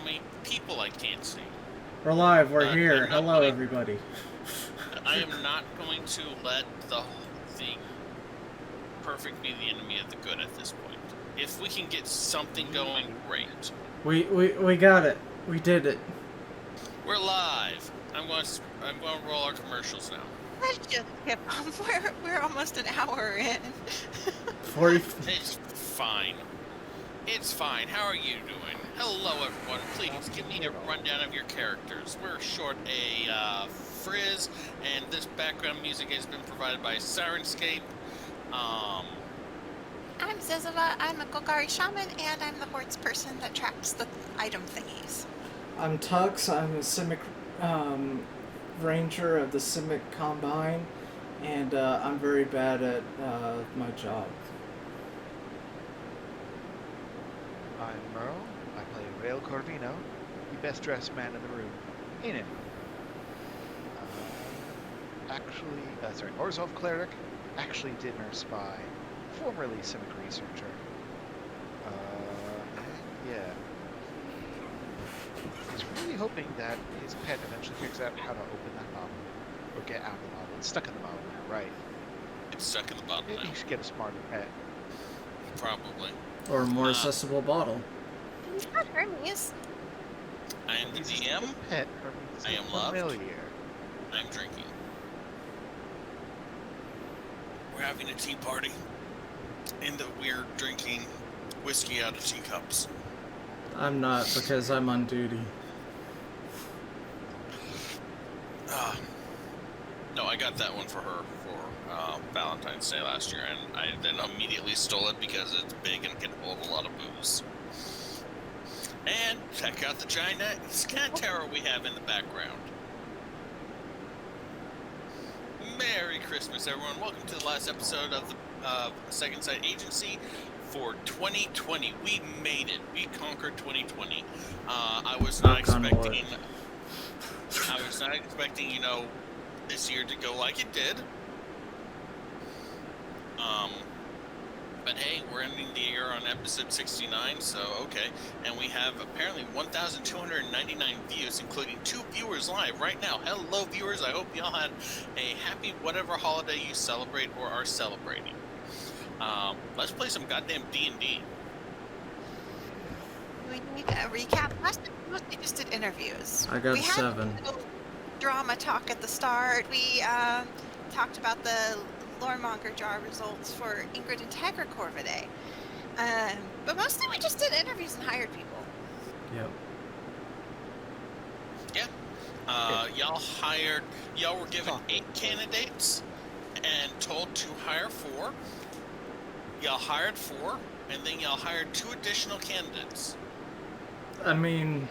many people I can't see. We're live, we're here. Hello, going, everybody. I am not going to let the perfect be the enemy of the good at this point. If we can get something going, great. We got it. We did it. We're live. I'm going to roll our commercials now. Let's just skip them. We're almost an hour in. 40. It's fine. It's fine. How are you doing? Hello, everyone. Please give me a rundown of your characters. We're short a frizz, and this background music has been provided by Sirenscape. I'm Zizova. I'm a Golgari shaman, and I'm the hordes person that tracks the item thingies. I'm Tux. I'm a Simic ranger of the Simic Combine, and I'm very bad at my job. I'm Merle. I play Rail Corvino, the best dressed man in the room. In him. Orzhov Cleric, actually Dinner Spy, formerly Simic Researcher. Yeah. He's really hoping that his pet eventually figures out how to open that bottle. Or get out of the bottle. It's stuck in the bottle now, right? It's stuck in the bottle Maybe now. he should get a smarter pet. Probably. Or a more accessible bottle. He's not Hermes. I am the DM. Pet, I am loved. familiar. I'm drinking. We're having a tea party. And we're drinking whiskey out of teacups. I'm not, because I'm on duty. No, I got that one for her for Valentine's Day last year, and I then immediately stole it because it's big and can hold a lot of booze. And check out the giant scat terror we have in the background. Merry Christmas, everyone. Welcome to the last episode of the Second Sight Agency for 2020. We made it. We conquered 2020. I was not expecting, this year to go like it did. But hey, we're ending the year on episode 69, so okay. And we have apparently 1,299 views, including 2 viewers live right now. Hello, viewers. I hope y'all had a happy whatever holiday you celebrate or are celebrating. Let's play some goddamn D&D. We need a recap. Last time we mostly just did interviews. I got we 7. Had a little drama talk at the start. We talked about the Loremonger jar results for Ingrid and Tegra Corvidae. But mostly we just did interviews and hired people. Yep. Y'all were given 8 candidates and told to hire 4. Y'all hired 4, and then y'all hired 2 additional candidates. I mean,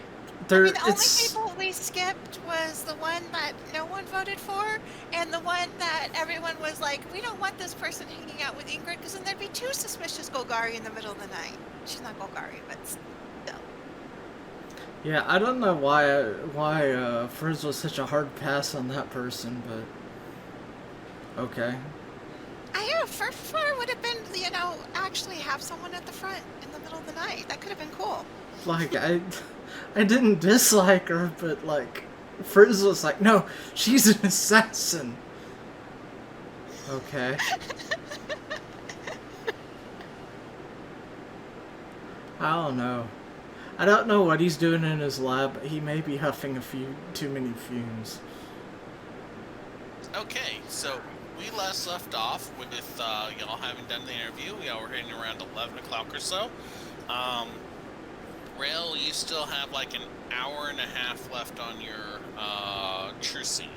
the only people we skipped was the one that no one voted for, and the one that everyone was like, we don't want this person hanging out with Ingrid, because then there'd be 2 suspicious Golgari in the middle of the night. She's not Golgari, but still. Yeah, I don't know why Frizz was such a hard pass on that person, but okay. First floor would have been, actually have someone at the front in the middle of the night. That could have been cool. Like, I didn't dislike her, but, like, Frizz was like, no, she's an assassin. Okay. I don't know. I don't know what he's doing in his lab, but he may be huffing too many fumes. Okay, so we last left off with y'all having done the interview. Y'all were hitting around 11 o'clock or so. Rail, you still have like an hour and a half left on your true scene.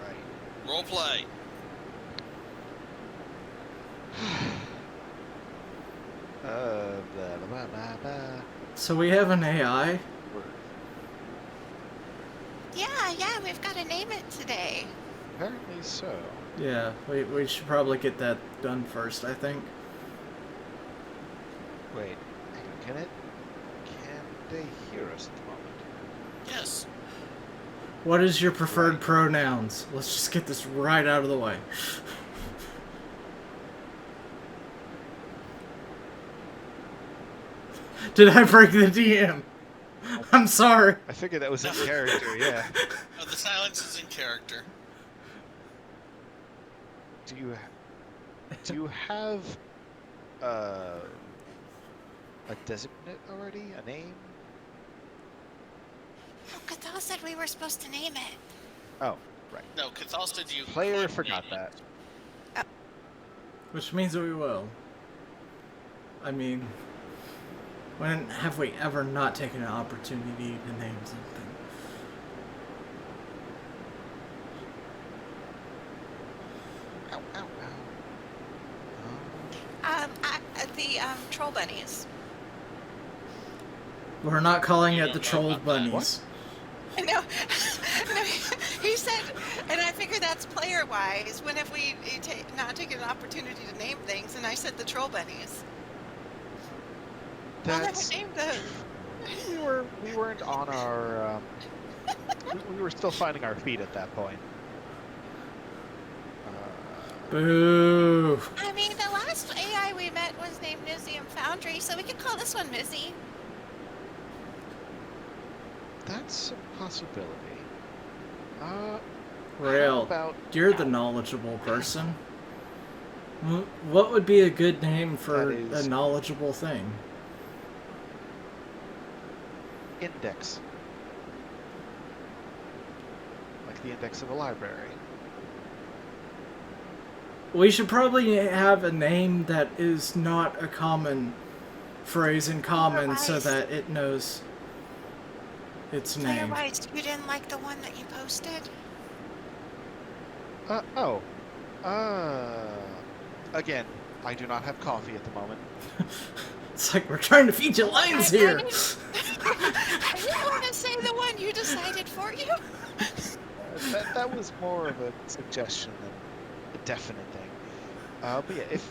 Right. Role play. Blah, blah, blah, blah. So we have an AI? Yeah, we've got to name it today. Apparently so. Yeah, we should probably get that done first, I think. Wait, hang on, can they hear us at the moment? Yes. What is your preferred pronouns? Let's just get this right out of the way. Did I break the DM? I'm sorry. I figured that was in No. character, yeah. Oh, the silence is in character. Do you have a designate already? A name? Oh, Cathal said we were supposed to name it. Oh, right. No, Cathal said you. Player could forgot name that. it. Which means we will. I mean, when have we ever not taken an opportunity to name something? Ow, ow, ow. The troll bunnies. We're not calling You it the don't know troll about that. bunnies. I know. No, he said, and I figured that's player-wise. When have we not taken an opportunity to name things? And I said the troll bunnies. We'll never That's... named those. We weren't on our... we were still finding our feet at that point. Boo! I mean, the last AI we met was named Museum Foundry, so we could call this one Mizzy. That's a possibility. How Rail, about... you're the knowledgeable person. What would be a good name for That is- a knowledgeable thing? Index. Like the index of a library. We should probably have a name that is not a common phrase in common so Otherwise- that it knows its name. Player-wise, you didn't like the one that you posted? Again, I do not have coffee at the moment. It's like we're trying to feed you lines here. I didn't want to say the one you decided for you. That was more of a suggestion than a definite thing. But yeah, if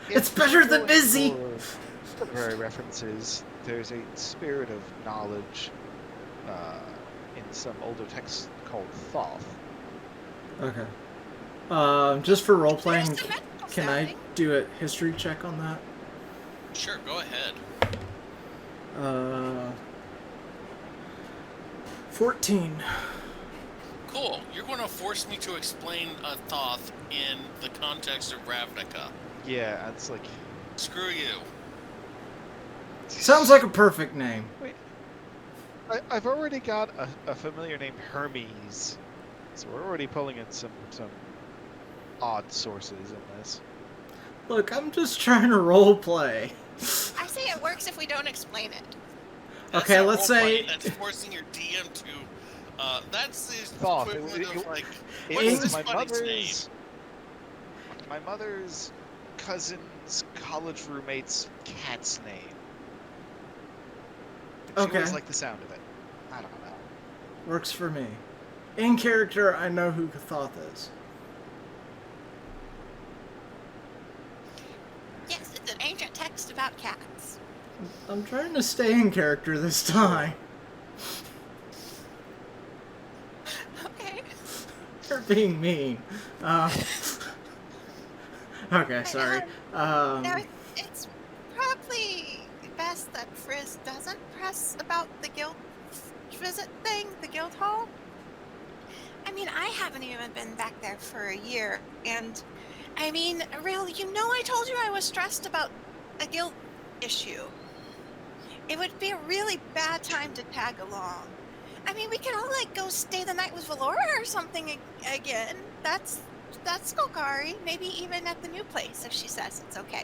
It's better than going busy. for literary references, there's a spirit of knowledge in some older texts called Thoth. Okay. Just for role playing, There's the medical can I sounding. do a history check on that? Sure, go ahead. 14. Cool. You're going to force me to explain Thoth in the context of Ravnica. Yeah, it's like... Screw you. Sounds like a perfect name. Wait, I've already got a familiar named Hermes, so we're already pulling in some odd sources in this. Look, I'm just trying to role play. I say it works if we don't explain it. That's Okay, not let's role-playing, say- that's forcing your DM to. That's the Thoth. equivalent of like. It What's was this my buddy's name? mother's cousin's college roommate's cat's name. She Okay. always liked the sound of it. I don't know. Works for me. In character, I know who Thoth is. Yes, it's an ancient text about cats. I'm trying to stay in character this time. Okay. You're being mean. Okay, sorry. Now, it's probably best that Frizz doesn't press about the guild visit thing, the guild hall. I mean, I haven't even been back there for a year, and I mean, really, I told you I was stressed about a guild issue. It would be a really bad time to tag along. I mean, we could all go stay the night with Valora or something again. That's Golgari. Maybe even at the new place if she says it's okay.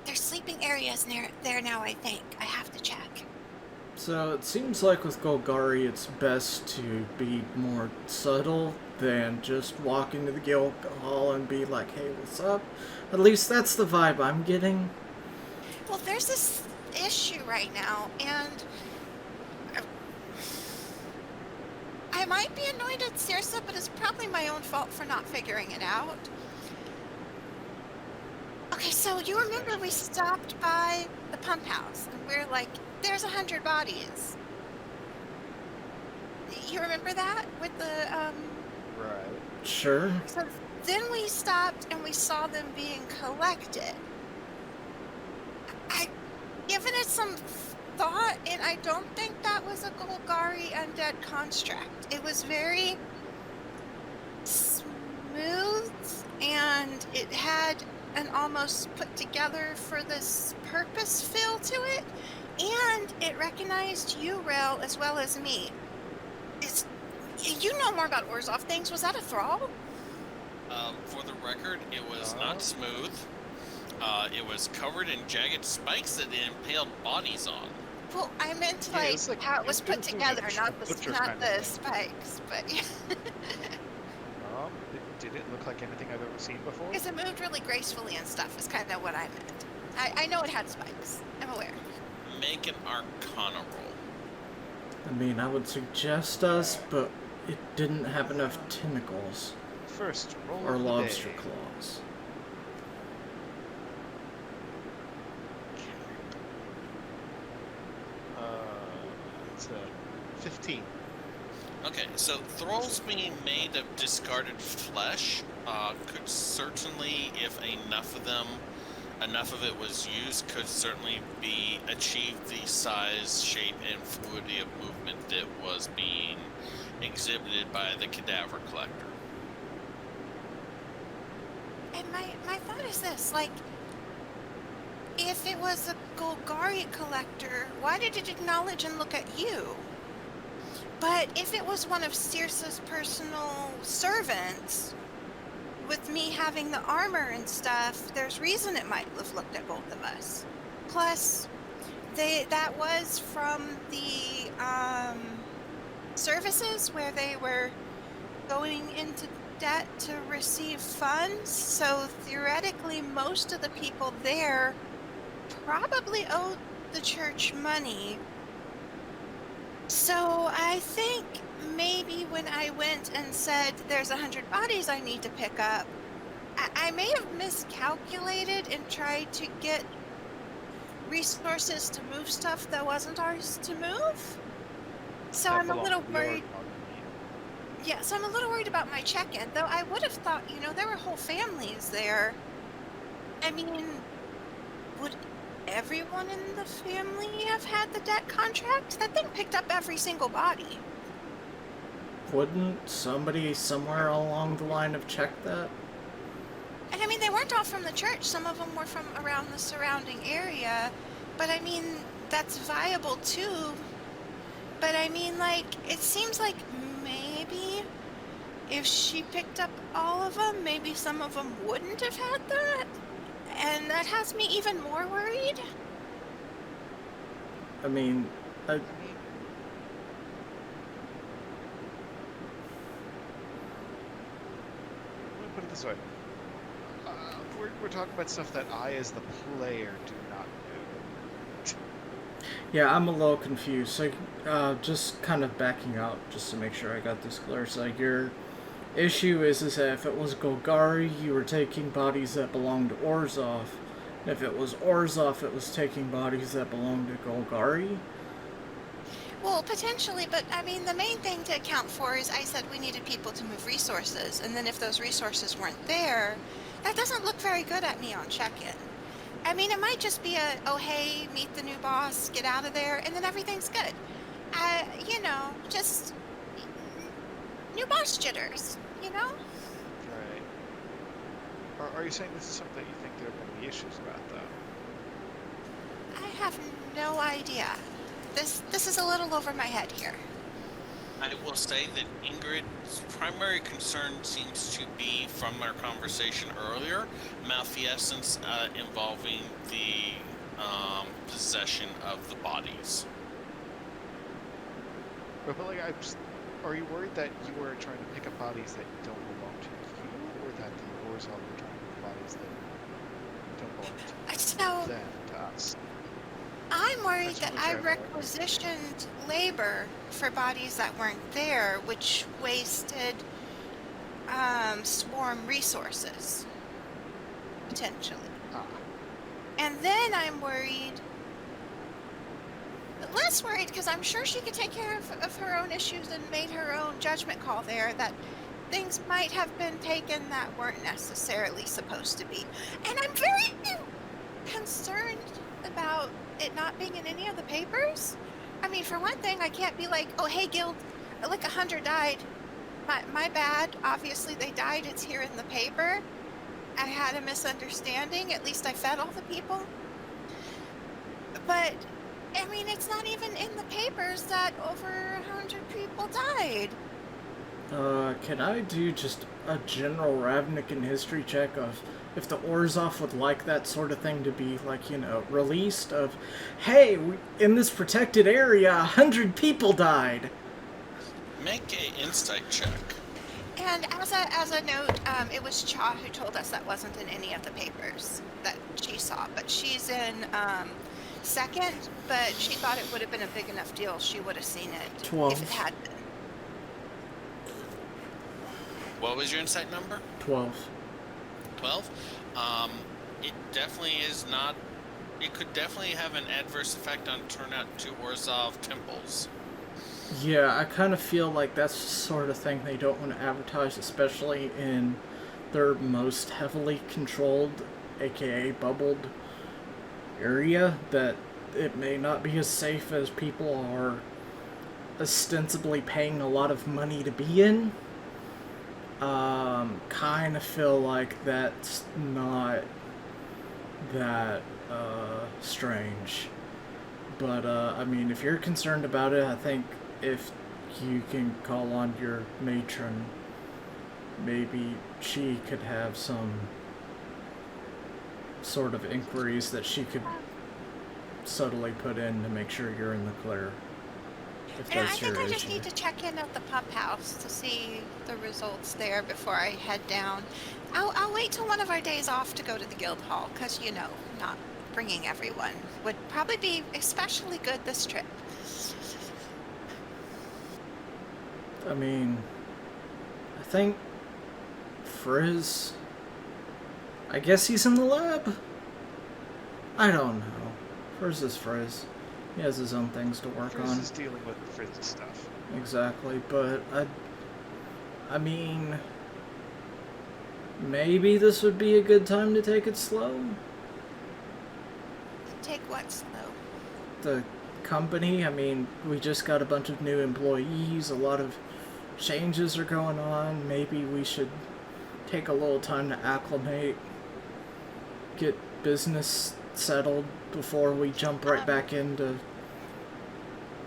There's sleeping areas near there now, I think. I have to check. So it seems like with Golgari, it's best to be more subtle than just walk into the guild hall and be like, "Hey, what's up?" At least that's the vibe I'm getting. Well, there's this issue right now, and I might be annoyed at Circe, but it's probably my own fault for not figuring it out. Okay, so you remember we stopped by the pump house, and we're like, there's 100 bodies. You remember that? With the, Right. Sure. So then we stopped and we saw them being collected. Given it some thought, and I don't think that was a Golgari undead construct. It was very smooth, and it had an almost put together for this purpose feel to it, and it recognized you, Rail, as well as me. You know more about Orzhov things. Was that a thrall? For the record, it was not smooth. It was covered in jagged spikes that it impaled bodies on. Well, I meant Yeah, it was like- how it was put together, not the butcher kind of thing. spikes, but yeah. Did it look like anything I've ever seen before? Because it moved really gracefully and stuff is kind of what I meant. I know it had spikes. I'm aware. Make an Arcana roll. I mean, I would suggest us, but it didn't have enough tentacles First, roll or of the lobster day. claws. It's a 15. Okay, so thralls being made of discarded flesh could certainly, if enough of it was used, could certainly be achieved the size, shape, and fluidity of movement that was being exhibited by the cadaver collector. And my thought is this, like, if it was a Golgari collector, why did it acknowledge and look at you? But if it was one of Circe's personal servants, with me having the armor and stuff, there's reason it might have looked at both of us. Plus, that was from the services where they were going into debt to receive funds, so theoretically most of the people there probably owed the church money. So I think maybe when I went and said there's 100 bodies I need to pick up, I may have miscalculated and tried to get resources to move stuff that wasn't ours to move. So I'm a little worried. Yeah, so I'm a little worried about my check-in, though I would have thought, there were whole families there. I mean, would everyone in the family have had the debt contract? That thing picked up every single body. Wouldn't somebody somewhere along the line have checked that? And I mean, they weren't all from the church. Some of them were from around the surrounding area. But I mean, that's viable too. But I mean, like, it seems like maybe if she picked up all of them, maybe some of them wouldn't have had that. And that has me even more worried. I mean, Let me put it this way. We're talking about stuff that I, as the player, do not know. yeah, I'm a little confused. So, just kind of backing out, just to make sure I got this clear. So, your issue is that if it was Golgari, you were taking bodies that belonged to Orzhov. If it was Orzhov, it was taking bodies that belonged to Golgari. Well, potentially, but I mean, the main thing to account for is I said we needed people to move resources, and then if those resources weren't there, that doesn't look very good at me on check-in. I mean, it might just be oh, hey, meet the new boss, get out of there, and then everything's good. Just new boss jitters, Right. Are you saying this is something that you think there are going to be issues about, though? I have no idea. This is a little over my head here. I will say that Ingrid's primary concern seems to be, from our conversation earlier, malfeasance involving the possession of the bodies. But like, are you worried that you were trying to pick up bodies that don't belong to you, or that the Orzhov were trying to pick up bodies that don't belong to them, to us? I'm worried That's that what I we're trying to requisitioned labor for bodies that weren't there, which wasted swarm resources, potentially. And then I'm worried, less worried because I'm sure she could take care of her own issues and made her own judgment call there, that things might have been taken that weren't necessarily supposed to be. And I'm very concerned about it not being in any of the papers? I mean, for one thing, I can't be like, oh, hey, Guild, like 100 died. My bad. Obviously, they died. It's here in the paper. I had a misunderstanding. At least I fed all the people. But, I mean, it's not even in the papers that over 100 people died. Can I do just a general Ravnican history check of if the Orzhov would like that sort of thing to be, like, you know, released of, hey, in this protected area, 100 people died. Make a insight check. And as a note, it was Cha who told us that wasn't in any of the papers that she saw. But she's in second, but she thought it would have been a big enough deal. She would have seen it 12. if it had been. What was your insight number? 12. 12? It definitely is not... It could definitely have an adverse effect on turnout to Orzhov temples. Yeah, I kind of feel like that's the sort of thing they don't want to advertise, especially in their most heavily controlled, aka bubbled, area, that it may not be as safe as people are ostensibly paying a lot of money to be in. Kind of feel like that's not that strange. But I mean, if you're concerned about it, I think if you can call on your matron, maybe she could have some sort of inquiries that she could subtly put in to make sure you're in the clear. If And I that's your think I just issue. need to check in at the pub house to see the results there before I head down. I'll wait till one of our days off to go to the guild hall, because, you know, not bringing everyone would probably be especially good this trip. I mean, I think Frizz, I guess he's in the lab? I don't know. Frizz is Frizz. He has his own things to work Frizz on. is dealing with Frizz stuff. Exactly, but I mean, maybe this would be a good time to take it slow? Take what slow? The company, I mean, we just got a bunch of new employees, a lot of changes are going on. Maybe we should take a little time to acclimate, get business settled before we jump right back into...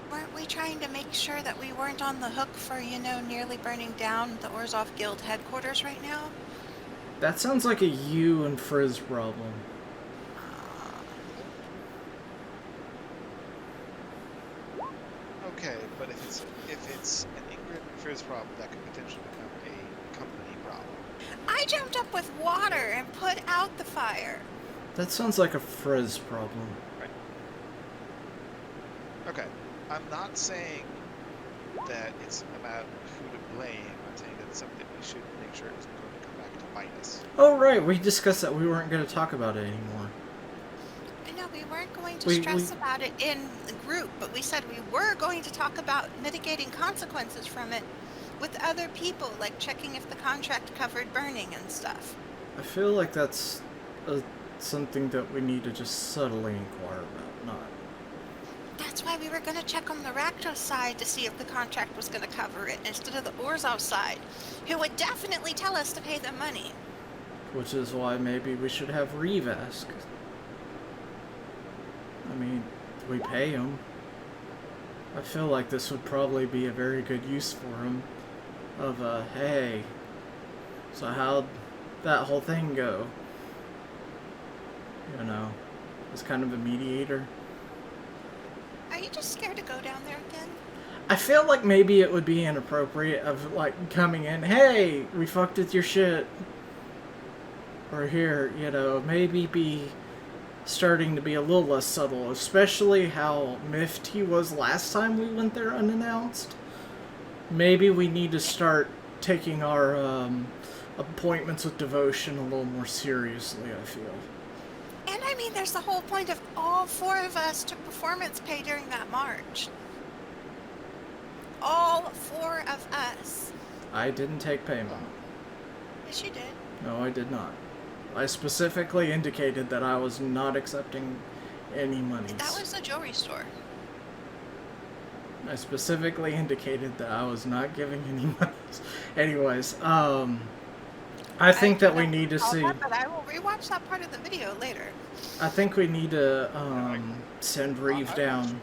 Weren't we trying to make sure that we weren't on the hook for, you know, nearly burning down the Orzhov Guild headquarters right now? That sounds like a you and Frizz problem. Okay, but if it's an Ingrid and Frizz problem, that could potentially become a company problem. I jumped up with water and put out the fire. That sounds like a Frizz problem. Right. Okay. I'm not saying that it's about who to blame. I'm saying that it's something we should make sure isn't going to come back to bite us. Oh, right, we discussed that we weren't going to talk about it anymore. I know we weren't going to We- stress about it in the group, but we said we were going to talk about mitigating consequences from it with other people, like checking if the contract covered burning and stuff. I feel like that's something that we need to just subtly inquire about, not... That's why we were going to check on the Rakdos side to see if the contract was going to cover it instead of the Orzhov side, who would definitely tell us to pay them money. Which is why maybe we should have Reeve ask. I mean, we pay him. I feel like this would probably be a very good use for him. Of, hey, so how'd that whole thing go? You know, as kind of a mediator. Are you just scared to go down there again? I feel like maybe it would be inappropriate of, like, coming in, hey, we fucked with your shit. Or here, you know, maybe be starting to be a little less subtle, especially how miffed he was last time we went there unannounced. Maybe we need to start taking our appointments with devotion a little more seriously, I feel. And I mean, there's the whole point of all four of us took performance pay during that march. All four of us. I didn't take payment. Yes, you did. No, I did not. I specifically indicated that I was not accepting any monies. That was a jewelry store. I specifically indicated that I was not giving any monies. Anyways, I think that we need to see. That, but I will rewatch that part of the video later. I think we need to send Reeve down.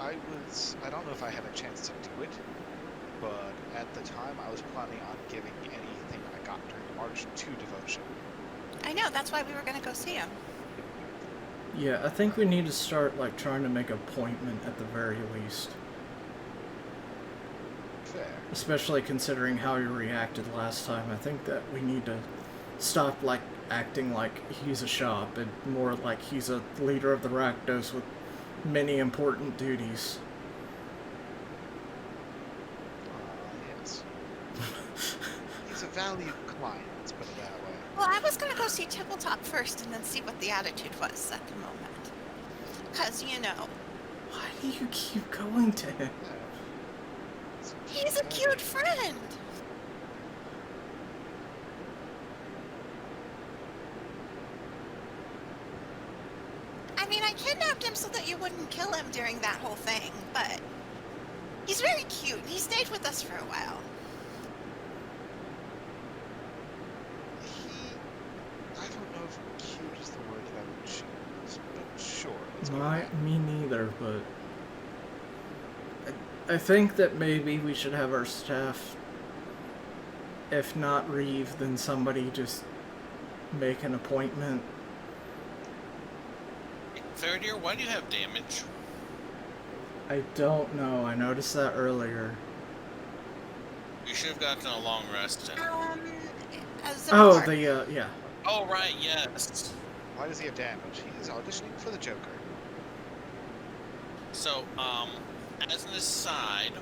I don't know if I had a chance to do it, but at the time I was planning on giving anything I got during March to devotion. I know, that's why we were going to go see him. Yeah, I think we need to start, like, trying to make an appointment at the very least. Fair. Especially considering how he reacted last time. I think that we need to stop, like, acting like he's a shop and more like he's a leader of the Rakdos with many important duties. Yes. He's a valued client, let's put it that way. Well, I was going to go see Tippletop first and then see what the attitude was at the moment. Because, you know... Why do you keep going to him? He's a cute friend! I mean, I kidnapped him so that you wouldn't kill him during that whole thing, but... He's very cute. He stayed with us for a while. I don't know if cute is the word that I would choose, but sure. Let's go Me neither, but... I think that maybe we should have our staff, if not Reeve, then somebody just make an appointment. Feredir, why do you have damage? I don't know. I noticed that earlier. You should have gotten a long rest. Oh, yeah. Oh, right, yes. Why does he have damage? He's auditioning for the Joker. So, as an aside,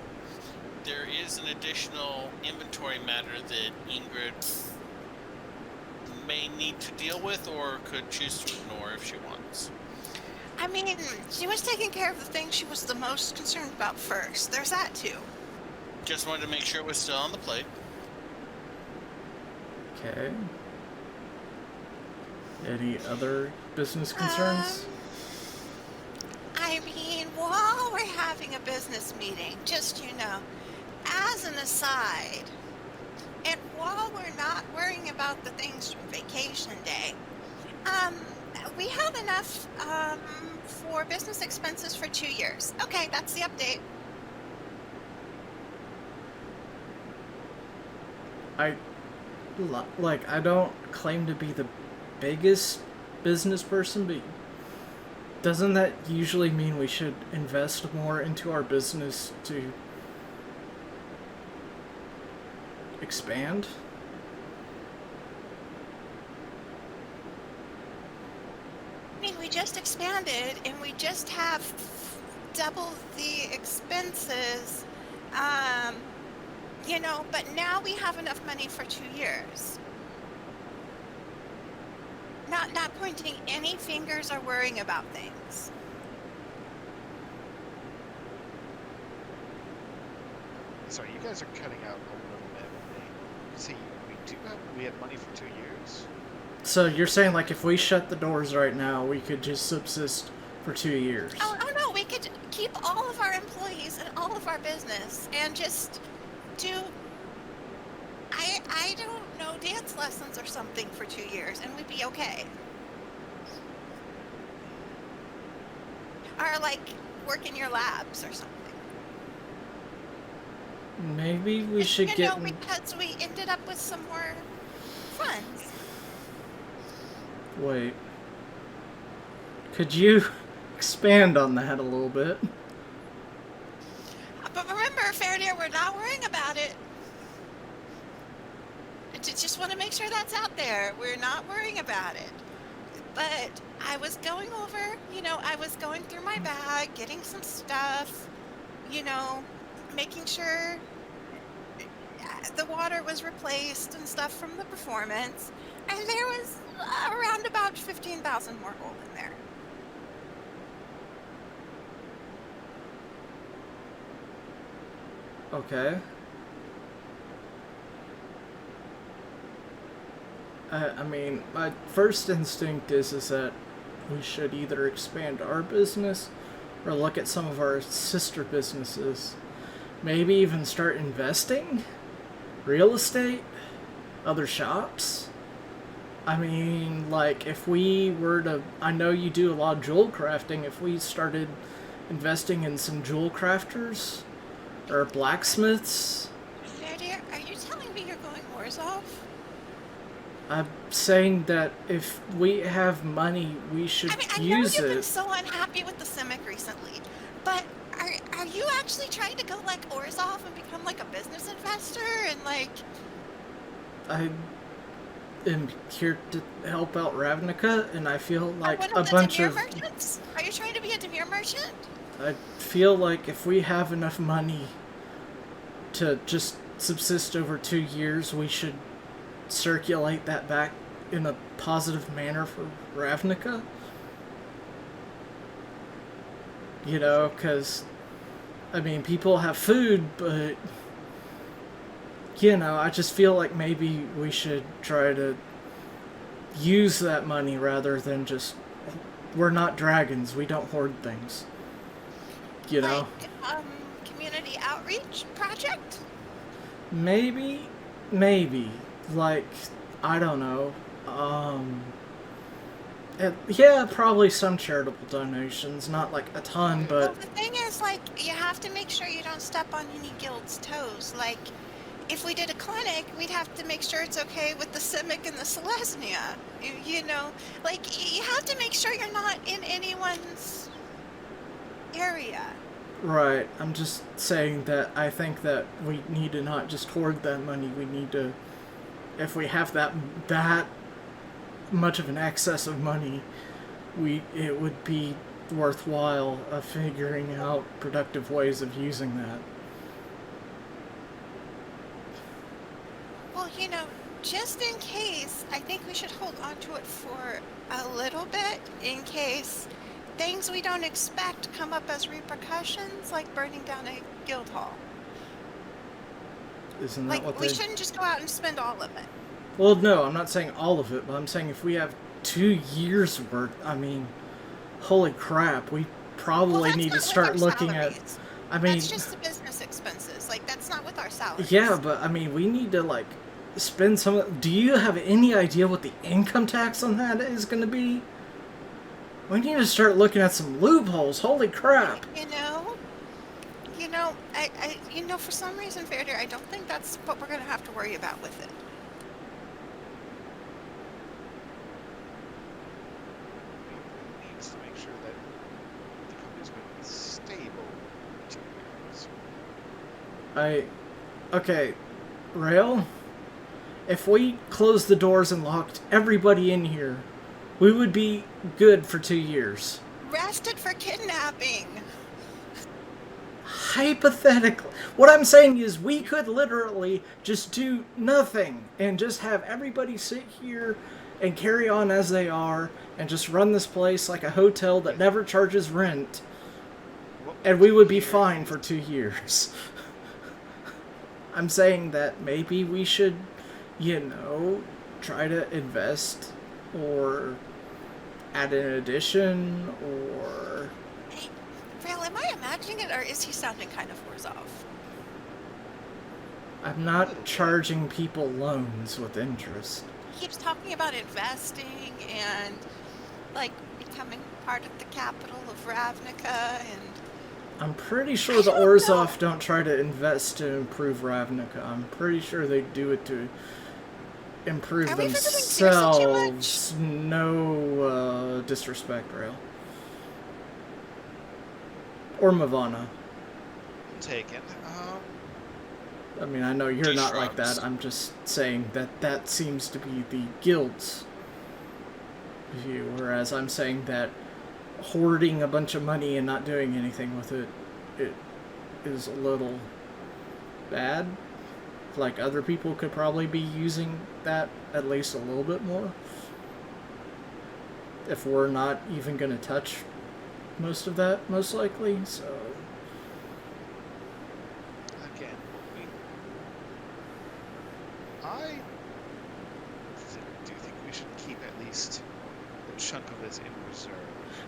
there is an additional inventory matter that Ingrid may need to deal with or could choose to ignore if she wants. I mean, she was taking care of the thing she was the most concerned about first. There's that, too. Just wanted to make sure it was still on the plate. Okay. Any other business concerns? I mean, while we're having a business meeting, just, you know, as an aside, and while we're not worrying about the things from vacation day, we have enough, for business expenses for 2 years. Okay, that's the update. I don't claim to be the biggest business person, but doesn't that usually mean we should invest more into our business to expand? I mean, we just expanded, and we just have double the expenses, you know, but now we have enough money for 2 years. Not pointing any fingers or worrying about things. Sorry, you guys are cutting out a little bit. See, we had money for 2 years. So you're saying, like, if we shut the doors right now, we could just subsist for 2 years? Oh no, we could keep all of our employees and all of our business and just do, I don't know, dance lessons or something for 2 years, and we'd be okay. Or, like, work in your labs or something. Maybe we should you get... know, because we ended up with some more funds. Wait. Could you expand on that a little bit? But remember, Feredir, we're not worrying about it. Just want to make sure that's out there. We're not worrying about it. But I was going over, you know, I was going through my bag, getting some stuff, you know, making sure the water was replaced and stuff from the performance. And there was around about 15,000 more gold in there. Okay. I mean, my first instinct is that we should either expand our business or look at some of our sister businesses. Maybe even start investing? Real estate? Other shops? I mean, like, if we were to... I know you do a lot of jewel crafting. If we started investing in some jewel crafters? Or blacksmiths? Feredir, are you telling me you're going Orzhov? I'm saying that if we have money, we should I mean, I know use you've been it. so unhappy with the Simic recently, but are you actually trying to go like Orzhov and become like a business investor and like... I am here to help out Ravnica, and I feel like one a of the bunch Demir of... merchants? Are you trying to be a Demir merchant? I feel like if we have enough money to just subsist over 2 years, we should circulate that back in a positive manner for Ravnica. You know, because, I mean, people have food, but, you know, I just feel like maybe we should try to use that money rather than just... We're not dragons, we don't hoard things. You know? Like, community outreach project? Maybe. Like, I don't know. Yeah, probably some charitable donations, not like a ton, Well, but the thing is, like, you have to make sure you don't step on any guild's toes. Like, if we did a clinic, we'd have to make sure it's okay with the Simic and the Selesnya. You know, like, you have to make sure you're not in anyone's area. right. I'm just saying that I think that we need to not just hoard that money. We need to, if we have that much of an excess of money, it would be worthwhile figuring out productive ways of using that. Well, you know, just in case, I think we should hold on to it for a little bit in case things we don't expect come up as repercussions, like burning down a guild hall. Isn't that Like, what we they... shouldn't just go out and spend all of it. Well, no, I'm not saying all of it, but I'm saying if we have 2 years worth, I mean, holy crap, we probably Well, need to that's not start with our looking at... salaries. I mean, That's just the business expenses. Like, that's not with our salaries. yeah, but I mean, we need to, like, spend some of... Do you have any idea what the income tax on that is going to be? We need to start looking at some loopholes. Holy crap. You know, for some reason, Feredir, I don't think that's what we're going to have to worry about with it. We need to make sure that the company's going to be stable in 2 years. Okay, Rail, if we closed the doors and locked everybody in here, we would be good for 2 years. Arrested for kidnapping. Hypothetically, what I'm saying is we could literally just do nothing and just have everybody sit here and carry on as they are and just run this place like a hotel that never charges rent, and we would be fine for 2 years. I'm saying that maybe we should, you know, try to invest or add an addition or... Hey, Rail, am I imagining it, or is he sounding kind of Orzhov? I'm not charging people loans with interest. He keeps talking about investing and, like, becoming part of the capital of Ravnica and... I'm pretty sure the Orzhov don't try to invest to improve Ravnica. I'm pretty sure they do it to improve Are we visiting Circe too themselves. No disrespect, Rail. Or Mavana. Taken. I mean, I know you're not like Shrugs. that. I'm just saying that seems to be the guild's view, whereas I'm saying that hoarding a bunch of money and not doing anything with it is a little bad. Like, other people could probably be using that at least a little bit more. If we're not even going to touch most of that, most likely, so... Again, I do think we should keep at least the chunk of it's in reserve.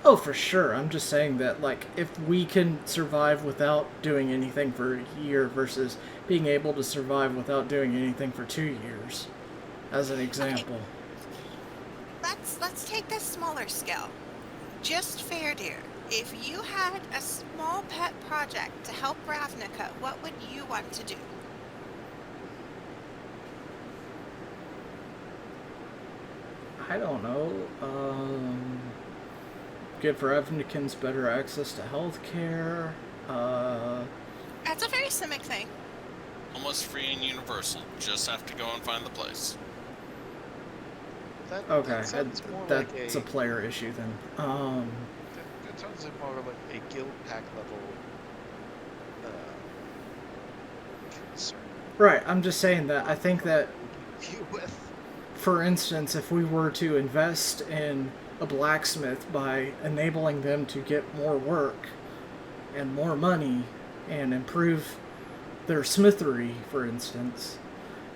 Oh, for sure. I'm just saying that, like, if we can survive without doing anything for a year versus being able to survive without doing anything for 2 years, as an example. Okay. Let's take this smaller scale. Just Feredir. If you had a small pet project to help Ravnica, what would you want to do? I don't know. Give Ravnicans better access to healthcare. That's a very Simic thing. Almost free and universal. Just have to go and find the place. Okay, That sounds more that's like a player issue then. That sounds like more like a guild pack level concern. Right, I'm just saying that I think that, Deal with. for instance, if we were to invest in a blacksmith by enabling them to get more work and more money and improve their smithery, for instance,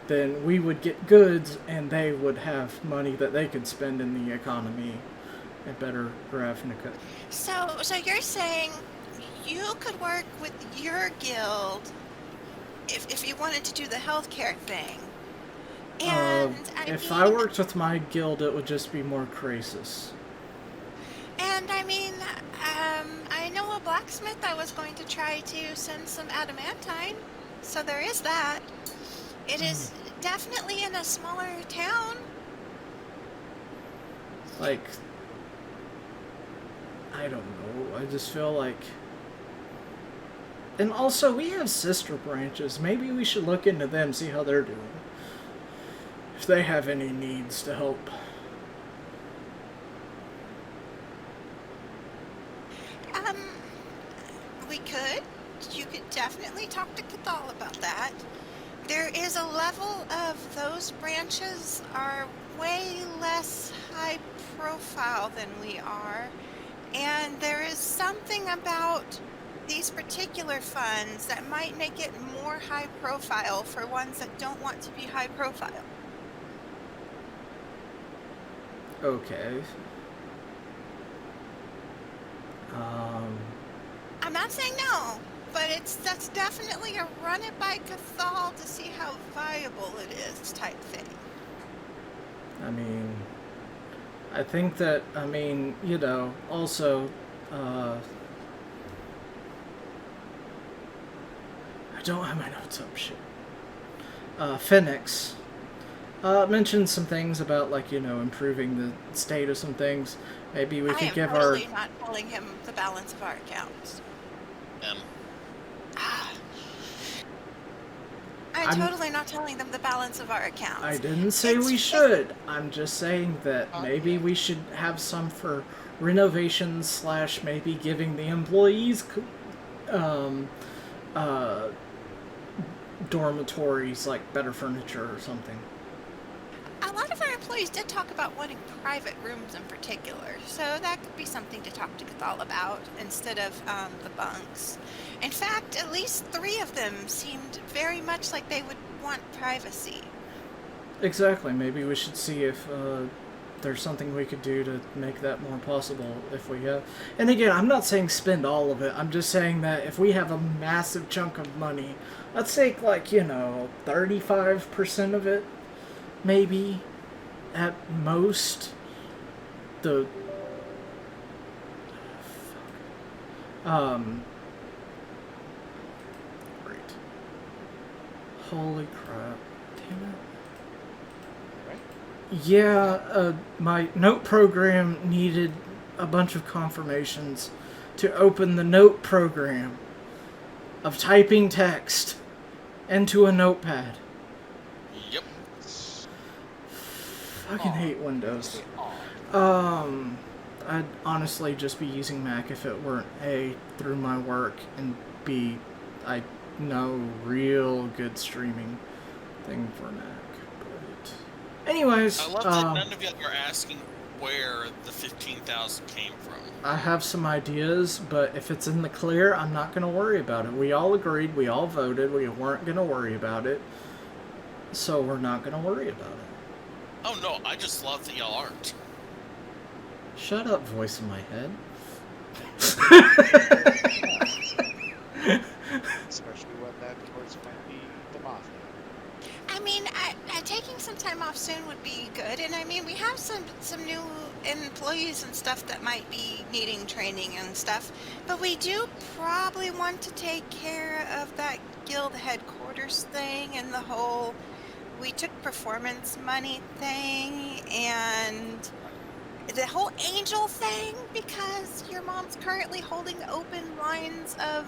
then we would get goods and they would have money that they could spend in the economy and better Ravnica. So you're saying you could work with your guild if you wanted to do the healthcare thing. And if I worked with my guild, it would just be more crisis. And I mean, I know a blacksmith that was going to try to send some adamantine, so there is that. It is definitely in a smaller town. Like, I don't know. I just feel like... And also, we have sister branches. Maybe we should look into them, see how they're doing. If they have any needs to help. We could. You could definitely talk to Cathal about that. There is a level of those branches are way less high profile than we are. And there is something about these particular funds that might make it more high profile for ones that don't want to be high profile. Okay. I'm not saying no, but that's definitely a run it by Cathal to see how viable it is type thing. I mean, I think that, you know, also, I don't have my notes up, shit. Phoenix mentioned some things about, like, you know, improving the state of some things. Maybe we could give totally not telling him the balance of our accounts. I'm totally not telling them the balance of our accounts. I didn't say we should. I'm just saying that maybe we should have some for renovations / maybe giving the employees dormitories, like better furniture or something. A lot of our employees did talk about wanting private rooms in particular, so that could be something to talk to Cathal about instead of the bunks. In fact, at least 3 of them seemed very much like they would want privacy. Exactly. Maybe we should see if there's something we could do to make that more possible if we have... And again, I'm not saying spend all of it. I'm just saying that if we have a massive chunk of money, let's take, like, you know, 35% of it, maybe, at most. Great. Holy crap. Damn it. Right? Yeah, my note program needed a bunch of confirmations to open the note program of typing text into a notepad. Yep. Fucking hate Windows. I'd honestly just be using Mac if it weren't A, through my work, and B, I know real good streaming thing for Mac. But anyways, I love that none of you are asking where the 15,000 came from. I have some ideas, but if it's in the clear, I'm not going to worry about it. We all agreed, we all voted, we weren't going to worry about it, so we're not going to worry about it. Oh no, I just love that y'all aren't. Shut up, voice in my head. Especially when that course might be the Mafia. I mean, taking some time off soon would be good, and I mean, we have some new employees and stuff that might be needing training and stuff, but we do probably want to take care of that guild headquarters thing and the whole we took performance money thing and the whole angel thing, because your mom's currently holding open lines of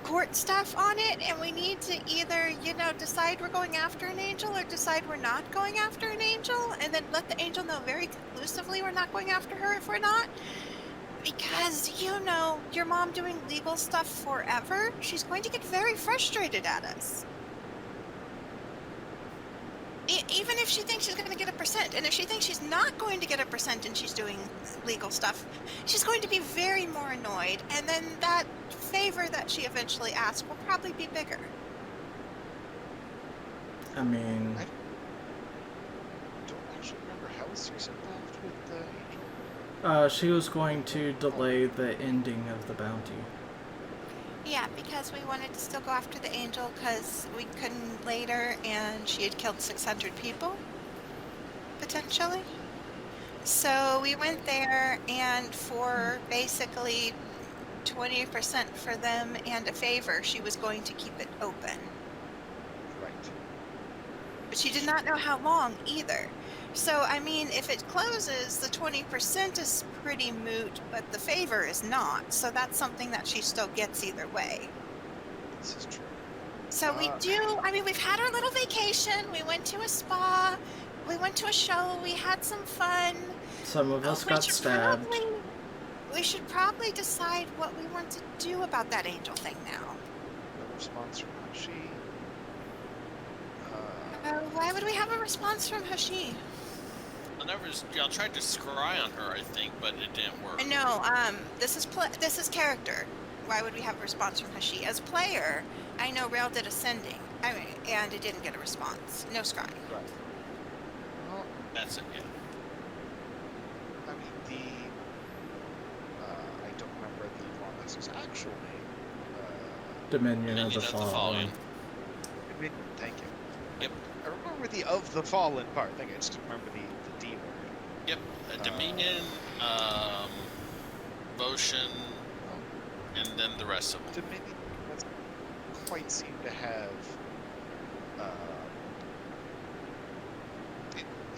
court stuff on it, and we need to either, decide we're going after an angel or decide we're not going after an angel, and then let the angel know very conclusively we're not going after her if we're not. Because, your mom doing legal stuff forever, she's going to get very frustrated at us. Even if she thinks she's going to get a percent, and if she thinks she's not going to get a percent and she's doing legal stuff, she's going to be very more annoyed, and then that favor that she eventually asks will probably be bigger. I mean... I don't actually remember how was Circe involved with the angel. She was going to delay the ending of the bounty. Yeah, because we wanted to still go after the angel because we couldn't later, and she had killed 600 people, potentially. So we went there, and for basically 20% for them and a favor, she was going to keep it open. Right. But she did not know how long either. So, I mean, if it closes, the 20% is pretty moot, but the favor is not. So that's something that she still gets either way. This is true. So we've had our little vacation. We went to a spa. We went to a show. We had some fun. Some of us got stabbed. We should probably decide what we want to do about that angel thing now. No response from Hashi. Why would we have a response from Hashi? Y'all tried to scry on her, I think, but it didn't work. No, this is character. Why would we have a response from Hashi? As player, I know Rail did ascending, and it didn't get a response. No scrying. Right. Well, That's it, yeah. I mean, I don't remember the Lawmaster's actual name. Dominion of the Fallen. Dominion, thank you. Yep. I remember the of the fallen part. I think I just remember the D word. Yep. Dominion, Motion, and then the rest of them. Dominion doesn't quite seem to have.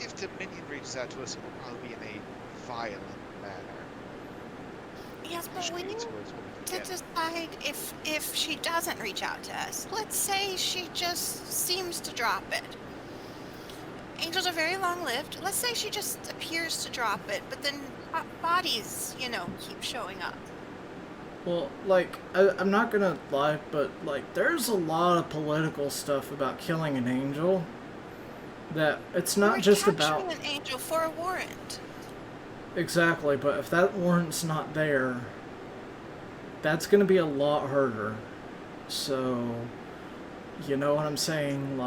If Dominion reaches out to us, it will probably be in a violent manner. Yes, but we need Towards what we to can get. decide if she doesn't reach out to us. Let's say she just seems to drop it. Angels are very long-lived. Let's say she just appears to drop it, but then bodies, keep showing up. Well, I'm not gonna lie, but, there's a lot of political stuff about killing an angel. That it's not We're just capturing about... an angel for a warrant. Exactly, but if that warrant's not there, that's gonna be a lot harder. So, you know what I'm saying?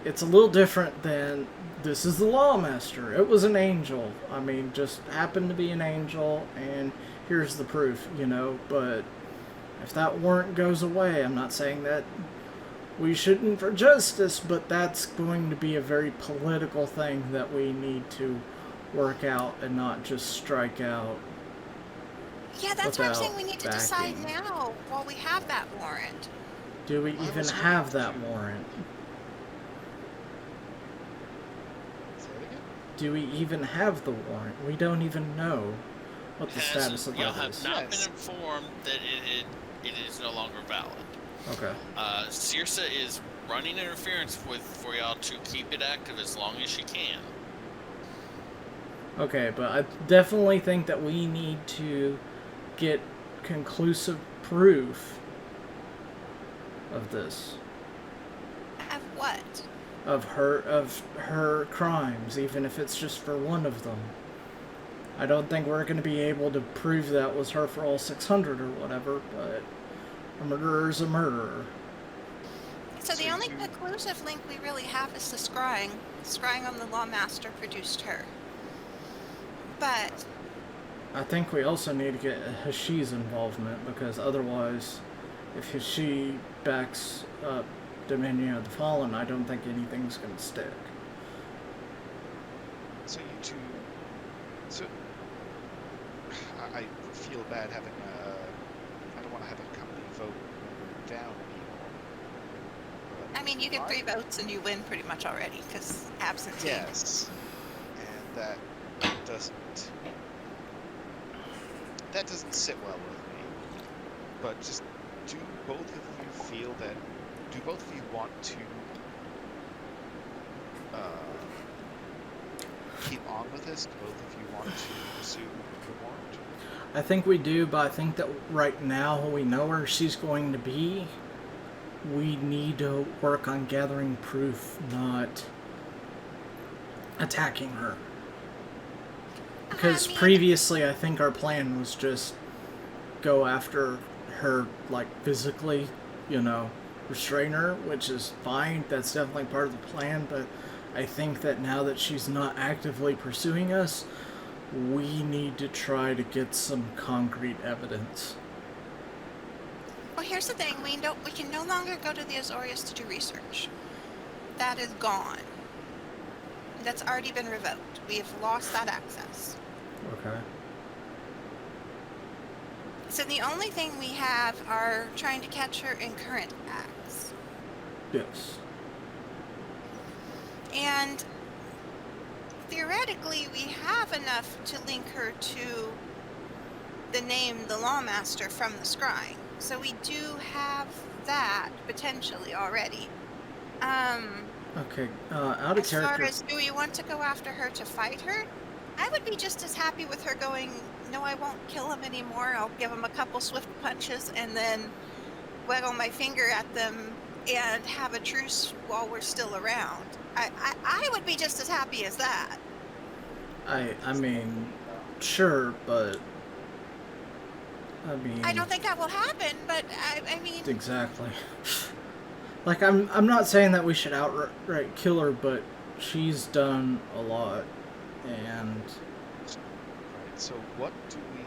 It's a little different than, this is the Lawmaster. It was an angel. I mean, just happened to be an angel, and here's the proof, But if that warrant goes away, I'm not saying that we shouldn't for justice, but that's going to be a very political thing that we need to work out and not just strike out. Yeah, that's what I'm saying. without We need to decide backing. now while we have that warrant. Do we even have that warrant? Say it again? Do we even have the warrant? We don't even know what the status of Y'all that have is. not Yes. been informed that it is no longer valid. Okay. Circe is running interference for y'all to keep it active as long as she can. Okay, but I definitely think that we need to get conclusive proof of this. Of what? Of her crimes, even if it's just for one of them. I don't think we're going to be able to prove that was her for all 600 or whatever, but a murderer's a murderer. So the So only you- conclusive link we really have is the scrying. Scrying on the Lawmaster produced her. But I think we also need to get Hashi's involvement, because otherwise, if Hashi backs up Dominion of the Fallen, I don't think anything's going to stick. So you two. So I feel bad having I don't want to have a company vote down anymore. But I mean, you get 3 votes and you win pretty much already, because absentee. yes, and that doesn't sit well with me. But just do both of you feel that? Do both of you want to keep on with this? Do both of you want to pursue the warrant? I think we do, but I think that right now we know where she's going to be. We need to work on gathering proof, not attacking her. Because previously, I think our plan was just go after her, like, physically, restrain her, which is fine. That's definitely part of the plan, but I think that now that she's not actively pursuing us, we need to try to get some concrete evidence. Well, here's the thing. We can no longer go to the Azorius to do research. That is gone. That's already been revoked. We have lost that access. Okay. So the only thing we have are trying to catch her in current acts. Yes. And theoretically, we have enough to link her to the name, the Lawmaster, from the scrying. So we do have that potentially already. Okay, out of As far character. as do we want to go after her to fight her, I would be just as happy with her going, no, I won't kill him anymore. I'll give him a couple swift punches and then waggle my finger at them and have a truce while we're still around. I would be just as happy as that. I mean, sure, but I mean, I don't think that will happen, but I mean, exactly. Like, I'm not saying that we should outright kill her, but she's done a lot, and Right. So what do we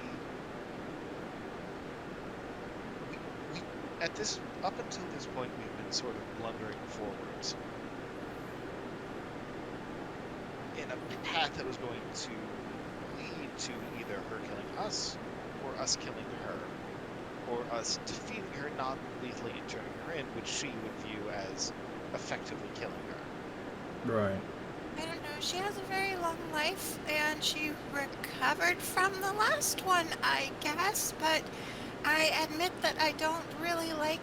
at this up until this point we've been sort of blundering forwards in a path that was going to lead to either her killing us or us killing her, or us defeating her, non-lethally injuring her in, which she would view as effectively killing her. right. I don't know. She has a very long life, and she recovered from the last one, I guess. But I admit that I don't really like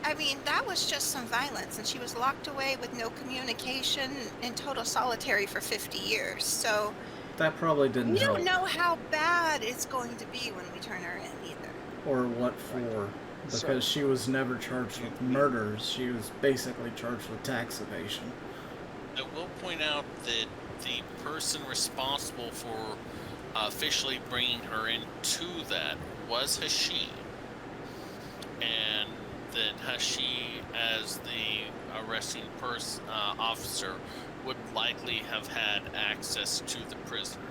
I mean, that was just some violence, and she was locked away with no communication in total solitary for 50 years. So That probably didn't we help. don't know how bad it's going to be when we turn her in either. Or what for. Because So- she was never charged with murders. She was basically charged with tax evasion. I will point out that the person responsible for officially bringing her into that was Hashi, and that Hashi, as the arresting officer, would likely have had access to the prisoner.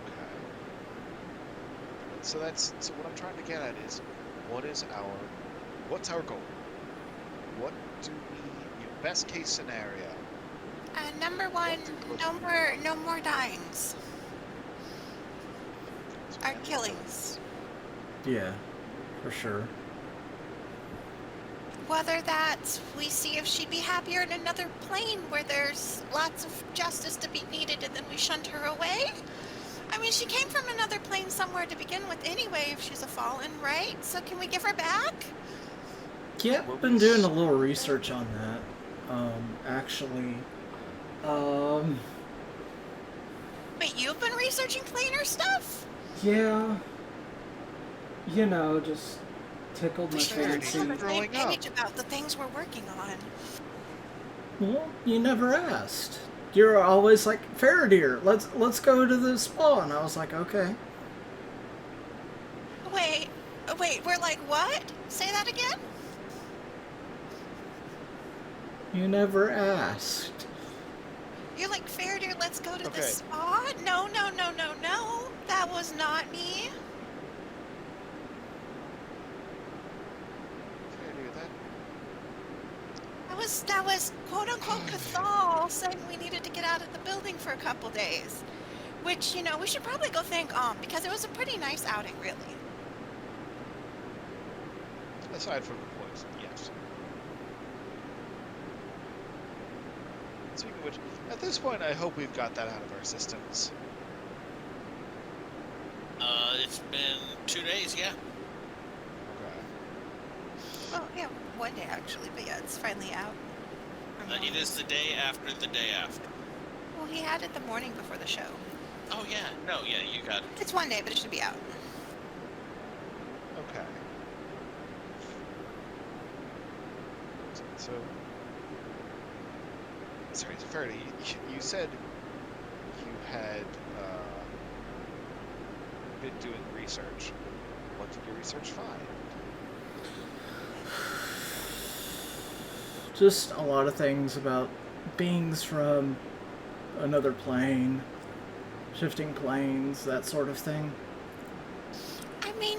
Okay. So what I'm trying to get at is, what's our goal? What do we, best case scenario? Number one, no more dyings. Or killings. Yeah, for sure. Whether that's we see if she'd be happier in another plane where there's lots of justice to be needed and then we shunt her away. I mean, she came from another plane somewhere to begin with anyway if she's a fallen, right? So can we give her back? Yeah, I've been doing a little research on that. Actually, Wait, you've been researching planar stuff? yeah, just tickled my We should be on fancy. the same Growing up. page about the things we're working on. Well, you never asked. You're always like, Feredir, let's go to the spa, and I was like, okay. Wait, Oh, wait, we're like, what? Say that again? You never asked. You're like, Feredir, let's go to the Okay. spa? No, no, no, no, no. That was not me. Feredir, That was quote unquote Cathal saying we needed to get out of the building for a couple days. Which, we should probably go thank because it was a pretty nice outing, really. aside from the poison, yes. Speaking of which, at this point, I hope we've got that out of our systems. It's been 2 days, yeah. Okay. Well, yeah, one day actually, but yeah, it's finally out. It is the day after the day after. Well, he had it the morning before the show. Oh, yeah. No, yeah, you got it. It's one day, but it should be out. Okay. So, sorry, Faraday, you said you had been doing research. What did your research find? Just a lot of things about beings from another plane, shifting planes, that sort of thing. I mean,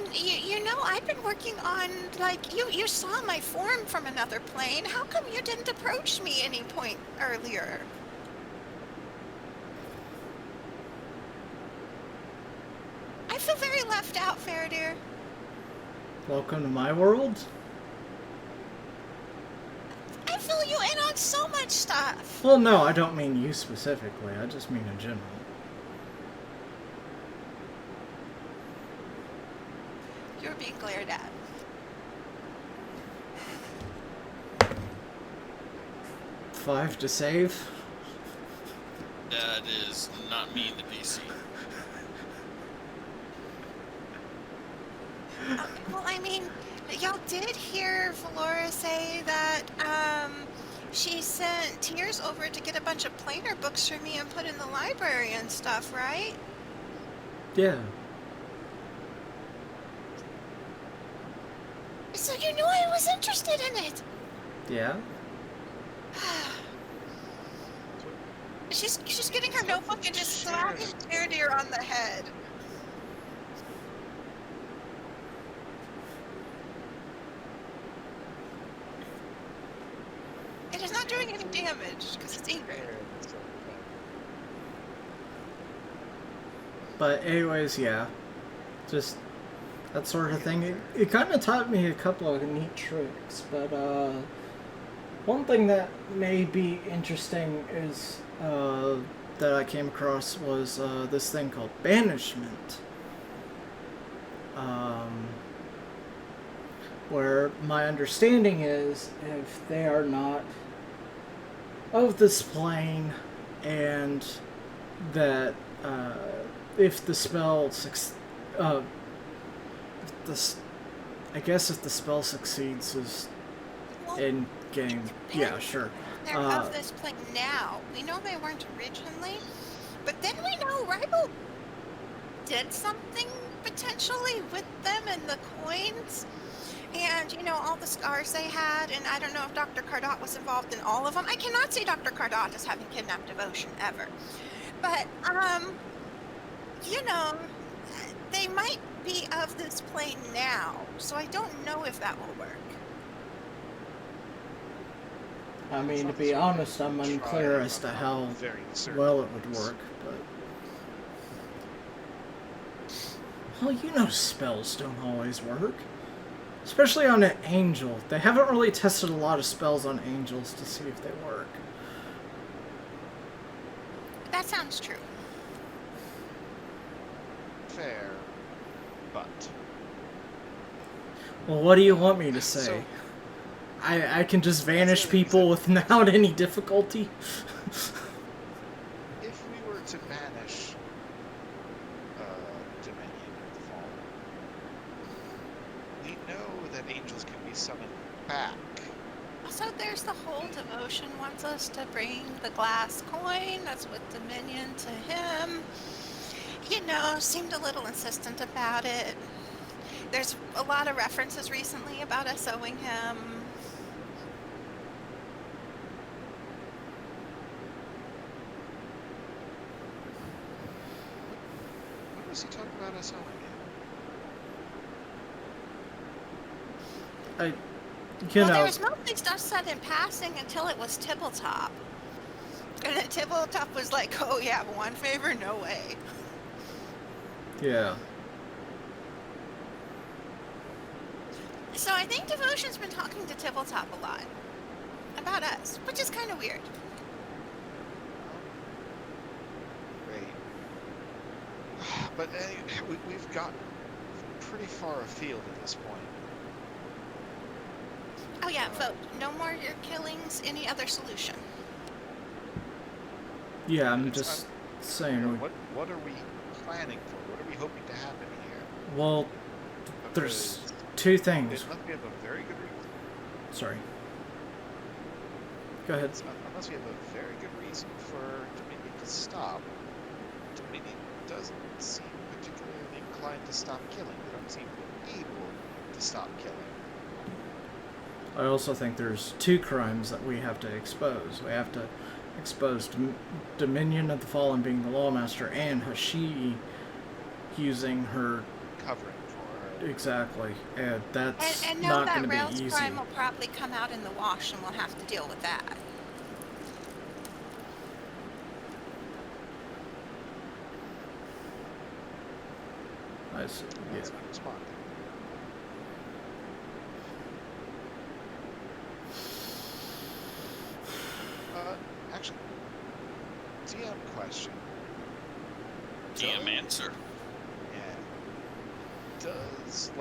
I've been working on, like, you saw my form from another plane. How come you didn't approach me any point earlier? I feel very left out, Feredir. Welcome to my world. I fill you in on so much stuff. Well, no, I don't mean you specifically. I just mean in general. You're being glared at. Five to save. That is not me in the PC. Well, I mean, y'all did hear Valora say that, she sent Tears over to get a bunch of planer books for me and put in the library and stuff, right? Yeah. So you knew I was interested in it. Yeah. She's getting her notebook and just slapping Feredir on the head. It is not doing any damage because it's Ingrid. But anyways, yeah. Just that sort of thing. It kind of taught me a couple of neat tricks, but one thing that may be interesting is that I came across was this thing called banishment. Where my understanding is if they are not of this plane and that if the spell if the spell succeeds is Well, in game. Yeah, sure. they're of this plane now. We know they weren't originally, but then we know Rival did something potentially with them and the coins. And, all the scars they had, and I don't know if Dr. Cardot was involved in all of them. I cannot say Dr. Cardot as having kidnapped Devotion ever. But, they might be of this plane now, so I don't know if that will work. I mean, to be honest, I'm unclear as to how well it would work, but... Well, spells don't always work. Especially on an angel. They haven't really tested a lot of spells on angels to see if they work. That sounds true. Fair, but... Well, what do you want me to say? So- I can just vanish people without any difficulty? If we were to banish Dominion and Fall, we know that angels can be summoned back. Also, there's the whole Devotion wants us to bring the glass coin. That's what Dominion to him. Seemed a little insistent about it. There's a lot of references recently about us owing him. What was he talking about us owing him? Well, there was mostly stuff said in passing until it was Tibbletop. And then Tibbletop was like, oh yeah, one favor? No way. Yeah. So I think Devotion's been talking to Tibbletop a lot. About us, which is kind of weird. Great. But we've gotten pretty far afield at this point. Oh yeah, vote. No more your killings, any other solution. Yeah, I'm just saying. What are we planning for? What are we hoping to happen here? Well, there's two things. Unless we have a very good reason. Sorry. Go ahead. Unless we have a very good reason for Dominion to stop, Dominion doesn't seem particularly inclined to stop killing. They don't seem able to stop killing. I also think there's two crimes that we have to expose. We have to expose Dominion of the Fallen being the Lawmaster and Hashi using her Covering for her. Exactly, and that's And know not that going to be Rails easy. crime will probably come out in the wash, and we'll have to deal with that. I see. That's Yeah. my response. Actually, DM question. DM answer. Yeah. Does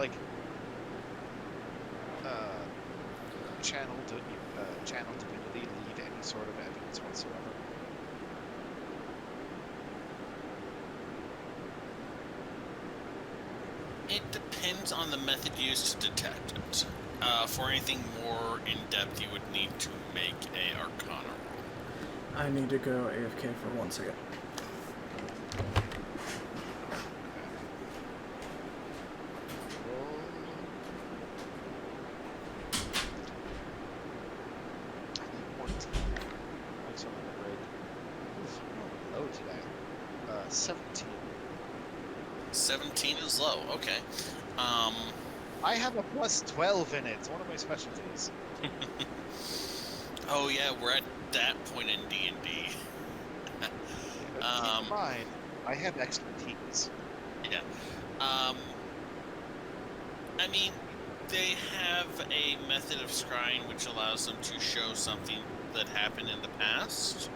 channel divinity lead any sort of evidence whatsoever? It depends on the method used to detect it. For anything more in depth, you would need to make a Arcana roll. I need to go AFK for 1 second. Low today. 17. 17 is low. Okay. I have a plus 12 in it. It's one of my specialties. Oh yeah, we're at that point in D&D. Keep in mind, I have expertise. Yeah. I mean, they have a method of scrying which allows them to show something that happened in the past.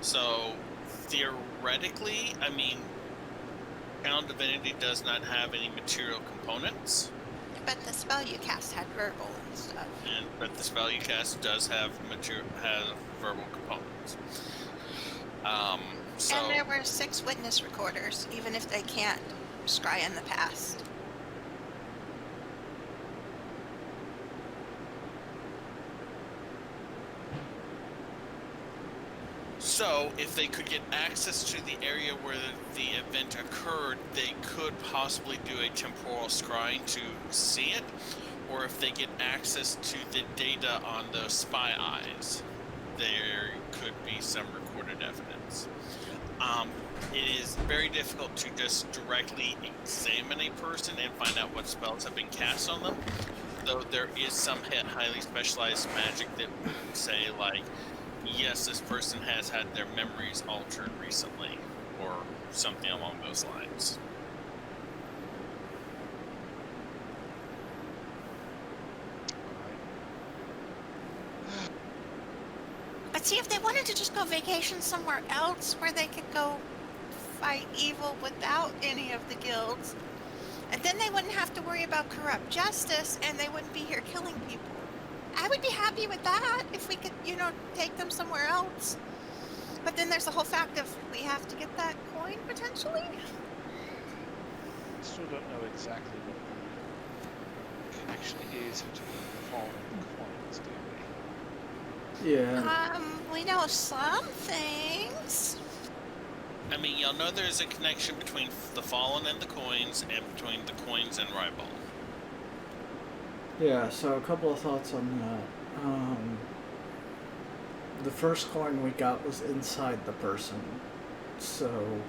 So, theoretically, I mean, Channel Divinity does not have any material components. But the spell you cast had verbal and stuff. But the spell you cast does have verbal components. So, And there were 6 witness recorders, even if they can't scry in the past. So, if they could get access to the area where the event occurred, they could possibly do a temporal scrying to see it, or if they get access to the data on those spy eyes, there could be some recorded evidence. It is very difficult to just directly examine a person and find out what spells have been cast on them, though there is some highly specialized magic that would say, like, yes, this person has had their memories altered recently, or something along those lines. But see, if they wanted to just go vacation somewhere else where they could go fight evil without any of the guilds, and then they wouldn't have to worry about corrupt justice, and they wouldn't be here killing people. I would be happy with that if we could, take them somewhere else. But then there's the whole fact of we have to get that coin, potentially. I still don't know exactly what the connection is between the fallen and the coins, do we? Yeah. We know some things. I mean, y'all know there's a connection between the Fallen and the coins, and between the coins and Ribald. Yeah, so a couple of thoughts on that. The first coin we got was inside the person, so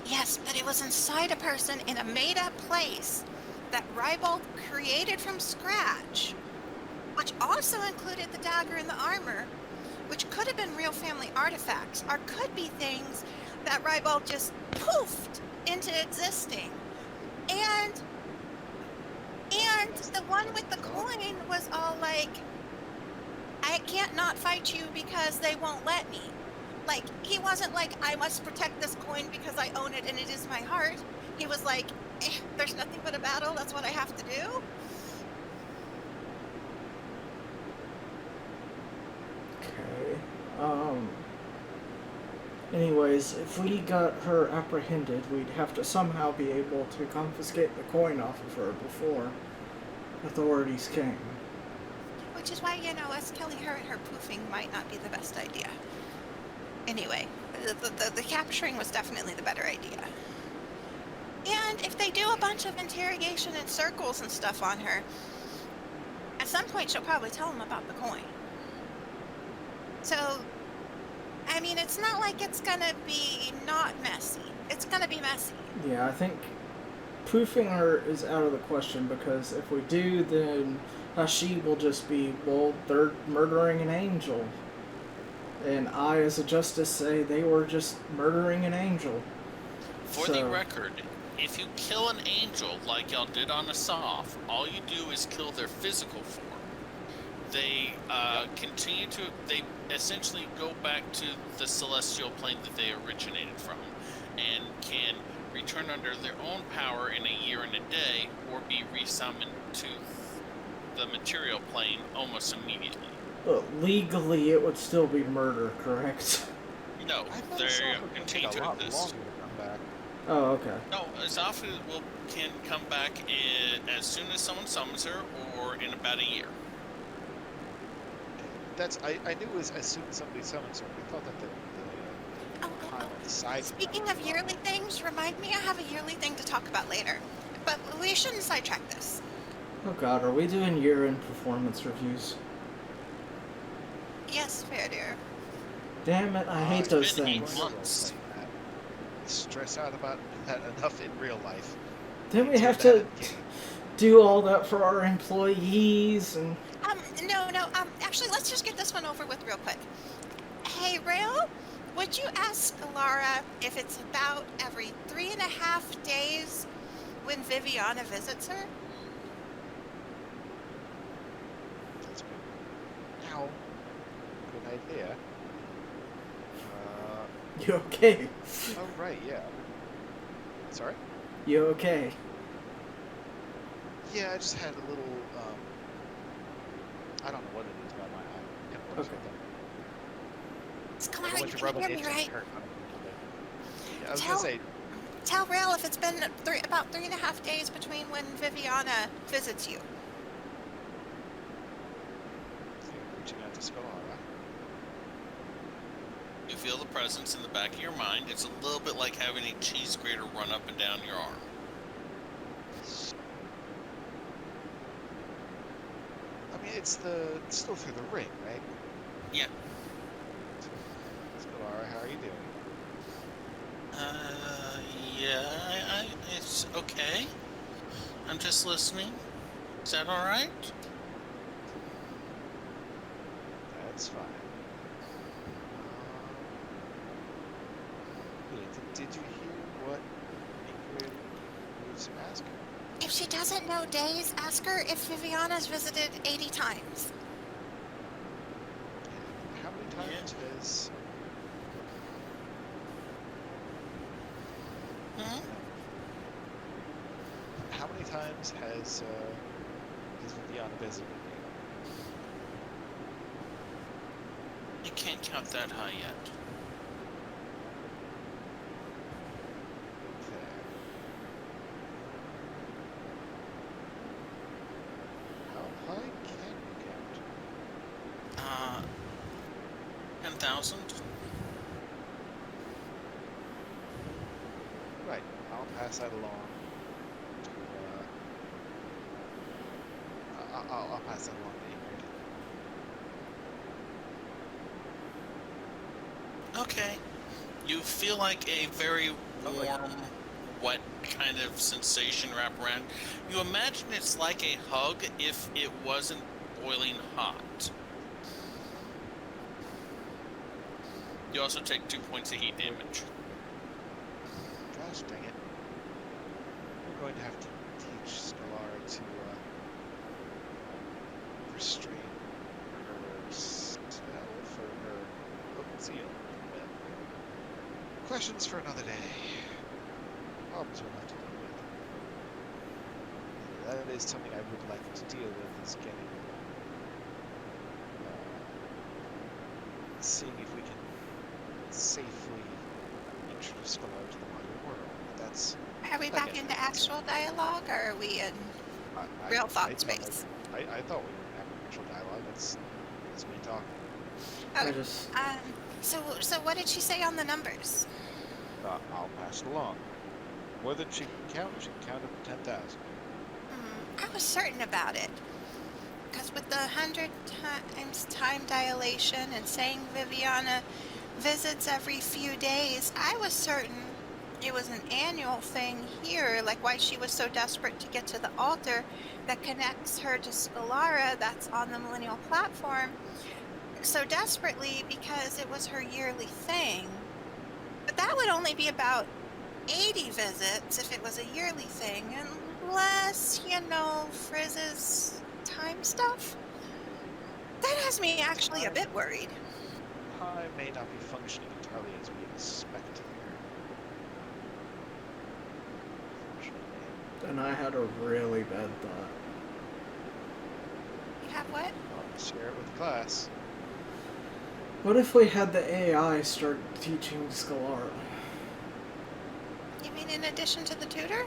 Yes, but it was inside a person in a made-up place that Rybald created from scratch, which also included the dagger and the armor, which could have been real family artifacts, or could be things that Rybald just poofed into existing. And the one with the coin was all like, I can't not fight you because they won't let me. Like, he wasn't like, I must protect this coin because I own it and it is my heart. He was like, there's nothing but a battle, that's what I have to do. okay. Anyways, if we got her apprehended, we'd have to somehow be able to confiscate the coin off of her before authorities came. Which is why, us killing her and her poofing might not be the best idea. Anyway, the capturing was definitely the better idea. And if they do a bunch of interrogation and circles and stuff on her, at some point she'll probably tell them about the coin. So, I mean, it's not like it's gonna be not messy. It's gonna be messy. Yeah, I think proofing her is out of the question, because if we do, then she will just be, well, they're murdering an angel. And I, as a justice, say they were just murdering an angel. For the record, if you kill an angel like y'all did on Asaf, all you do is kill their physical form. They they essentially go back to the celestial plane that they originated from, and can return under their own power in a year and a day, or be resummoned to the material plane almost immediately. But legally, it would still be murder, correct? No, they continue to exist. Oh, okay. No, Azafu can come back as soon as someone summons her, or in about a year. I knew it was as soon as somebody summons her. I thought that the time on the side. Speaking of yearly things, remind me I have a yearly thing to talk about later. But we shouldn't sidetrack this. Oh god, are we doing year-end performance reviews? Yes, Feredir. Damn it, I hate those It's been 8 things. months. Stress out about that enough in real life. Then we have to do all that for our employees and... No, actually, let's just get this one over with real quick. Hey, Rail, would you ask Lara if it's about every 3.5 days when Viviana visits her? That's good. Now, good idea. You okay? Oh, right, yeah. Sorry? You okay? Yeah, I just had a little, I don't know what it is about my eye. Okay. It's I Clara, you went to can rub hear it me, into right? hurt. Yeah, I was gonna say, Tell Rail if it's been about 3.5 days between when Viviana visits you. reaching out to Skolara. You feel the presence in the back of your mind. It's a little bit like having a cheese grater run up and down your arm. I mean, it's still through the ring, right? Yeah. Skolara, how are you doing? Yeah, it's okay. I'm just listening. Is that all right? That's fine. Did you hear what Ingrid was asking? If she doesn't know days, ask her if Viviana's visited 80 times. How many times has how many times has Viviana visited you? You can't count that high yet. How high can you count? 10,000? Right. I'll pass that along I'll pass that along to Ingrid. Okay. You feel like a very warm, wet kind of sensation wrap around. You imagine it's like a hug if it wasn't boiling hot. You also take 2 points of heat damage. Gosh dang it. We're going to have to teach Stellara to restrain herself or her zeal. Well, questions for another day. Problems we'll have to deal with. That is something I would like to deal with, is getting seeing if we can safely introduce Stellara to the wider world. That's Are we back into astral dialogue, or are we in real thought space? I thought we were having actual dialogue. That's me talking. I Okay. just... So what did she say on the numbers? I'll pass it along. More than she can count up to 10,000. I was certain about it. Because with the 100 times time dilation and saying Viviana visits every few days, I was certain it was an annual thing here, like why she was so desperate to get to the altar that connects her to Stellara that's on the Millennial platform so desperately because it was her yearly thing. But that would only be about 80 visits if it was a yearly thing, unless, Frizz's time stuff. That has me actually a bit worried. I may not be functioning entirely as we expect here. Unfortunately. And I had a really bad thought. You have what? I'll share it with the class. What if we had the AI start teaching Stellara? You mean in addition to the tutor?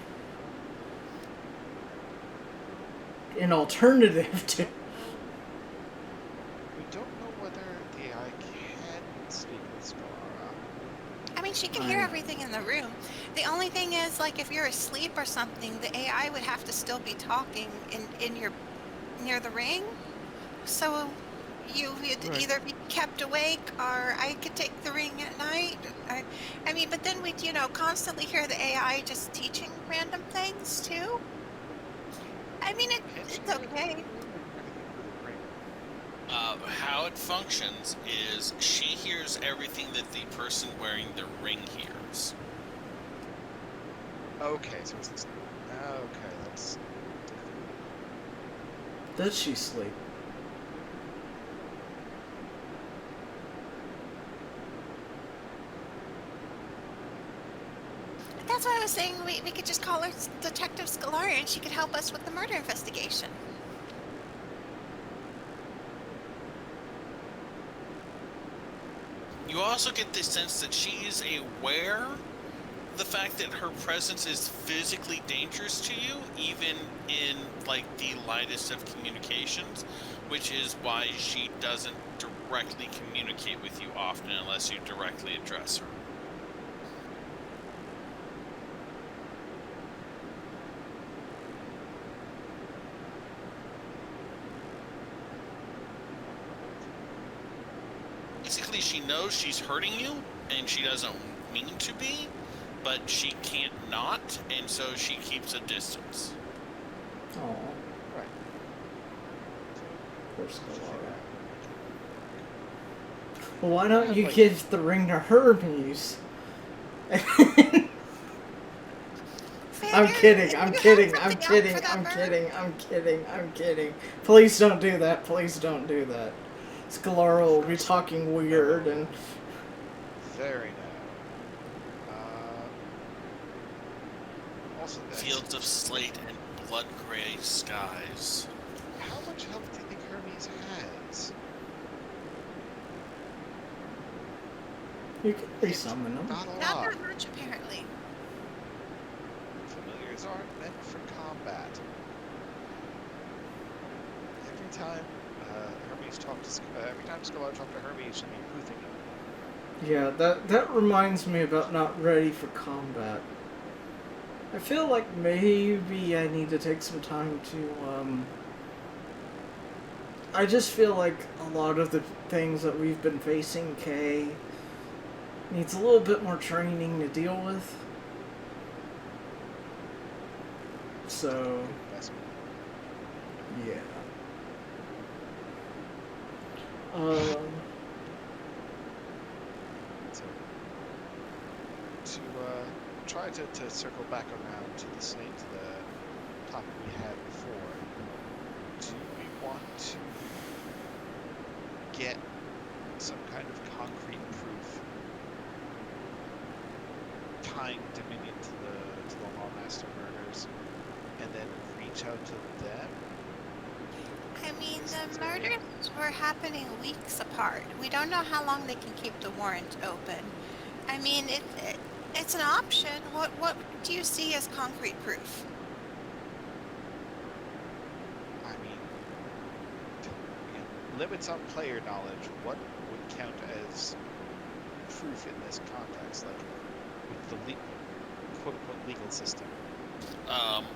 An alternative to... We don't know whether the AI can speak with Stellara. I mean, she can hear everything in the room. The only thing is, like, if you're asleep or something, the AI would have to still be talking in your near the ring. So you'd either be kept awake, or I could take the ring at night. I mean, but then we'd, constantly hear the AI just teaching random things too. I mean, it's okay. How it functions is she hears everything that the person wearing the ring hears. Okay, so it's okay. That's Does she sleep? That's why I was saying we could just call her Detective Stellara and she could help us with the murder investigation. You also get the sense that she is aware of the fact that her presence is physically dangerous to you, even in, like, the lightest of communications, which is why she doesn't directly communicate with you often unless you directly address her. Basically, she knows she's hurting you, and she doesn't mean to be, but she can't not, and so she keeps a distance. Oh, right. poor Stellara. Well, why don't you give the ring to Hermes? I'm kidding, I'm kidding, I'm kidding, I'm kidding, I'm kidding, I'm kidding. Please don't do that, please don't do that. Stellara will be talking weird and... Very now. Also, Fields of slate and blood gray skies. how much help do you think Hermes has? You can resummon them. Not a Not lot. that much, apparently. Familiars aren't meant for combat. Every time every time Stellara talked to Hermes, she'd be boofing him. Yeah, that reminds me about not ready for combat. I feel like maybe I need to take some time to I just feel like a lot of the things that we've been facing, Kay needs a little bit more training to deal with. So, Investment. yeah. So, to try to circle back around to the topic we had before, do we want to get some kind of concrete proof tying Dominion to the Lawmaster murders, and then reach out to them? I mean, the murders were happening weeks apart. We don't know how long they can keep the warrant open. I mean, it's an option. What do you see as concrete proof? I mean, again, limits on player knowledge. What would count as proof in this context, like with the quote-unquote legal system?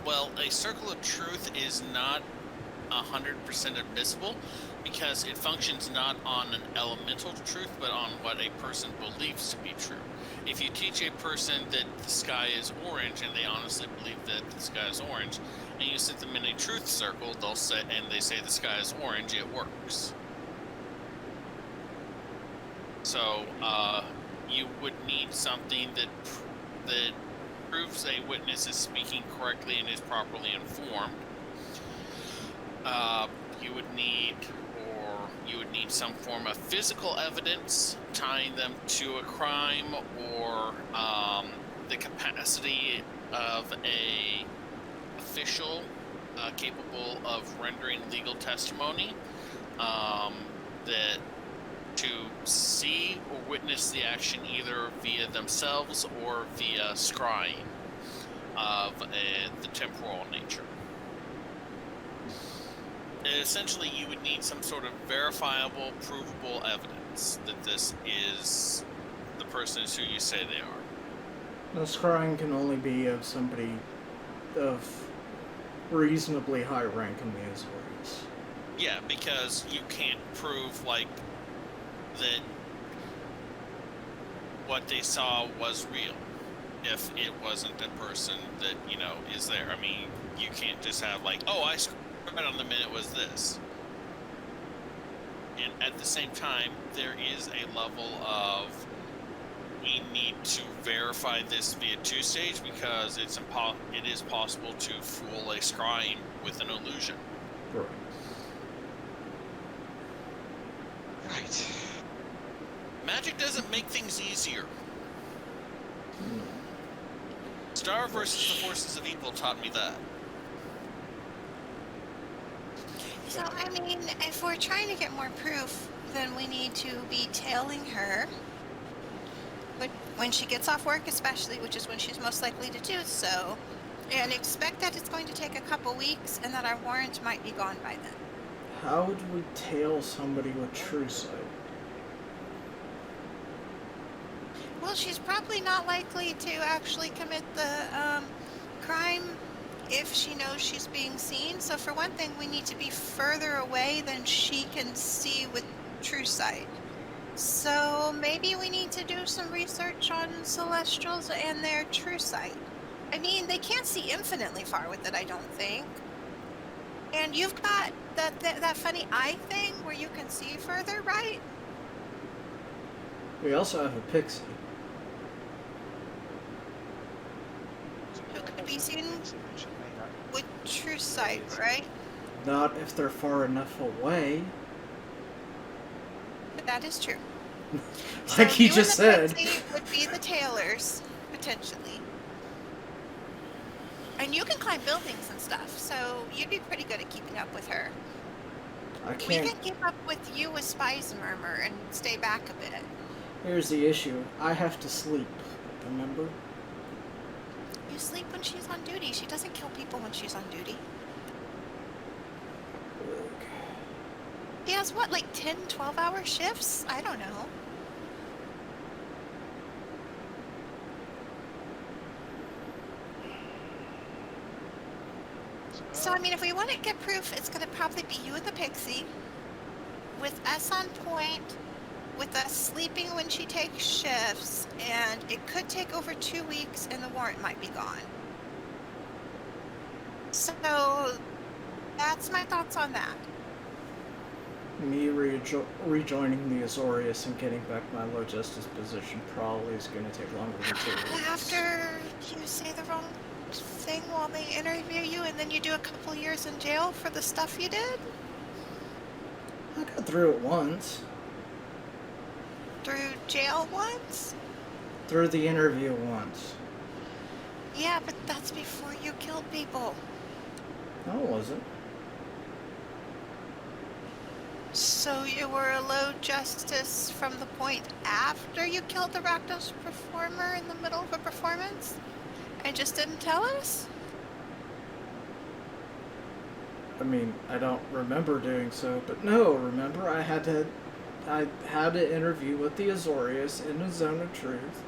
Well, a circle of truth is not 100% admissible because it functions not on an elemental truth but on what a person believes to be true. If you teach a person that the sky is orange and they honestly believe that the sky is orange, and you sit them in a truth circle, they say the sky is orange, it works. So you would need something that proves a witness is speaking correctly and is properly informed. You would need some form of physical evidence tying them to a crime, or the capacity of a official capable of rendering legal testimony that to see or witness the action either via themselves or via scrying of the temporal nature. Essentially, you would need some sort of verifiable, provable evidence that this is the person is who you say they are. The scrying can only be of somebody of reasonably high rank in the Azores. Yeah, because you can't prove, like, that what they saw was real if it wasn't a person that, is there. I mean, you can't just have, like, oh, I right on the minute was this. And at the same time, there is a level of we need to verify this via two-stage because it is possible to fool a scrying with an illusion. Right. Right. Magic doesn't make things easier. No. Star versus the Forces of Evil taught me that. So, I mean, if we're trying to get more proof, then we need to be tailing her. But when she gets off work, especially, which is when she's most likely to do so, and expect that it's going to take a couple weeks and that our warrant might be gone by then. How would we tail somebody with true sight? Well, she's probably not likely to actually commit the crime if she knows she's being seen. So for one thing, we need to be further away than she can see with true sight. So maybe we need to do some research on Celestials and their true sight. I mean, they can't see infinitely far with it, I don't think. And you've got that funny eye thing where you can see further, right? We also have a pixie. Who could be seen with true sight, right? Not if they're far enough away. But that is true. Like So he you and just the said. Pixie would be the tailors, potentially. And you can climb buildings and stuff, so you'd be pretty good at keeping up with her. I We can't. can keep up with you with Spy's Murmur and stay back a bit. Here's the issue. I have to sleep. Remember? You sleep when she's on duty. She doesn't kill people when she's on duty. He has, what, like 10, 12-hour shifts? I don't know. So, I mean, if we want to get proof, it's going to probably be you and the Pixie. with us on point, with us sleeping when she takes shifts, and it could take over 2 weeks and the warrant might be gone. So that's my thoughts on that. Me rejoining the Azorius and getting back my low justice position probably is going to take longer than 2 weeks. After you say the wrong thing while they interview you and then you do a couple years in jail for the stuff you did? I got through it once. Through jail once? Through the interview once. Yeah, but that's before you killed people. No, it wasn't. So you were a low justice from the point after you killed the Rakdos performer in the middle of a performance? And just didn't tell us? I mean, I don't remember doing so, but no, remember I had to interview with the Azorius in a zone of truth.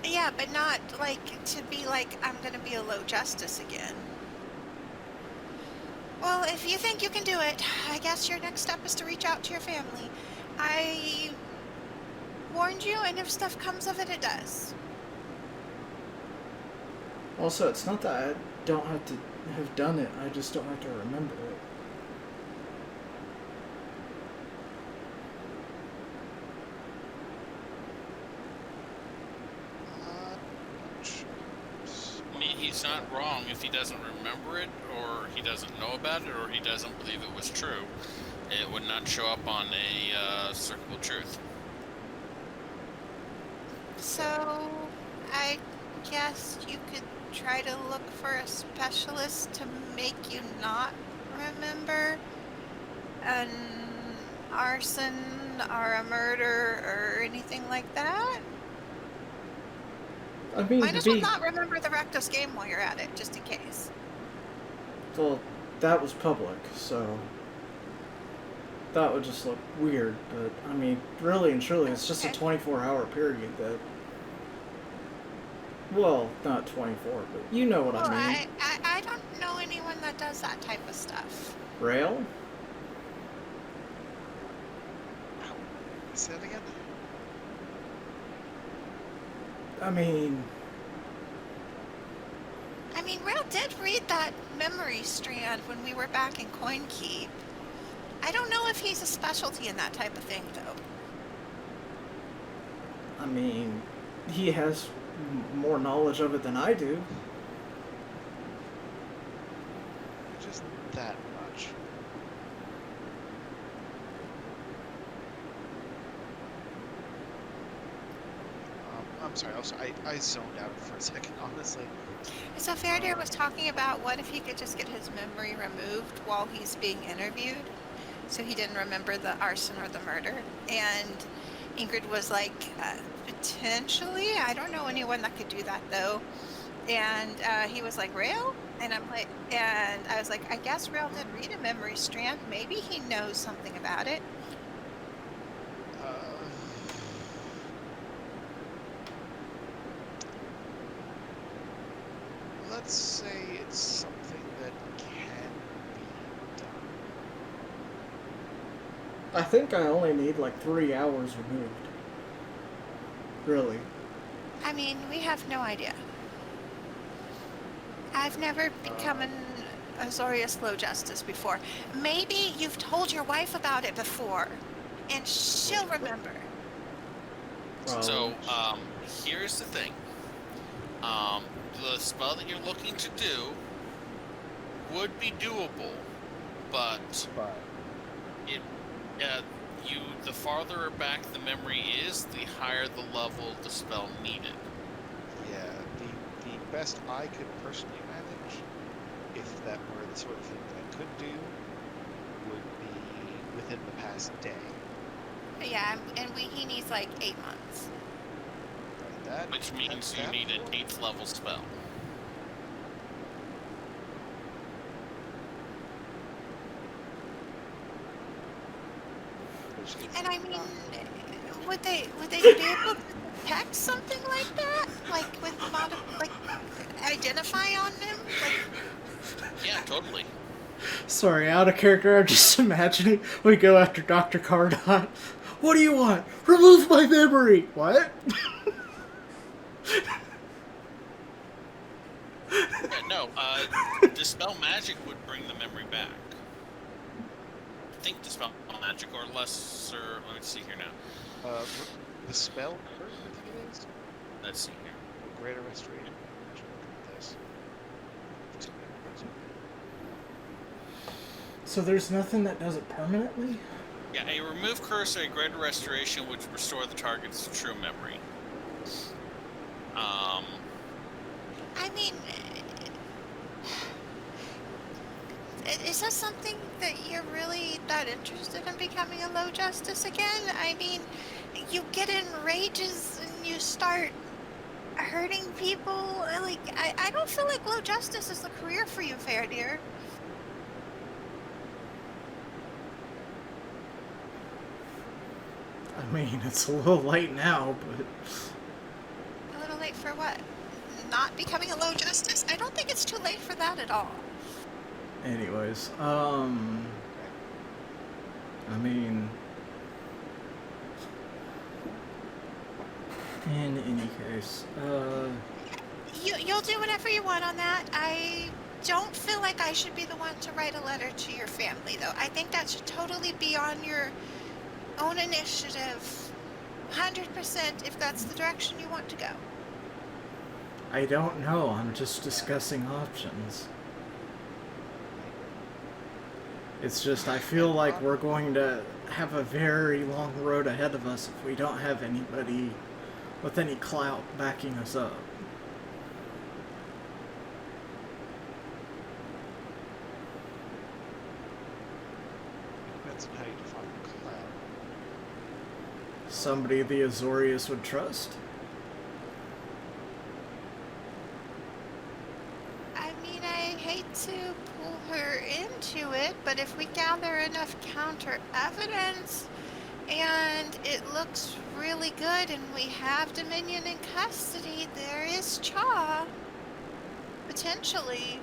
Yeah, but not like to be like, I'm gonna be a low justice again. Well, if you think you can do it, I guess your next step is to reach out to your family. I warned you, and if stuff comes of it, it does. Also, it's not that I don't have to have done it, I just don't have to remember it. I mean, he's not wrong if he doesn't remember it, or he doesn't know about it, or he doesn't believe it was true. It would not show up on a Circle of Truth. So, I guess you could try to look for a specialist to make you not remember an arson or a murder or anything like that. I mean, Might as well not remember the Rakdos game while you're at it, just in case. Well, that was public, so that would just look weird, but I mean, really and truly, it's just a 24-hour period that, well, not 24, but you know what Well, I mean. I don't know anyone that does that type of stuff. Rail? Say that again? I mean, Rail did read that memory strand when we were back in Coin Keep. I don't know if he's a specialty in that type of thing, though. I mean, he has more knowledge of it than I do. Just that much. I'm sorry, I zoned out for a second, honestly. So Feredir was talking about what if he could just get his memory removed while he's being interviewed, so he didn't remember the arson or the murder. And Ingrid was like, potentially. I don't know anyone that could do that though. And he was like, Rail? And I was like, I guess Rail did read a memory strand. Maybe he knows something about it. Let's say it's something that can be done. I think I only need like 3 hours removed. Really. I mean, we have no idea. I've never become an Azorius Low Justice before. Maybe you've told your wife about it before, and she'll remember. So, here's the thing. The spell that you're looking to do would be doable, but the farther back the memory is, the higher the level of the spell needed. Yeah, the best I could personally manage, if that were the sort of thing that I could do, would be within the past day. Yeah, and he needs like 8 months. Which means you need an 8th level spell. And I mean, would they be able to detect something like that? Like with identify on them? Like, Yeah, totally. Sorry, out of character, I'm just imagining we go after Dr. Cardot. What do you want? Remove my memory! What? Yeah, no, Dispel Magic would bring the memory back. I think Dispel Magic or lesser. Let me see here now. The spell curse, I think it is. Let's see here. Greater restoration. I should look at this. Two minutes. So there's nothing that does it permanently? Yeah, a remove curse or a greater restoration would restore the target's true memory. I mean, is that something that you're really that interested in becoming a low justice again? I mean, you get in rages and you start hurting people. Like, I don't feel like low justice is the career for you, Feredir. I mean, it's a little late now, but... A little late for what? Not becoming a low justice? I don't think it's too late for that at all. Anyways, I mean... In any case, You'll do whatever you want on that. I don't feel like I should be the one to write a letter to your family, though. I think that should totally be on your own initiative. 100% if that's the direction you want to go. I don't know, I'm just discussing options. It's just, I feel like we're going to have a very long road ahead of us if we don't have anybody with any clout backing us up. Depends on how you define cloud. Somebody the Azorius would trust? I mean, I hate to pull her into it, but if we gather enough counter evidence and it looks really good and we have Dominion in custody, there is Chaw. Potentially.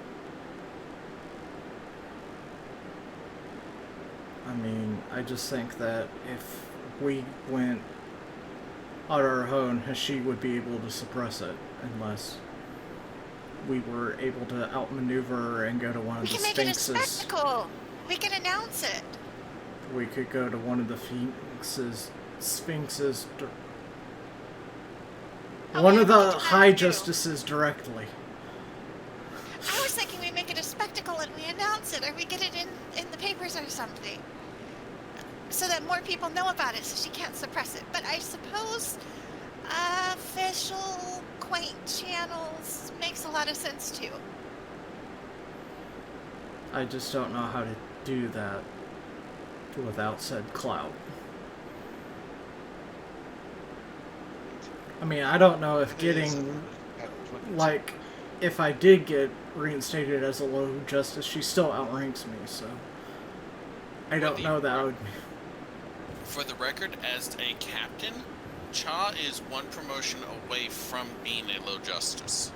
I mean, I just think that if we went on our own, she would be able to suppress it unless we were able to outmaneuver her and go to one of We the can make it a Sphinxes. spectacle. We can announce it. We could go to one of the Sphinxes, Oh, one yeah, of we the can do that High too. Justices directly. I was thinking we make it a spectacle and we announce it, or we get it in the papers or something, so that more people know about it, so she can't suppress it. But I suppose official, quaint channels makes a lot of sense too. I just don't know how to do that without said clout. I mean, I don't know if getting, like, if I did get reinstated as a low justice, she still outranks me, so I don't know that would... For the record, as a captain, Cha is one promotion away from being a low justice.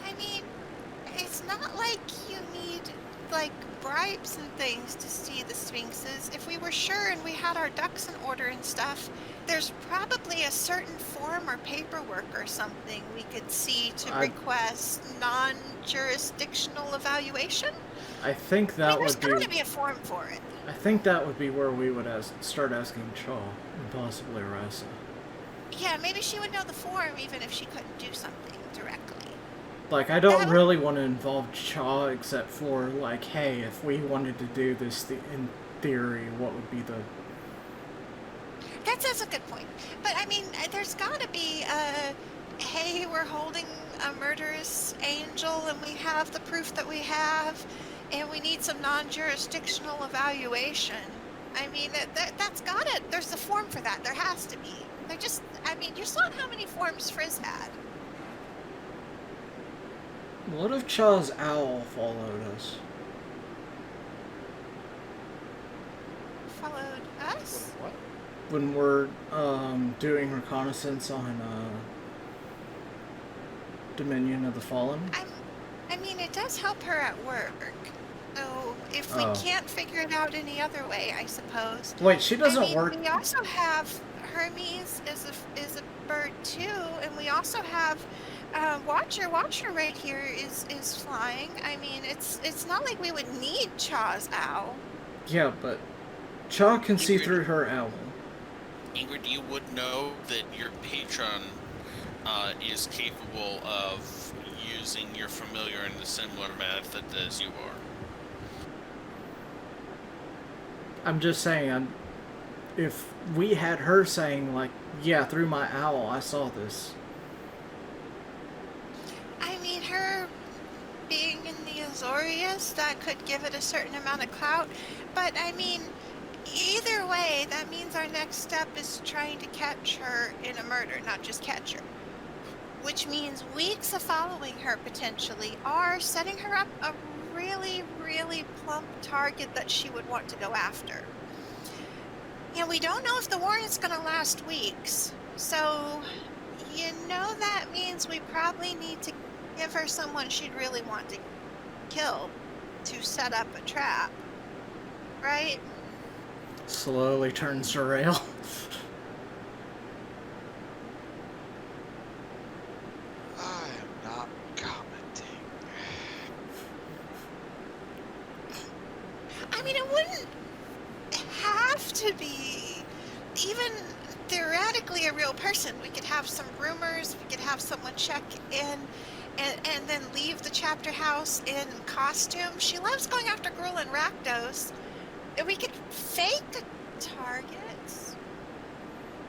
I mean, it's not like you need, like, bribes and things to see the Sphinxes. If we were sure and we had our ducks in order and stuff, there's probably a certain form or paperwork or something we could see to request non-jurisdictional evaluation. I think that there's would be... gotta be a form for it. I think that would be where we would start asking Chaw, and possibly Rasa. Yeah, maybe she would know the form even if she couldn't do something directly. Like, I don't really want to involve Chaw except for, like, hey, if we wanted to do this in theory, what would be the... That's a good point. But, I mean, there's gotta be hey, we're holding a murderous angel and we have the proof that we have and we need some non-jurisdictional evaluation. I mean, that's gotta... There's a form for that. There has to be. They're just... I mean, you saw how many forms Frizz had. What if Chaw's owl followed us? Followed us? What? When we're doing reconnaissance on Dominion of the Fallen? I mean, it does help her at work. So if we Oh. can't figure it out any other way, I suppose. Wait, she doesn't I mean, work. we also have Hermes is a bird too, and we also have Watcher. Watcher right here is flying. I mean, it's not like we would need Chaw's owl. Yeah, but Chaw can see Ingrid. through her owl. Ingrid, you would know that your patron is capable of using your familiar in a similar method as you are. I'm just saying, if we had her saying, like, yeah, through my owl, I saw this. I mean, her being in the Azorius, that could give it a certain amount of clout. But I mean, either way, that means our next step is trying to catch her in a murder, not just catch her. Which means weeks of following her potentially, are setting her up a really, really plump target that she would want to go after. And we don't know if the warrant's going to last weeks. So, you know, that means we probably need to give her someone she'd really want to kill to set up a trap. Right? Slowly turns to rail. I am not commenting. I mean, it wouldn't have to be even theoretically a real person. We could have some rumors, we could have someone check in and then leave the chapter house in costume. She loves going after Gruul and Rakdos. And we could fake targets.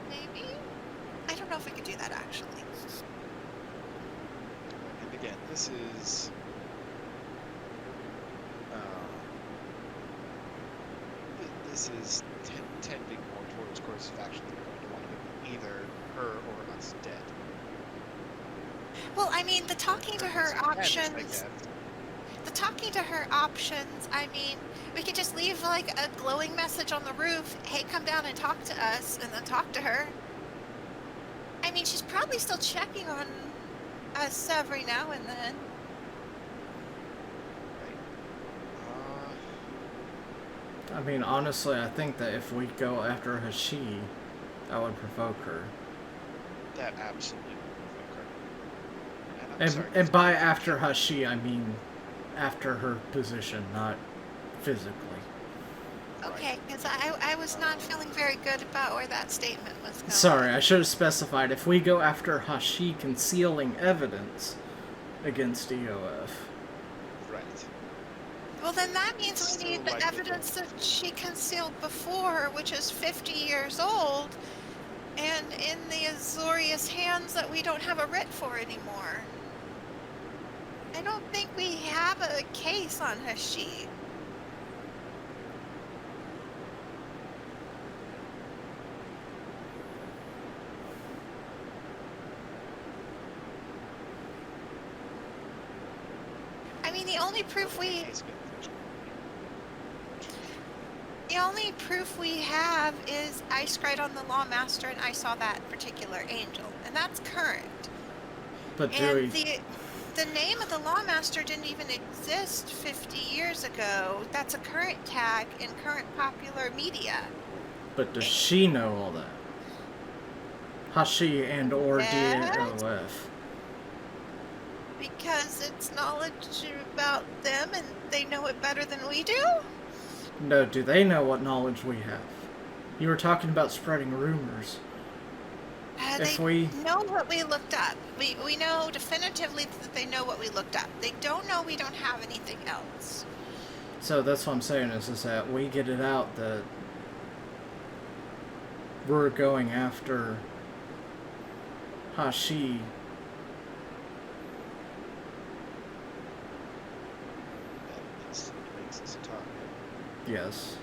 Maybe? I don't know if we could do that actually. And again, this is this is tending more towards course of action that we're going to want to get either her or us dead. Well, I mean, the talking to her options. I guess. The talking to her options, I mean, we could just leave like a glowing message on the roof. Hey, come down and talk to us, and then talk to her. I mean, she's probably still checking on us every now and then. Right. I mean, honestly, I think that if we go after Hashi, that would provoke her. That absolutely would provoke her. And I'm And, sorry, and by after Hashi, I mean after her position, not physically. Okay, because I was not feeling very good about where that statement was going. Sorry, I should have specified. If we go after Hashi concealing evidence against EOF. Right. Well, then that means we need So the likely. evidence that she concealed before, which is 50 years old, and in the Azorius hands that we don't have a writ for anymore. I don't think we have a case on Hashi. I mean, the only proof we have is I scried on the Lawmaster and I saw that particular angel, and that's current. But do And we... the name of the Lawmaster didn't even exist 50 years ago. That's a current tag in current popular media. But does she know all that? Hashi and or Yes. DOF. Because it's knowledge about them and they know it better than we do? No, do they know what knowledge we have? You were talking about spreading rumors. If They we... know what we looked up. We know definitively that they know what we looked up. They don't know we don't have anything else. So that's what I'm saying is that we get it out that we're going after Hashi. That instantly makes us a target. Yes.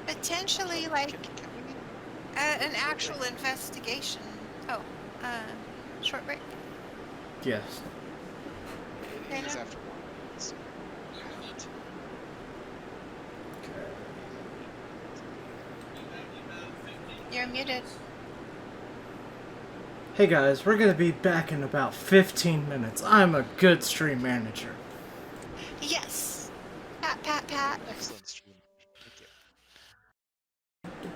Potentially, like, Can we an actual investigation. Oh, short break? Yes. It is Dana? after 1 minute. So You're muted. Hey guys, we're gonna be back in about 15 minutes. I'm a good stream manager. Yes. Pat, pat, pat. Excellent stream. Thank you.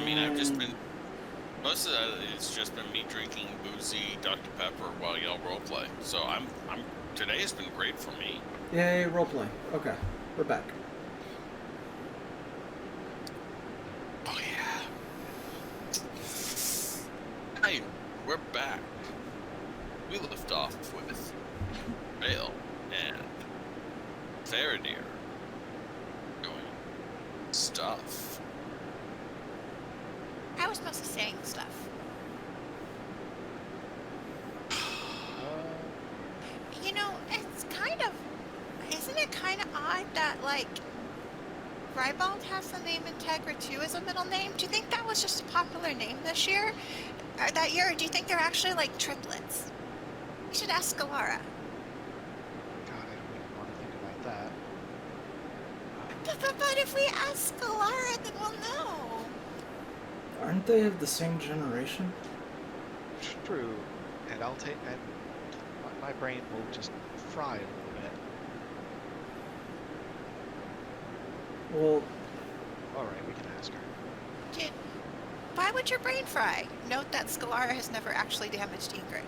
I mean, I've just been most of that. It's just been me drinking boozy Dr Pepper while y'all roleplay. So I'm today has been great for me. Yay, roleplay. Okay, we're back. Oh yeah. Hey, we're back. We left off with Rail and Feredir going stuff. I was mostly saying stuff. You know, it's kind of... Isn't it kind of odd that, like, Rybald has the name Integra too as a middle name? Do you think that was just a popular name this year? Or that year, or do you think they're actually, like, triplets? You should ask Skalara. God, I don't even want to think about that. But if we ask Skalara, then we'll know. Aren't they of the same generation? True, and I'll take and my brain will just fry a little bit. Well, All right, we can ask her. Why would your brain fry? Note that Skalara has never actually damaged Ingrid.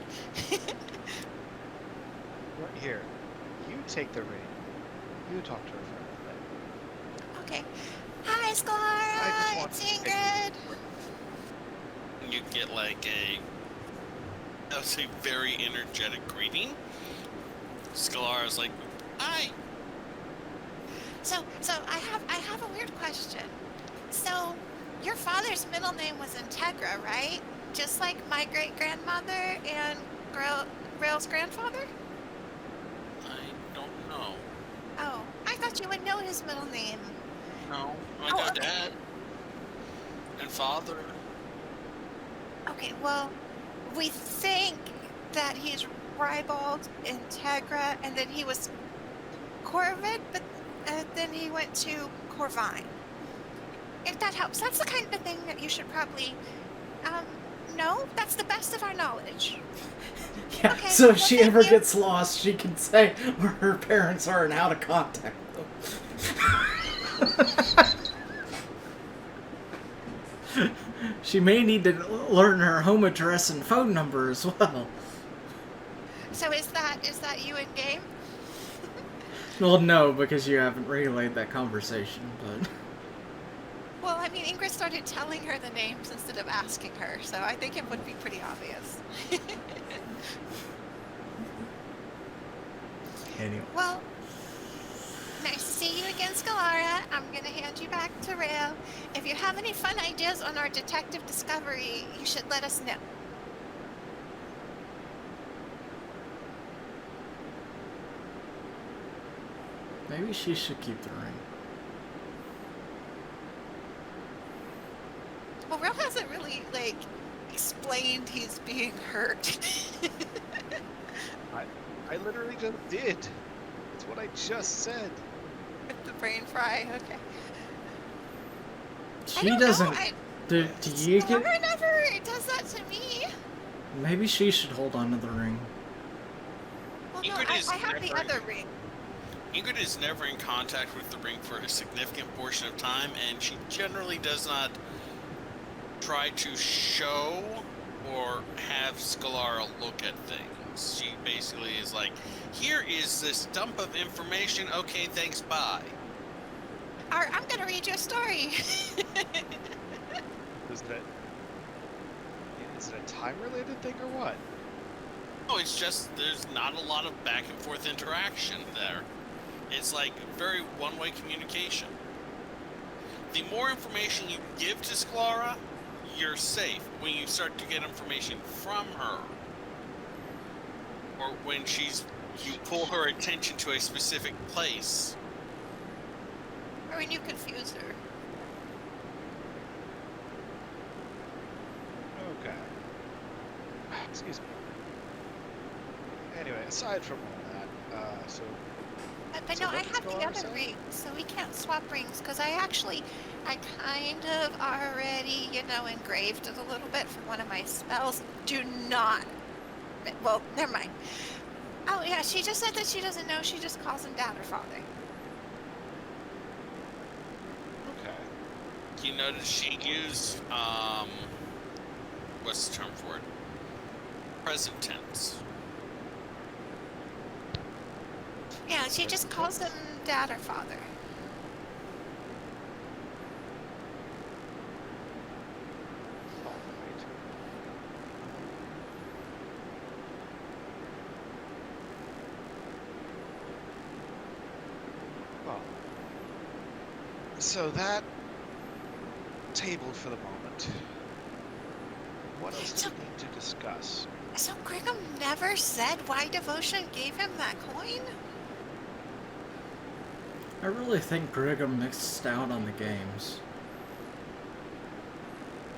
Right here, you take the ring. You talk to her for a minute. Okay. Hi, I just Skalara. want It's to take Ingrid. You get like I would say, very energetic greeting. Skalara's like, "Hi." So I have a weird question. So your father's middle name was Integra, right? Just like my great grandmother and Rail's grandfather? I don't know. Oh, I thought you would know his middle name. No, I Oh, know okay. Dad and Father. Okay, well, we think that he's Rybald Integra, and then he was Corvid, but then he went to Corvine. If that helps, that's the kind of thing that you should probably know. That's the best of our knowledge. yeah, Okay, so if well, she thank ever you. gets lost, she can say where her parents are and how to contact them. She may need to learn her home address and phone number as well. So is that you in game? Well, no, because you haven't relayed that conversation, but... Well, I mean, Ingrid started telling her the names instead of asking her, so I think it would be pretty obvious. Anyway. Well, nice to see you again, Skalara. I'm going to hand you back to Rail. If you have any fun ideas on our detective discovery, you should let us know. Maybe she should keep the ring. Well, Rail hasn't really, like, explained he's being hurt. I literally just did. That's what I just said. With the brain fry, okay. She I don't doesn't... know. Do you Skalara get... never does that to me. Maybe she should hold on to the ring. Well, no, Ingrid is I have the never- other ring. Ingrid is never in contact with the ring for a significant portion of time, and she generally does not try to show or have Skalara look at things. She basically is like, here is this dump of information, okay, thanks, bye. I'm gonna read you a story. Is it a time-related thing or what? Oh, it's just, there's not a lot of back and forth interaction there. It's like very one-way communication. The more information you give to Skalara, you're safe. When you start to get information from her, or when you pull her attention to a specific place. Or when you confuse her. Okay. Excuse me. Anyway, aside from all that, so But So no, I let's have go the on other ourselves. ring, so we can't swap rings, because I kind of already, engraved it a little bit for one of my spells. Do not, well, never mind. Oh yeah, she just said that she doesn't know, she just calls him dad or father. Okay. You notice she used what's the term for it? Present tense. Yeah, she just Present calls him tense. dad or father. All right. Well, so that tabled for the moment. What else do So, we need to discuss? so Brigham never said why Devotion gave him that coin? I really think Brigham mixed out on the games.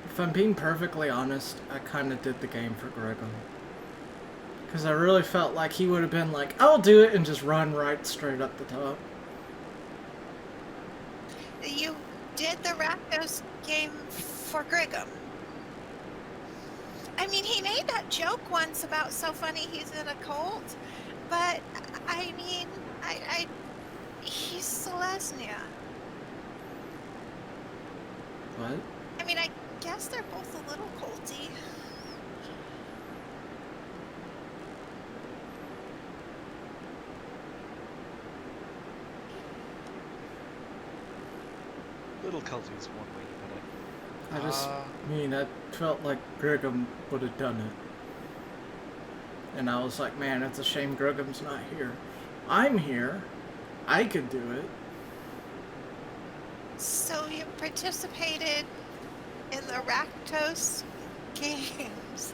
If I'm being perfectly honest, I kind of did the game for Brigham. Because I really felt like he would have been like, I'll do it, and just run right straight up the top. You did the Rakdos game for Brigham. I mean, he made that joke once about so funny he's in a cult, but I mean, he's Selesnya. What? I mean, I guess they're both a little culty. Little culty is one way to put it. I just mean, I felt like Brigham would have done it. And I was like, man, it's a shame Brigham's not here. I'm here. I could do it. So you participated in the Rakdos games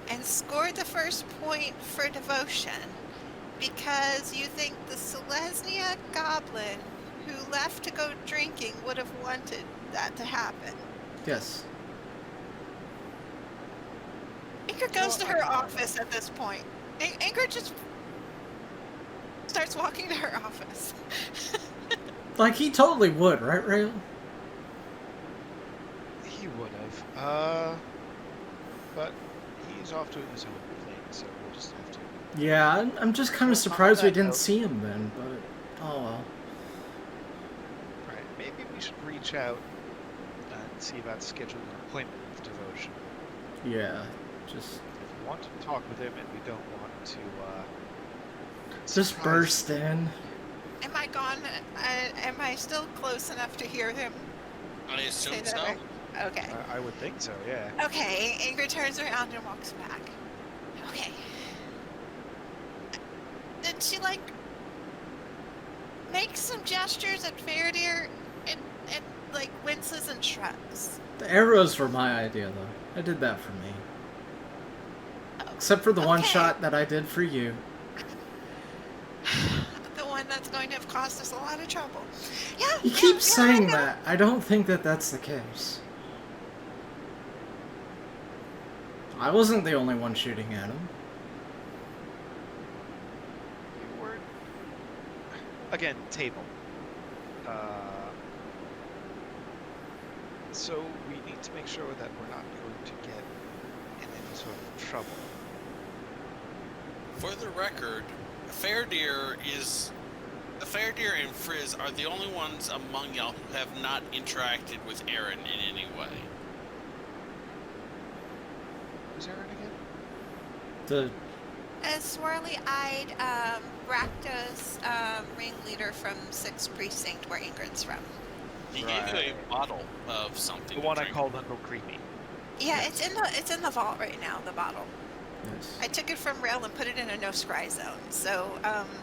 and scored the first point for Devotion because you think the Selesnya goblin who left to go drinking would have wanted that to happen. Yes. Ingrid goes to her office at this point. Ingrid just starts walking to her office. Like, he totally would, right, Rail? He would have. But he's off doing his own thing, so we'll just have to. Yeah, I'm just kind of Well, on surprised we that didn't note- see him then, but oh well. Right, maybe we should reach out and see about scheduling an appointment with Devotion. Yeah, just If we want to talk with him and we don't want to, just surprise burst him. in. Am I gone? Am I still close enough to hear him I say assume that? so. Okay. I would think so, yeah. Okay, Ingrid turns around and walks back. Okay. Did she, make some gestures at Feredir and winces and shrugs? The arrows were my idea, though. I did that for me. Oh, Except for the one okay. shot that I did for you. The one that's going to have caused us a lot of trouble. Yeah, You yeah, keep yeah, saying I know. that. I don't think that that's the case. I wasn't the only one shooting at him. You weren't. Again, table. So we need to make sure that we're not going to get in any sort of trouble. For the record, Feredir and Frizz are the only ones among y'all who have not interacted with Aaron in any way. Who's Aaron again? The A swirly-eyed Rakdos ringleader from 6th Precinct, where Ingrid's from. He gave you a Right. bottle of something. The to one I drink. called Uncle Creepy. Yeah, Yes. it's in the vault right now. The bottle. yes. I took it from Rail and put it in a no scry zone, so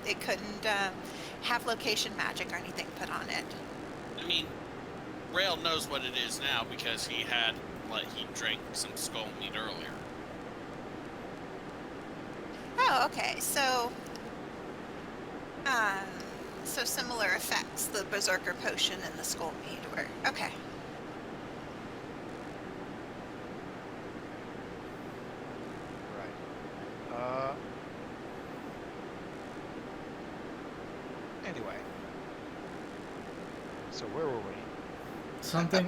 it couldn't have location magic or anything put on it. I mean, Rail knows what it is now because he drank some skull meat earlier. Oh, okay. So similar effects. The Berserker potion and the skull mead were okay. Right. Anyway. So where were we? Something,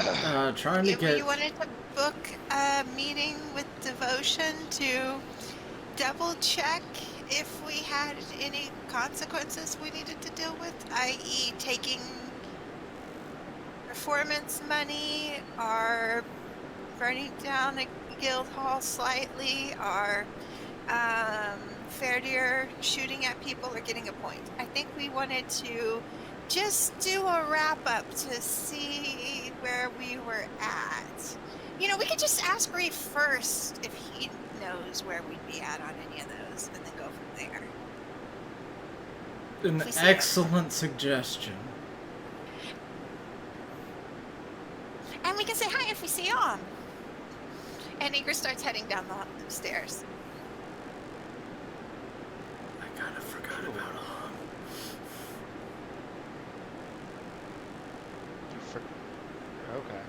trying to You get... wanted to book a meeting with Devotion to double check if we had any consequences we needed to deal with, i.e. taking performance money, or burning down a guild hall slightly, or Feredir shooting at people or getting a point. I think we wanted to just do a wrap-up to see where we were at. You know, we could just ask Reef first if he knows where we'd be at on any of those, and then go from there. An If we see excellent suggestion. And we can say hi if we see him. And Ingrid starts heading down the stairs. I kind of forgot about him. Okay.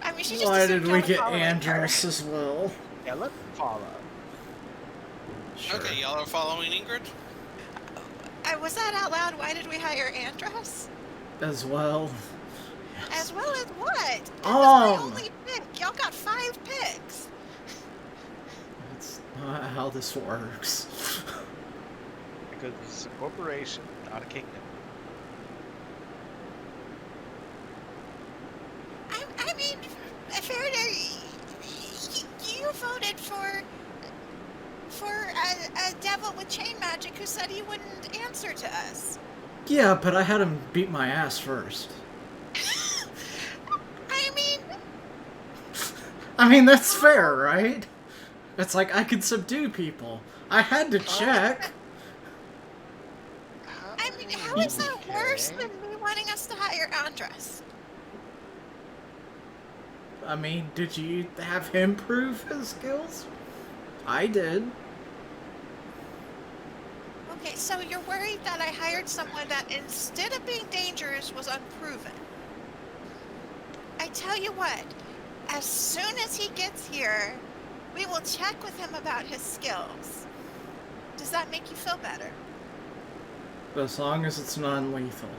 I mean, she just Why assumed did y'all we were get following her. Andros as well? Yeah, let's follow. Sure. Okay, y'all are following Ingrid? Was that out loud? Why did we hire Andros? As well. As well as what? That was my only pick. Y'all got 5 picks. That's not how this works. Because this is a corporation, not a kingdom. I mean, Feredir, you voted for a devil with chain magic who said he wouldn't answer to us. Yeah, but I had him beat my ass first. I mean, that's fair, right? It's like I could subdue people. I had to check. I mean, how is that worse than me wanting us to hire Andros? I mean, did you have him prove his skills? I did. Okay, so you're worried that I hired someone that instead of being dangerous was unproven. I tell you what, as soon as he gets here, we will check with him about his skills. Does that make you feel better? As long as it's non-lethal.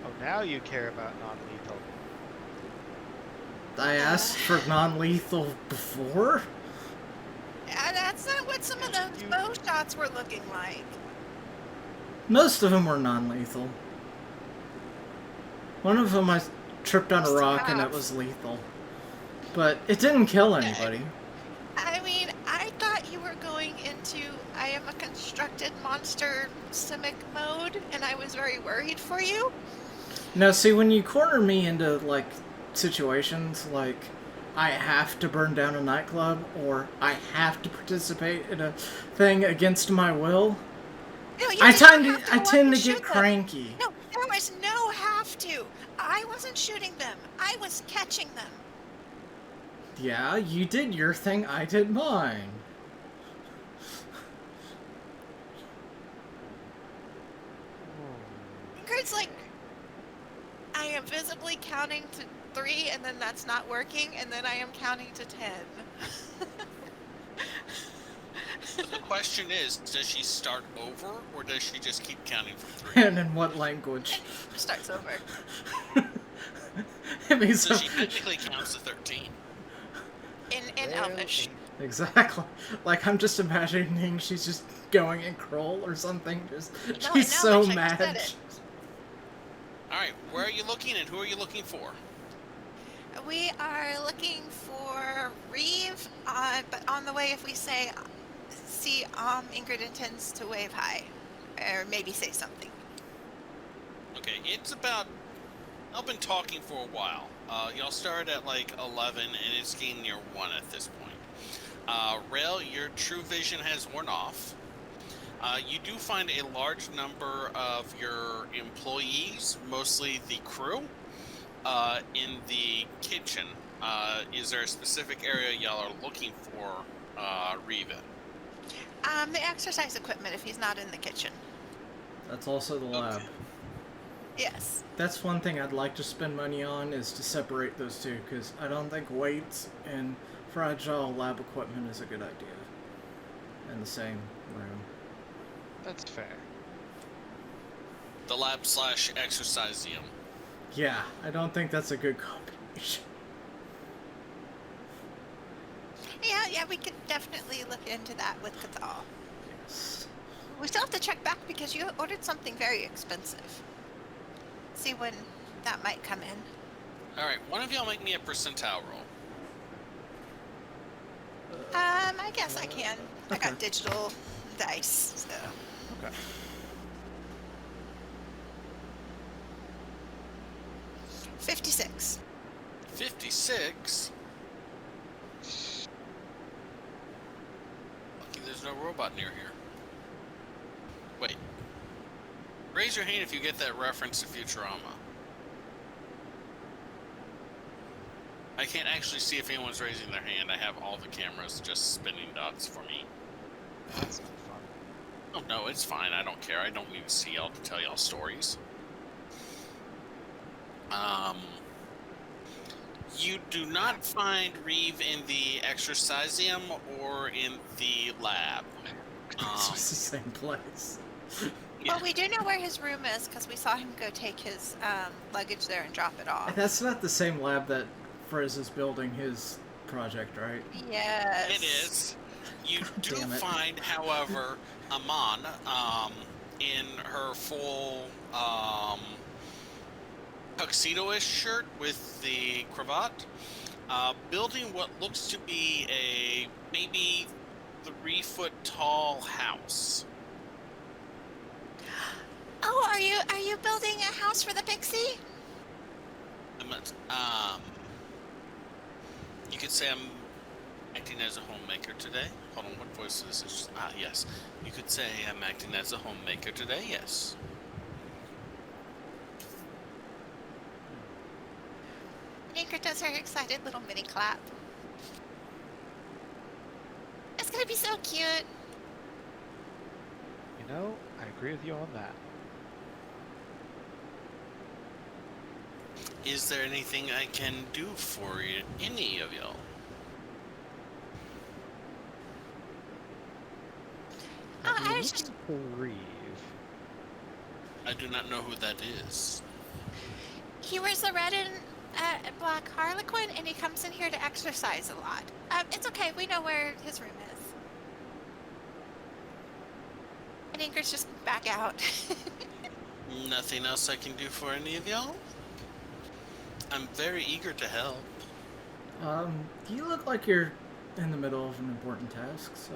Oh, now you care about non-lethal. I asked for non-lethal before? That's not what some of those bow shots were looking like. Most of them were non-lethal. One of them I tripped on a rock and it was lethal. But it didn't kill anybody. I mean, I thought you were going into I am a constructed monster simic mode, and I was very worried for you. Now, see, when you corner me into, like, situations like I have to burn down a nightclub or I have to participate in a thing against my will, No, you I didn't tend have to want get shoot them. cranky. No, there was no have to. I wasn't shooting them. I was catching them. Yeah, you did your thing, I did mine. Ingrid's like, I am visibly counting to 3, and then that's not working, and then I am counting to 10. So the question is, does she start over, or does she just keep counting from 3? And in what language? Starts over. It means So she technically counts to 13. In Elvish. Exactly. Like, I'm just imagining she's just going in crawl or something. Just No, she's I so just said mad. it. Alright, where are you looking and who are you looking for? We are looking for Reeve, but on the way, if we say, see, Ingrid intends to wave hi, or maybe say something. Okay, it's about... I've been talking for a while. Y'all started at like 11 and it's getting near 1 at this point. Rail, your true vision has worn off. You do find a large number of your employees, mostly the crew, in the kitchen. Is there a specific area y'all are looking for Reeve in? The exercise equipment, if he's not in the kitchen. That's also the lab. Okay. Yes. That's one thing I'd like to spend money on, is to separate those two, because I don't think weights and fragile lab equipment is a good idea in the same room. That's fair. The lab slash exercisium. Yeah, I don't think that's a good combination. Yeah, we could definitely look into that with Cathal. Yes. We still have to check back because you ordered something very expensive. See when that might come in. Alright, one of y'all make me a percentile roll. I guess I can. I got Okay. digital dice, so. Okay. 56. 56? Lucky there's no robot near here. Wait. Raise your hand if you get that reference to Futurama. I can't actually see if anyone's raising their hand. I have all the cameras just spinning dots for me. That's not fun. Oh no, it's fine. I don't care. I don't need to see y'all to tell y'all stories. You do not find Reeve in the exercisium or in the lab. It's just the same place. Yeah. Well, we do know where his room is because we saw him go take his luggage there and drop it off. That's not the same lab that Friz is building his project, right? Yes. It is. You God do damn it. find, however, Aman in her full tuxedo-ish shirt with the cravat, building what looks to be a maybe 3-foot tall house. Oh, are you building a house for the pixie? You could say I'm acting as a homemaker today. Hold on, what voice is this? Yes. You could say I'm acting as a homemaker today, yes. Ingrid does her excited little mini clap. It's gonna be so cute. You know, I agree with you on that. Is there anything I can do for you, any of y'all? Oh, Are I you was just. looking for Reeve? I do not know who that is. He wears the red and black harlequin, and he comes in here to exercise a lot. It's okay. We know where his room is. And Ingrid's just back out. Nothing else I can do for any of y'all? I'm very eager to help. You look like you're in the middle of an important task, so...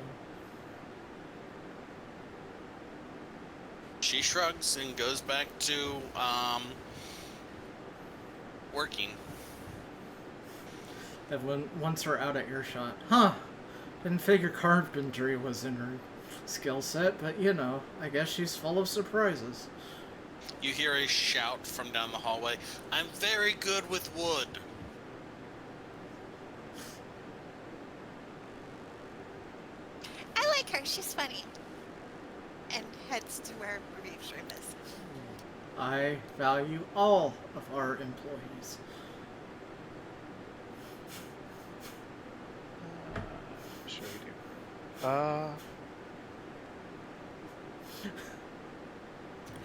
She shrugs and goes back to, working. Evelyn, once we're out of earshot. Huh. Didn't figure carpentry was in her skill set, but you know, I guess she's full of surprises. You hear a shout from down the hallway. I'm very good with wood. I like her. She's funny. And heads to where Reeve's room is. I value all of our employees. I'm sure you do.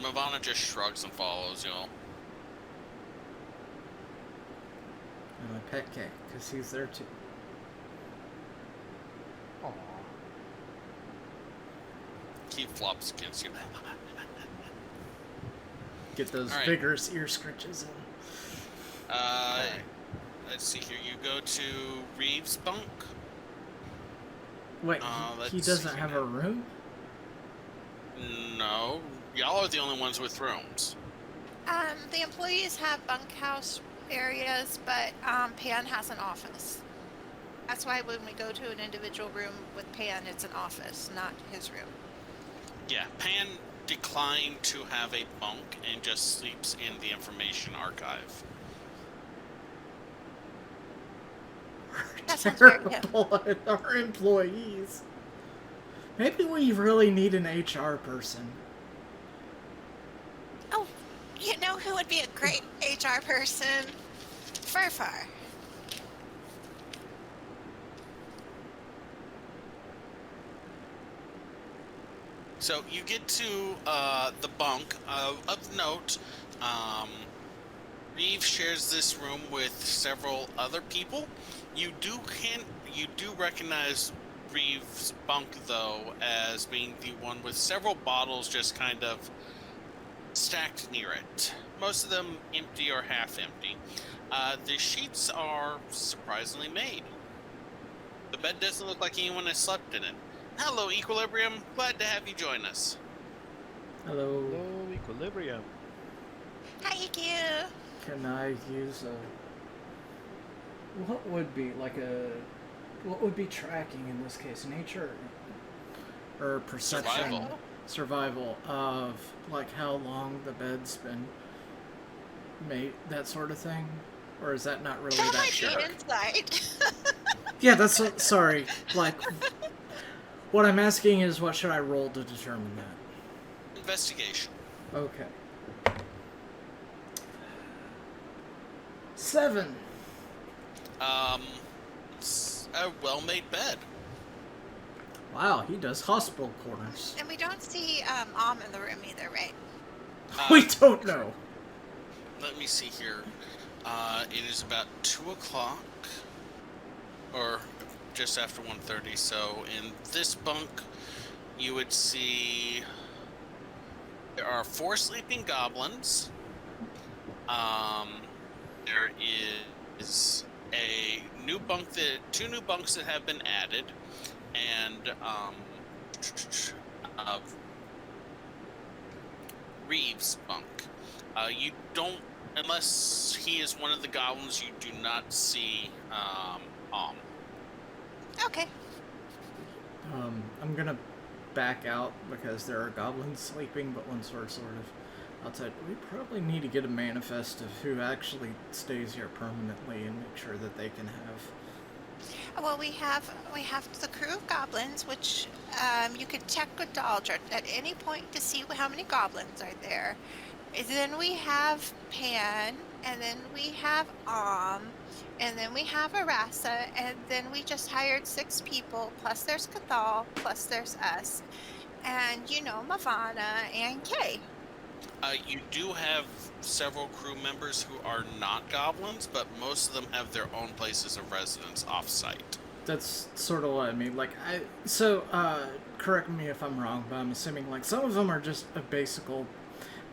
Mavana just shrugs and follows y'all. And I pet K, because he's there too. Aw. He flops against you. Get those All right. vigorous ear scritches in. Let's see here. You go to Reeves' bunk. Wait, let's he doesn't see have now. a room? No, y'all are the only ones with rooms. The employees have bunkhouse areas, but Pan has an office. That's why when we go to an individual room with Pan, it's an office, not his room. Yeah, Pan declined to have a bunk and just sleeps in the information archive. That sounds very good. Terrible at our employees. Maybe we really need an HR person. Oh, you know who would be a great HR person? Furfar. So you get to the bunk. Of note, Reeve shares this room with several other people. You do recognize Reeve's bunk though as being the one with several bottles just kind of stacked near it. Most of them empty or half empty. The sheets are surprisingly made. The bed doesn't look like anyone has slept in it. Hello, Equilibrium. Glad to have you join us. Hello. Hello, Equilibrium. Hi, EQ. Can I use a... What would be what would be tracking in this case? Nature or perception? Survival of like how long the bed's been made, that sort of thing? Or is that not really That that might sharp? be insight. Yeah, that's sorry. Like, what I'm asking is, what should I roll to determine that? Investigation. Okay. 7. It's a well-made bed. Wow, he does hospital corners. And we don't see Am in the room either, right? We don't know. Let me see here. It is about 2 o'clock, or just after 1:30. So in this bunk, you would see there are 4 sleeping goblins. There is a new bunk two new bunks that have been added, and Reeves' bunk. You don't, unless he is one of the goblins, you do not see Okay. I'm gonna back out because there are goblins sleeping, but once we're sort of outside, we probably need to get a manifest of who actually stays here permanently and make sure that they can have... Well, we have the crew of goblins, which you could check with Daldr at any point to see how many goblins are there. And then we have Pan, and then we have and then we have Arasa, and then we just hired 6 people, plus there's Cathal, plus there's us, and Mavana and Kay. You do have several crew members who are not goblins, but most of them have their own places of residence off-site. That's sort of what I mean. Like, correct me if I'm wrong, but I'm assuming, like, some of them are just a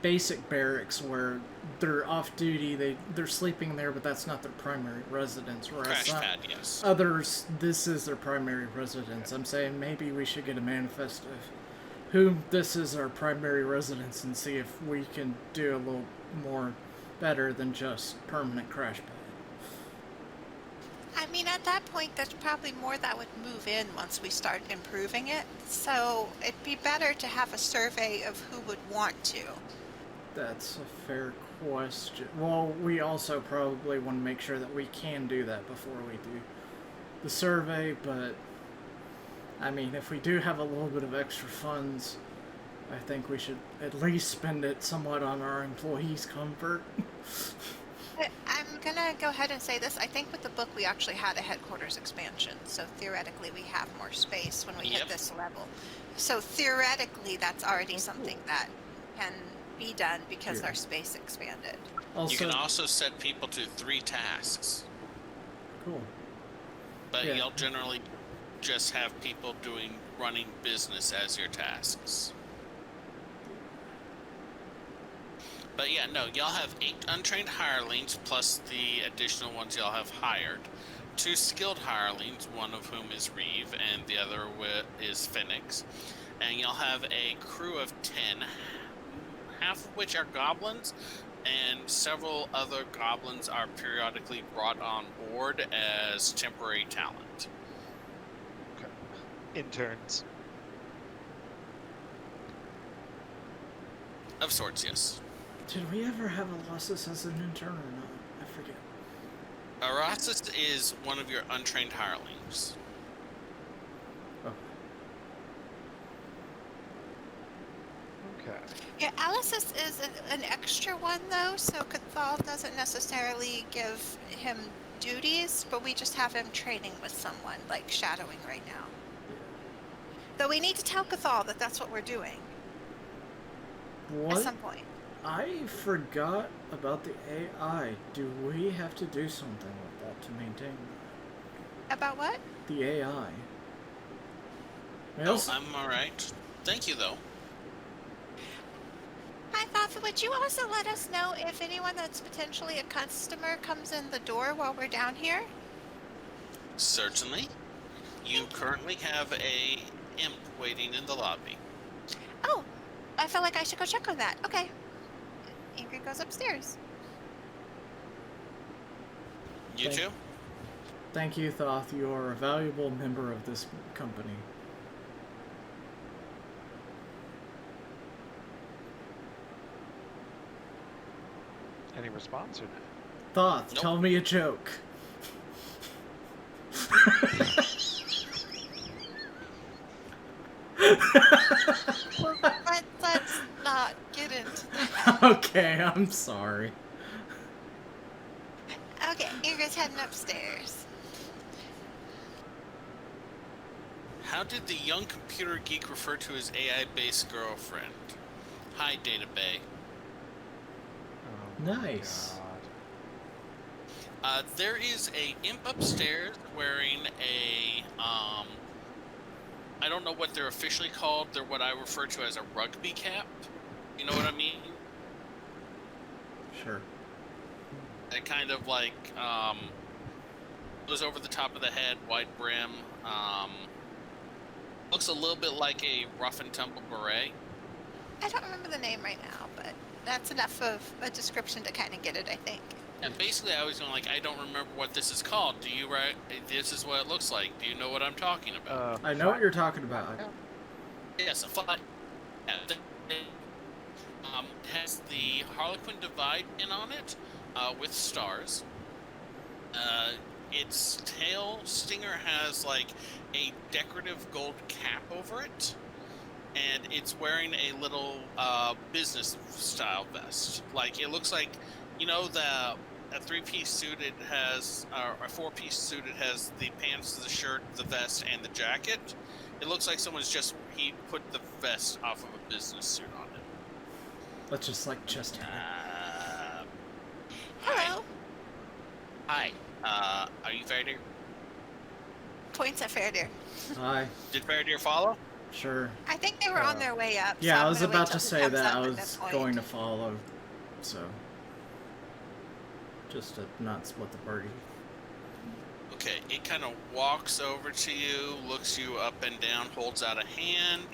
basic barracks where they're off duty, they're sleeping there, but that's not their primary residence. Whereas Crash pad, yes. others, this is their primary residence. I'm saying maybe we should get a manifest of who this is our primary residence and see if we can do a little more better than just permanent crash pad. I mean, at that point, there's probably more that would move in once we start improving it. So it'd be better to have a survey of who would want to. That's a fair question. Well, we also probably want to make sure that we can do that before we do the survey, but I mean, if we do have a little bit of extra funds, I think we should at least spend it somewhat on our employees' comfort. I'm gonna go ahead and say this. I think with the book we actually had a headquarters expansion, so theoretically we have more space when we hit this level. So theoretically that's already something that can be done because our space expanded. You can also set people to 3 tasks. Cool. But you'll generally just have people running business as your tasks. But yeah, no, y'all have 8 untrained hirelings, plus the additional ones y'all have hired. 2 skilled hirelings, one of whom is Reeve, and the other is Phoenix. And y'all have a crew of 10, half of which are goblins, and several other goblins are periodically brought on board as temporary talent. Okay. Interns. Of sorts, yes. Did we ever have Alossus as an intern or not? I forget. Arasis is one of your untrained hirelings. Okay. Yeah, Alice's is an extra one though, so Cathal doesn't necessarily give him duties, but we just have him training with someone, like shadowing right now. Though we need to tell Cathal that that's what we're doing at What? some point. I forgot about the AI. Do we have to do something with that to maintain About what? the AI? Oh, I'm all right. Thank you, though. Hi, Fafa. Would you also let us know if anyone that's potentially a customer comes in the door while we're down here? Certainly. You currently have a imp waiting in the lobby. Oh, I felt like I should go check on that. Okay. Ingrid goes upstairs. You Thank- too? Thank you, Thoth. You are a valuable member of this company. Any response or no? Thoth, Nope. tell me a joke. Let's not get into that. Okay, I'm sorry. Okay, Ingrid's heading upstairs. How did the young computer geek refer to his AI-based girlfriend? Hi, Data Bay. Oh my Nice. God. There is a imp upstairs wearing a, I don't know what they're officially called. They're what I refer to as a rugby cap. You know what I mean? Sure. It kind of like, goes over the top of the head, wide brim, looks a little bit like a rough and tumble beret. I don't remember the name right now, but that's enough of a description to kind of get it, I think. And basically, I was going like, I don't remember what this is called. Do you? Right? This is what it looks like. Do you know what I'm talking about? I know what you're talking about. Yes, a fly. It has the Harlequin Divide pin on it, with stars. Its tail stinger has like a decorative gold cap over it, and it's wearing a little business style vest. Like it looks like, you know, a 3-piece suit. It has a 4-piece suit. It has the pants, the shirt, the vest, and the jacket. It looks like someone's he put the vest off of a business suit on it. Let's just like chest hair. Hello. Hi. Are you Feredir? Points at Feredir. Hi. Did Feredir follow? Sure. I think they were on their way up. so Yeah, I'm I was gonna wait about till to he say comes that. up I and was then point. going to follow, so just to not split the party. Okay, it kind of walks over to you, looks you up and down, holds out a hand.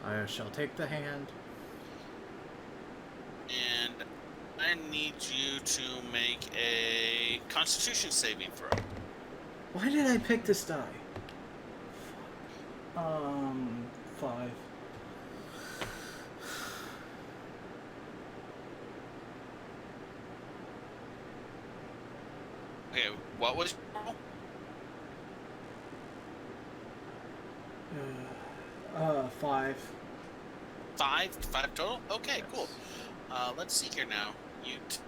I shall take the hand. And I need you to make a Constitution saving throw. Why did I pick this die? 5. Okay, what was your roll? 5. 5 total? Okay, cool. Let's see here now. You take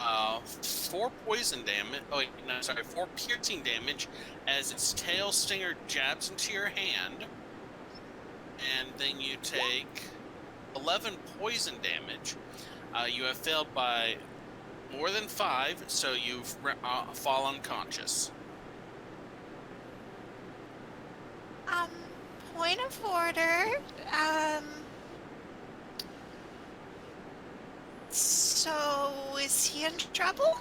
4 poison damage. Oh, wait, no, sorry, 4 piercing damage as its tail stinger jabs into your hand. And then you take 11 poison damage. You have failed by more than 5, so you fall unconscious. Point of order. So is he in trouble?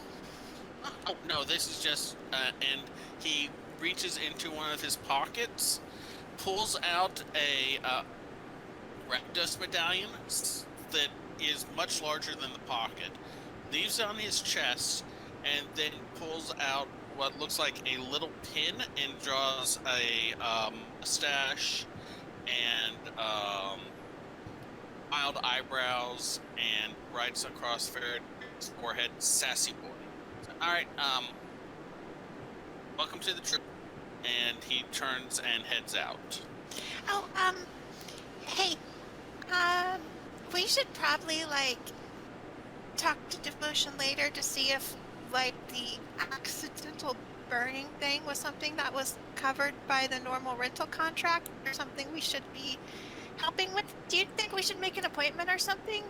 Oh, no, this is just, and he reaches into one of his pockets, pulls out a Rakdos medallion that is much larger than the pocket, leaves it on his chest, and then pulls out what looks like a little pin and draws a mustache and mild eyebrows and writes across Feredir's forehead, "Sassy boy." All right, welcome to the trip. And he turns and heads out. Oh, hey, we should probably, like, talk to Devotion later to see if, like, the accidental burning thing was something that was covered by the normal rental contract or something we should be helping with? Do you think we should make an appointment or something?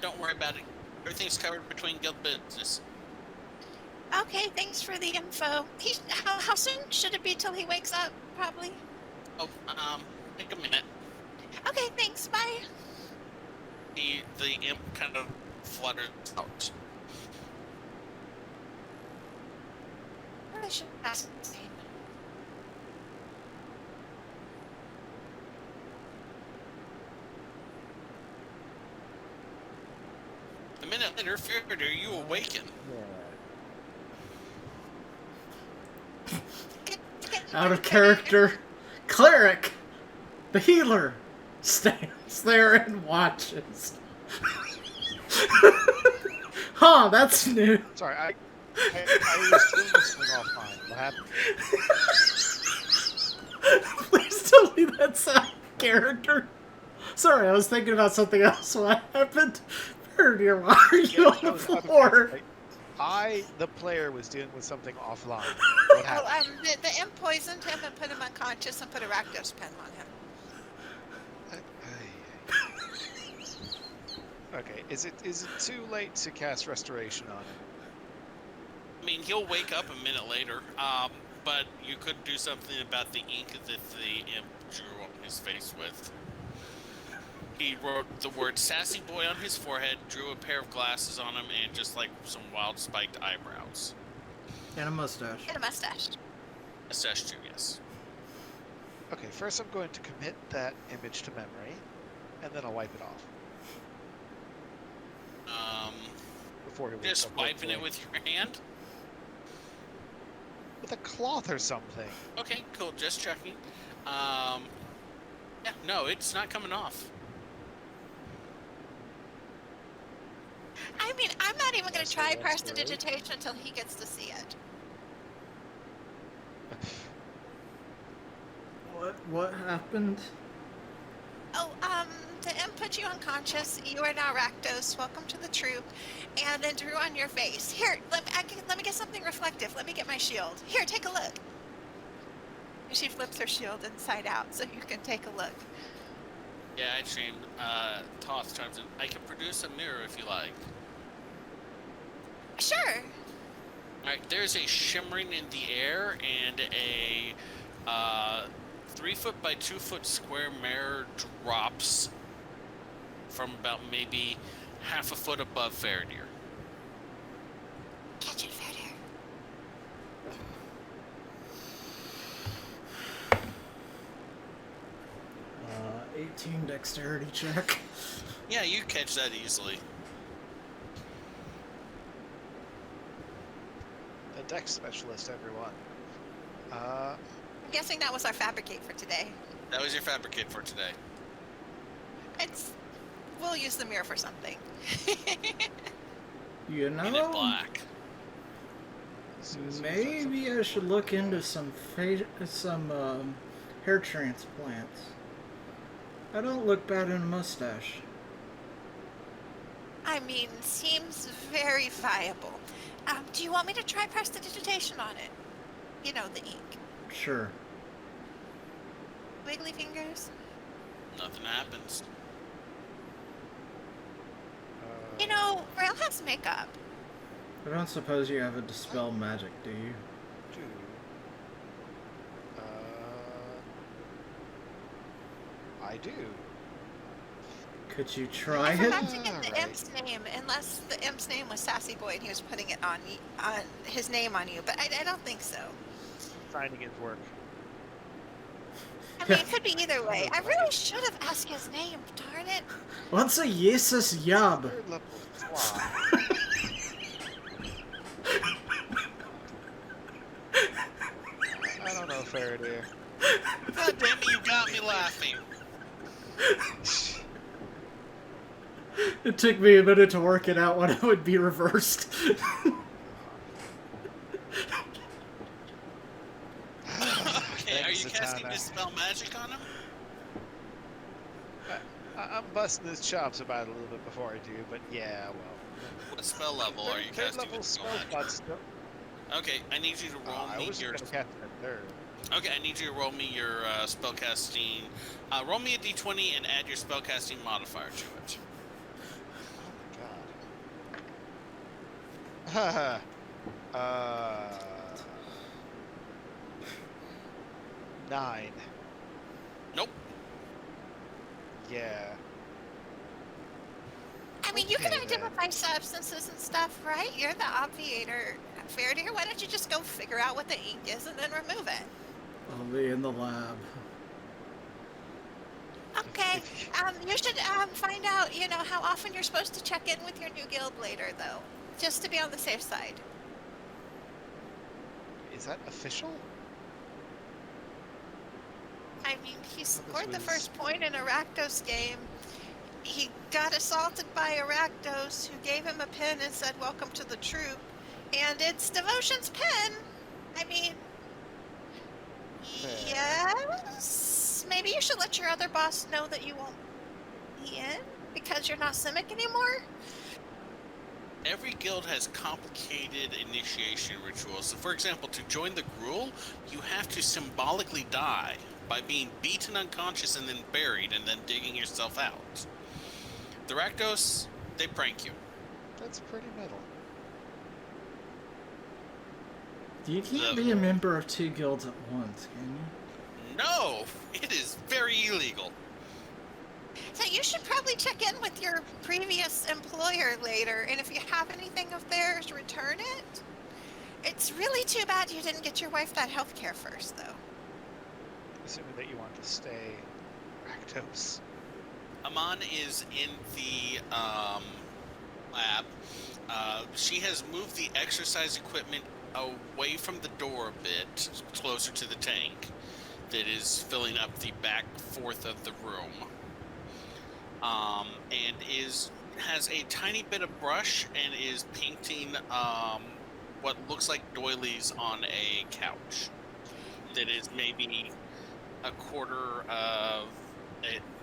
Don't worry about it. Everything's covered between guild business. Okay, thanks for the info. How soon should it be till he wakes up? Probably. Oh, take a minute. Okay, thanks. Bye. The imp kind of flutters out. I should ask his name. A minute later, Feredir, you awaken. Out of character, cleric, the healer, stands there and watches. Huh, that's new. Sorry, I was doing this thing offline. What happened? Please tell me that's out of character. Sorry, I was thinking about something else. What happened? Feredir, why are you on the floor? I, the player, was dealing with something offline. What Oh, happened? the imp poisoned him and put him unconscious and put a Rakdos pen on him. Okay, is it too late to cast restoration on him? I mean, he'll wake up a minute later, but you could do something about the ink that the imp drew on his face with. He wrote the word sassy boy on his forehead, drew a pair of glasses on him, and just like some wild spiked eyebrows. And a mustache. And a mustache. Mustache too, yes. Okay, first I'm going to commit that image to memory, and then I'll wipe it off before he wakes Just up. wiping it hopefully. with your hand? With a cloth or something. Okay, cool, just checking. Yeah, no, it's not coming off. I mean, I'm not even going That's to try the prestidigitation until he gets to see it. What happened? Oh, the imp put you unconscious. You are now Rakdos. Welcome to the troop. And then drew on your face. Here, let me get something reflective. Let me get my shield. Here, take a look. And she flips her shield inside out so you can take a look. Yeah, actually, Toth chimes in. I can produce a mirror if you like. Sure. Alright, there's a shimmering in the air and a 3 foot by 2 foot square mirror drops from about maybe half a foot above Feredir. Catch it, Feredir. 18 dexterity check. Yeah, you catch that easily. The dex specialist, everyone. I'm guessing that was our fabricate for today. That was your fabricate for today. We'll use the mirror for something. You Paint it know, black. maybe I should look into some hair transplants. I don't look bad in a mustache. I mean, seems very viable. Do you want me to try prestidigitation on it? You know, the ink. Sure. Wiggly fingers. Nothing happens. You know, Rail has makeup. I don't suppose you have a dispel magic, do you? I do. Could you I try forgot it? to get the Right. imp's name, unless the imp's name was Sassy Boy and he was putting it on his name on you, but I don't think so. Finding his work. I mean, it could be either way. I really should have asked his name, darn it. What's a Jesus Yab? Third level fly. I don't know, Feredir. God damn it, you got me laughing. It took me a minute to work it out when it would be reversed. Okay, are you Thanks, casting Zatanna. Dispel Magic on him? I'm busting his chops about it a little bit before I do, but yeah, well. What spell level are you Third casting level Dispel spell Magic? slots don't. Okay, I need you to roll I me was your. going to cast it at third. Okay, I need you to roll me your spellcasting. Roll me a d20 and add your spellcasting modifier to it. Oh my god. 9. Nope. Yeah. I mean, you can Okay, then. identify substances and stuff, right? You're the obviator. Feredir, why don't you just go figure out what the ink is and then remove it? I'll be in the lab. Okay. If You should find out, how often you're supposed to check in with your new guild later, though, just to be on the safe side. is that official? I mean, he scored the was- first point in a Rakdos game. He got assaulted by a Rakdos who gave him a pin and said, "Welcome to the troop." And it's Devotion's pin. I mean, Fair. yes. Maybe you should let your other boss know that you won't be in because you're not Simic anymore. Every guild has complicated initiation rituals. So, for example, to join the Gruul, you have to symbolically die by being beaten unconscious and then buried and then digging yourself out. The Rakdos, they prank you. That's pretty metal. You can't be a member of 2 guilds at once, can you? No, it is very illegal. So you should probably check in with your previous employer later, and if you have anything of theirs, return it. It's really too bad you didn't get your wife that health care first, though. Assuming that you want to stay Rakdos. Aman is in the lab. She has moved the exercise equipment away from the door a bit, closer to the tank that is filling up the back fourth of the room. And has a tiny bit of brush and is painting what looks like doilies on a couch that is maybe a quarter of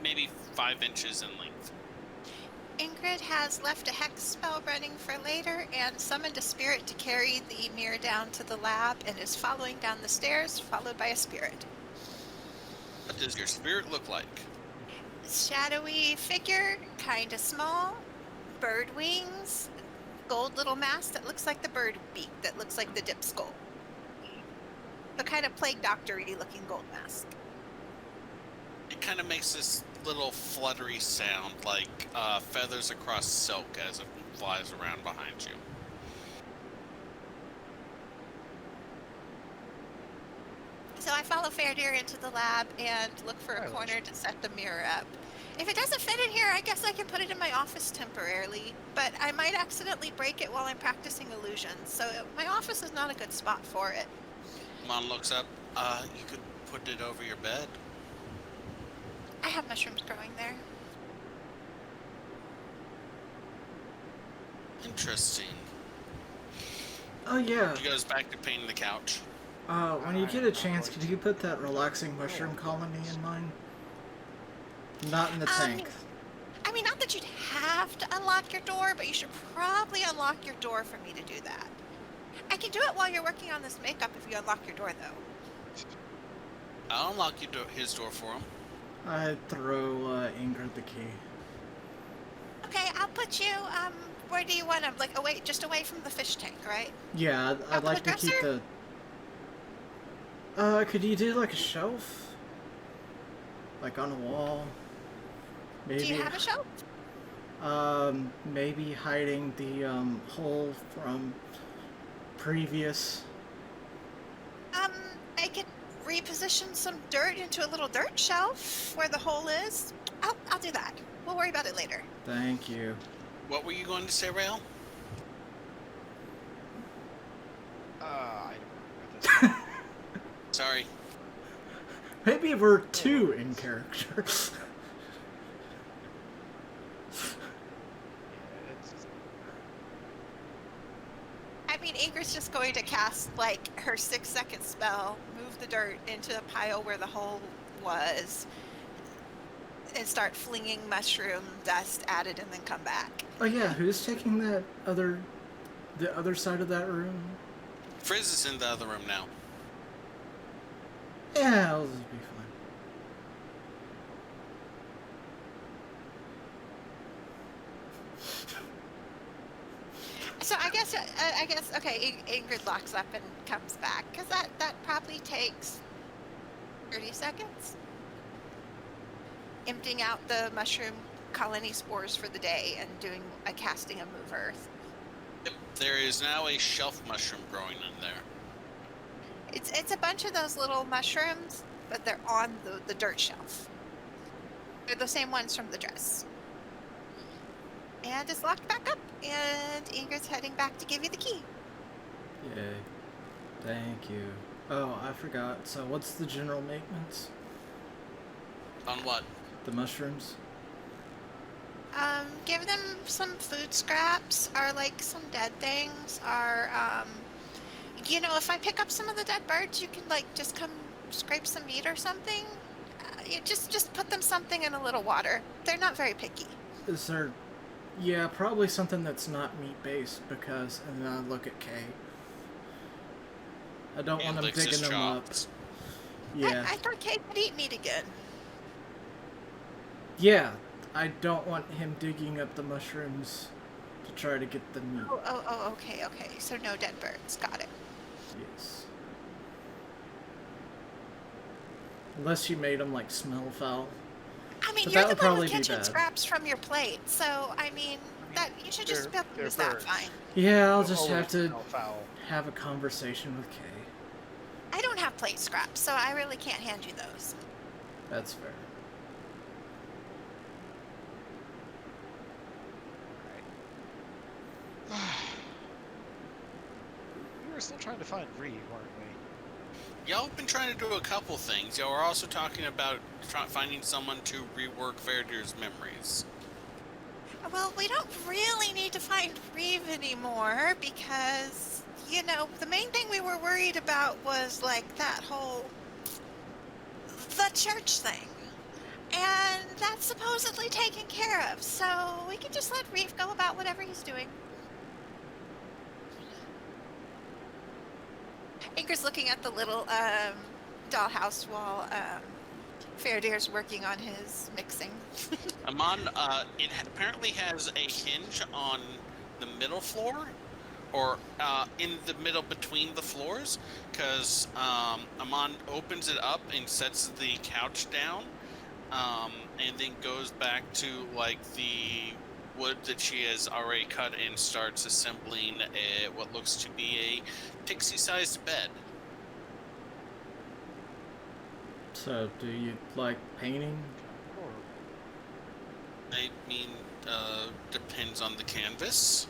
maybe 5 inches in length. Ingrid has left a hex spell running for later and summoned a spirit to carry the mirror down to the lab and is following down the stairs, followed by a spirit. What does your spirit look like? Shadowy figure, kinda small, bird wings, gold little mask that looks like the bird beak, that looks like the dip skull. The kind of plague doctor-y looking gold mask. It kind of makes this little fluttery sound like feathers across silk as it flies around behind you. So I follow Feredir into the lab and look for a Alright. corner to set the mirror up. If it doesn't fit in here, I guess I can put it in my office temporarily, but I might accidentally break it while I'm practicing illusions, so my office is not a good spot for it. Mon looks up. You could put it over your bed. I have mushrooms growing there. Interesting. Oh yeah. He goes back to painting the couch. When you get a chance, could you put that relaxing mushroom colony in mine? Not in the tank. I mean, not that you'd have to unlock your door, but you should probably unlock your door for me to do that. I can do it while you're working on this makeup if you unlock your door, though. I'll unlock his door for him. I throw Ingrid the key. Okay, I'll put you, where do you want him? Like, just away from the fish tank, right? Yeah, I'd Up like the to keep dresser? the... could you do like a shelf? Like on a wall? Maybe. Do you have a shelf? Maybe hiding the, hole from previous... I could reposition some dirt into a little dirt shelf where the hole is. I'll do that. We'll worry about it later. Thank you. What were you going to say, Rael? I don't remember this. Sorry. Maybe we're 2 in character. I mean, Ingrid's just going to cast, like, her 6-second spell, move the dirt into a pile where the hole was, and start flinging mushroom dust at it and then come back. Oh yeah, who's taking the other side of that room? Frizz is in the other room now. Yeah, I'll just be fine. So I guess, okay, Ingrid locks up and comes back, because that probably takes 30 seconds. Emptying out the mushroom colony spores for the day and doing a casting of Move Earth. Yep. There is now a shelf mushroom growing in there. It's a bunch of those little mushrooms, but they're on the dirt shelf. They're the same ones from the dress. And it's locked back up, and Ingrid's heading back to give you the key. Yay. Thank you. Oh, I forgot. So what's the general maintenance? On what? The mushrooms? Give them some food scraps, or like some dead things, or you know, if I pick up some of the dead birds, you can like just come scrape some meat or something. You just put them something in a little water. They're not very picky. Is there... Yeah, probably something that's not meat-based, because... And then I look at Kay. I don't want him licks his digging them up. chops. Yeah. I thought Kate could eat meat again. Yeah, I don't want him digging up the mushrooms to try to get the meat. Oh, okay. So no dead birds. Got it. Yes. Unless you made them, like, smell foul. I mean, But you're that the would one probably with be kitchen bad. scraps from your plate, so I mean, that you should just be able to they're use that birds. fine. Yeah, I'll They'll just have always to smell foul. have a conversation with Kay. I don't have plate scraps, so I really can't hand you those. That's fair. We were still trying to find Reeve, weren't we? Y'all have been trying to do a couple things. Y'all are also talking about finding someone to rework Feredir's memories. Well, we don't really need to find Reeve anymore because, you know, the main thing we were worried about was like that whole the church thing. And that's supposedly taken care of, so we can just let Reeve go about whatever he's doing. Ingrid's looking at the little dollhouse while Feredir's working on his mixing. Aman, it apparently has a hinge on the middle floor, or in the middle between the floors, because Aman opens it up and sets the couch down, and then goes back to like the wood that she has already cut and starts assembling what looks to be a pixie-sized bed. So, do you like painting? I mean, depends on the canvas.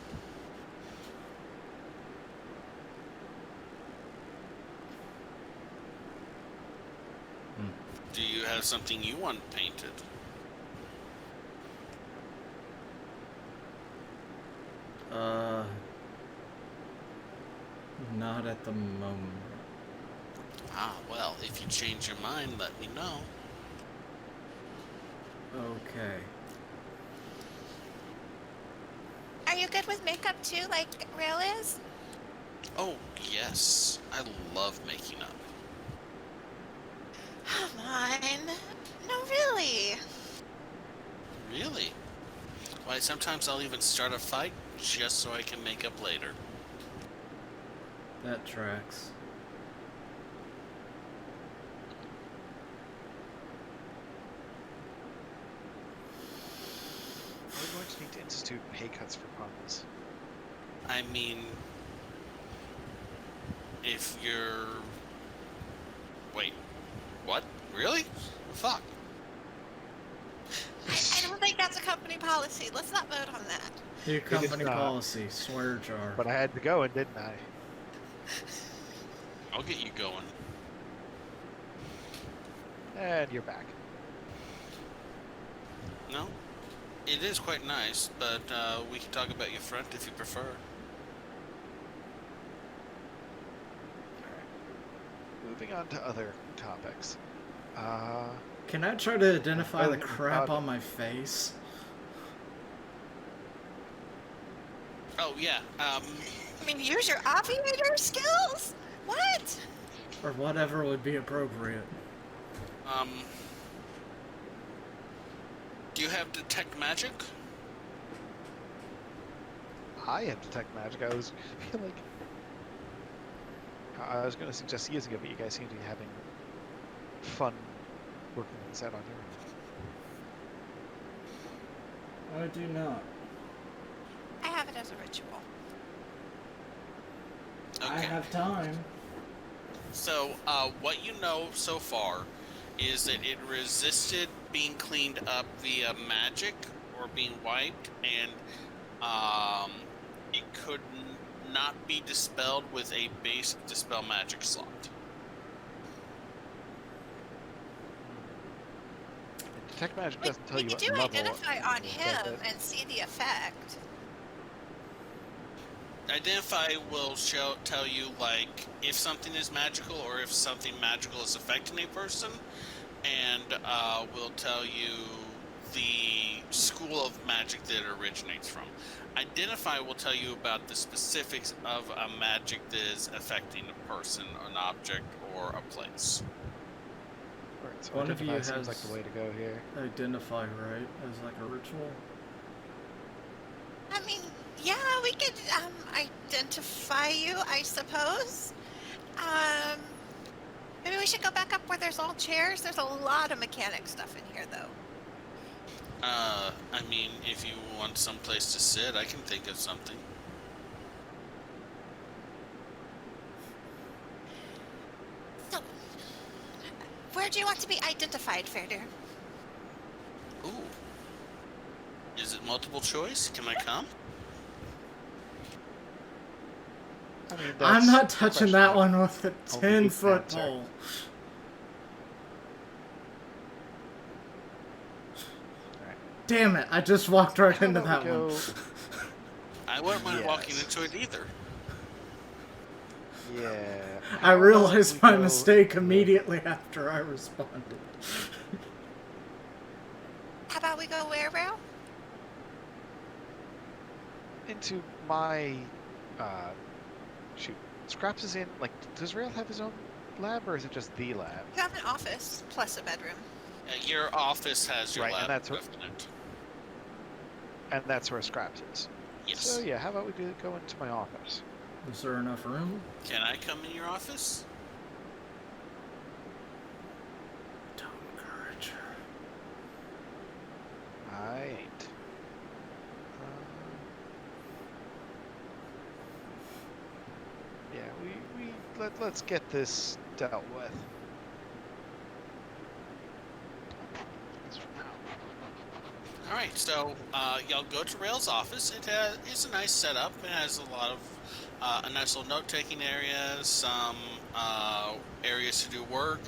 Do you have something you want painted? Not at the moment. Ah, well, if you change your mind, let me know. Okay. Are you good with makeup too, like Rail is? Oh, yes. I love making up. Come on. No, really. Really? Why, sometimes I'll even start a fight just so I can make up later. That tracks. We're going to need to institute pay cuts for puns. I mean, if you're... Wait, what? Really? Fuck. I don't think that's a company policy. Let's not vote on that. New company not. policy, swear jar. But I had to go, and didn't I? I'll get you going. And you're back. No? It is quite nice, but we can talk about your front if you prefer. Alright. Moving on to other topics. Can I try to identify Oh, the crap God. on my face? Oh, yeah. I mean, use your aviator skills? What? Or whatever would be appropriate. Do you have detect magic? I have detect magic. I was feel like I was going to suggest using it, but you guys seem to be having fun working this out on your own. I do not. I have it as a ritual. Okay. I have time. So, what you know so far is that it resisted being cleaned up via magic or being wiped, and it could not be dispelled with a basic dispel magic slot. Detect magic doesn't tell We you could what do level. identify on it is, him does it? and see the effect. Identify will tell you, like, if something is magical or if something magical is affecting a person, and will tell you the school of magic that it originates from. Identify will tell you about the specifics of a magic that is affecting a person, an object, or a place. Alright, so One of you identify seems has- like the way to go here. Identify, right? As like a ritual. I mean, yeah, we could identify you, I suppose. Maybe we should go back up where there's all chairs. There's a lot of mechanic stuff in here, though. I mean, if you want some place to sit, I can think of something. So, where do you want to be identified, Feredir? Ooh. Is it multiple choice? Can I come? I mean, I'm that's not a touching question that of one with a only 10-foot answer. pole. Alright. Damn it, I just walked right How into about that we one. go- I wouldn't mind walking Yes. into it either. Yeah. I how about realized we my go mistake the- immediately after I responded. How about we go where, Rail? Into my shoot. Scraps is in, like, does Rail have his own lab, or is it just the lab? You have an office plus a bedroom. Your office has your Right, and lab that's what- stuff in it. And that's where Scraps is. Yes. So yeah, how about we go into my office? Is there enough room? Can I come in your office? Don't encourage her. I ain't. Yeah, let's get this dealt with. All right, so y'all go to Rail's office. It's a nice setup. It has a lot of a nice little note-taking area, some areas to do work,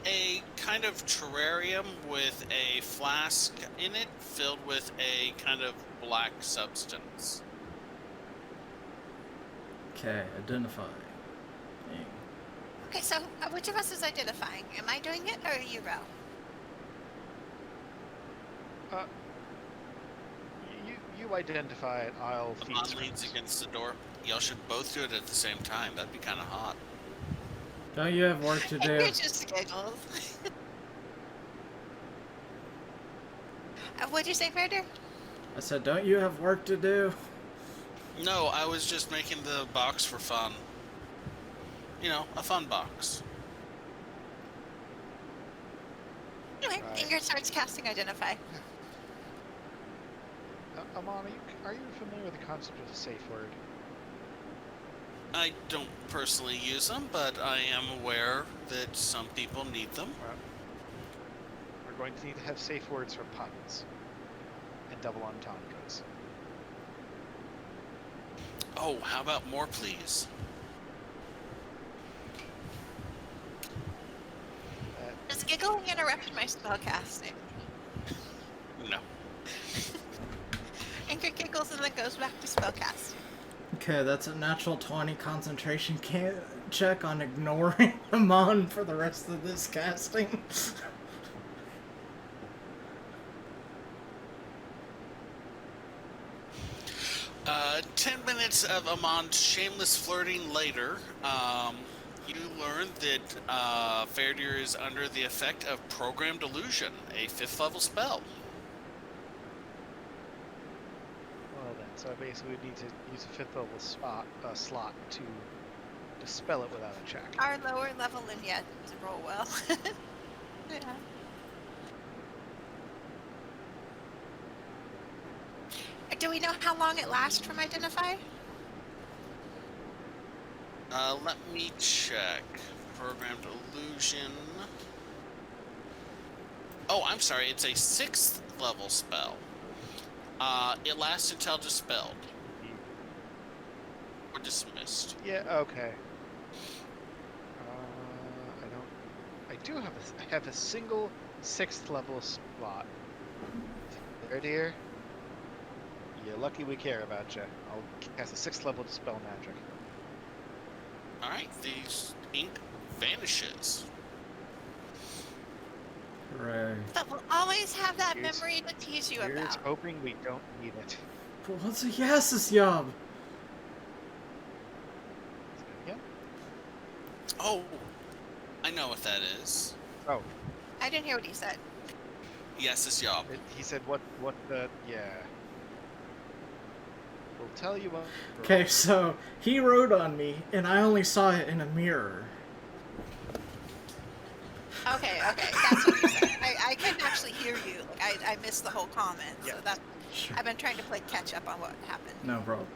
a kind of terrarium with a flask in it filled with a kind of black substance. Okay, identify. Dang. Okay, so which of us is identifying? Am I doing it or are you, Rail? You identify it. I'll feed Aman Scraps. leans against the door. Y'all should both do it at the same time. That'd be kind of hot. Don't you have work to do? It just giggles. What'd you say, Feredir? I said, don't you have work to do? No, I was just making the box for fun. You know, a fun box. Anyway, Right. Ingrid starts casting Identify. Aman, are you familiar with the concept of a safe word? I don't personally use them, but I am aware that some people need them. Well, we're going to need to have safe words for puns and double entendres. Oh, how about more, please? Does giggling interrupt my spell casting? No. Ingrid giggles and then goes back to spell casting. Okay, that's a natural 20 concentration check on ignoring Aman for the rest of this casting. 10 minutes of Amon's shameless flirting later, you learn that Feredir is under the effect of Programmed Illusion, a 5th level spell. Well then, so I basically need to use a 5th level slot to dispel it without a check. Our lower level and yet to roll well. Yeah. Do we know how long it lasts from Identify? Let me check. Programmed Illusion. Oh, I'm sorry. It's a 6th level spell. It lasts until dispelled or dismissed. Yeah. Okay. I have a single 6th level slot. There, dear. You're lucky we care about you. I'll cast a 6th level dispel magic. All right, the ink vanishes. Right. But we'll always have that Here's- memory to tease you Here's about. hoping we don't need it. But what's a yas's job? Yeah. Oh, I know what that is. Oh, I didn't hear what he said. Yes, it's y'all. he said what the yeah. We'll tell you what. Okay, so he wrote on me, and I only saw it in a mirror. Okay, that's what you said. I couldn't actually hear you. Like I missed the whole comment. So Yeah. that's Sure. I've been trying to play catch up on what happened. No problem.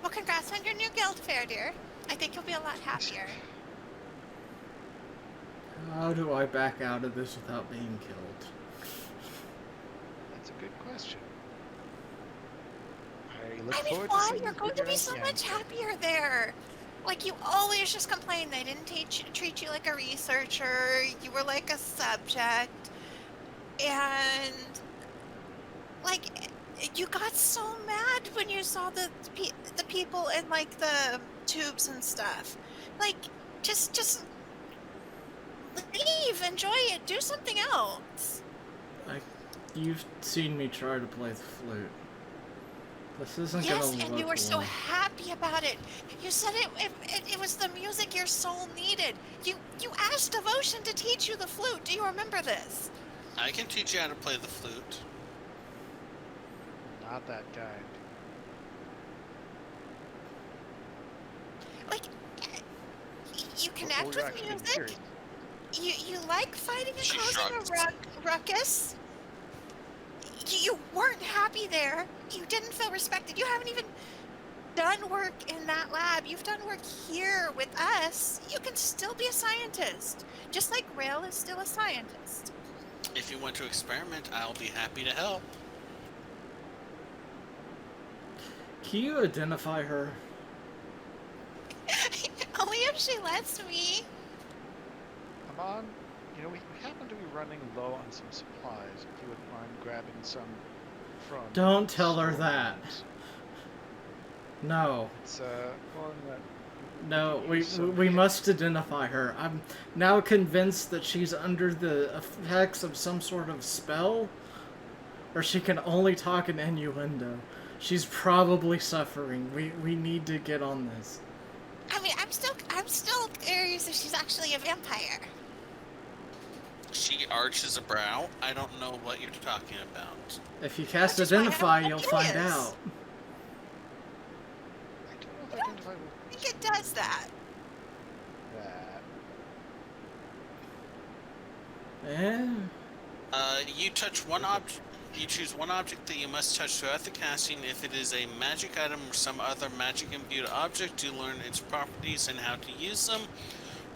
Well, congrats on your new guild, Feredir. I think you'll be a lot happier. How do I back out of this without being killed? That's a good question. I I look mean, forward why? to seeing You're going to be so again. much happier there. Like, you always just complain they didn't treat you like a researcher. You were like a subject. And, like, you got so mad when you saw the people in, like, the tubes and stuff. Like, just leave, enjoy it, do something else. You've seen me try to play the flute. This isn't Yes, gonna and look you were so well. happy about it. You said it was the music your soul needed. You asked Devotion to teach you the flute. Do you remember this? I can teach you how to play the flute. Not that kind. Like, you Or connect you're with actually music. serious. You like fighting and She causing a shrugs. ruckus. You weren't happy there. You didn't feel respected. You haven't even done work in that lab. You've done work here with us. You can still be a scientist, just like Rail is still a scientist. If you want to experiment, I'll be happy to help. Can you identify her? Only if she lets me. Aman, you know, we happen to be running low on some supplies. If you wouldn't mind grabbing some from. Don't tell her store that. rooms. No. It's one that. No, we So- must identify her. I'm now convinced that she's under the effects of some sort of spell, or she can only talk in innuendo. She's probably suffering. We need to get on this. I mean, I'm still curious if she's actually a vampire. She arches a brow. I don't know what you're talking about. If you cast Which is why I identify, don't you'll think it find is. out. I don't know if I identify with I think it does that. that. Eh? You touch one object. You choose one object that you must touch throughout the casting. If it is a magic item or some other magic imbued object, you learn its properties and how to use them,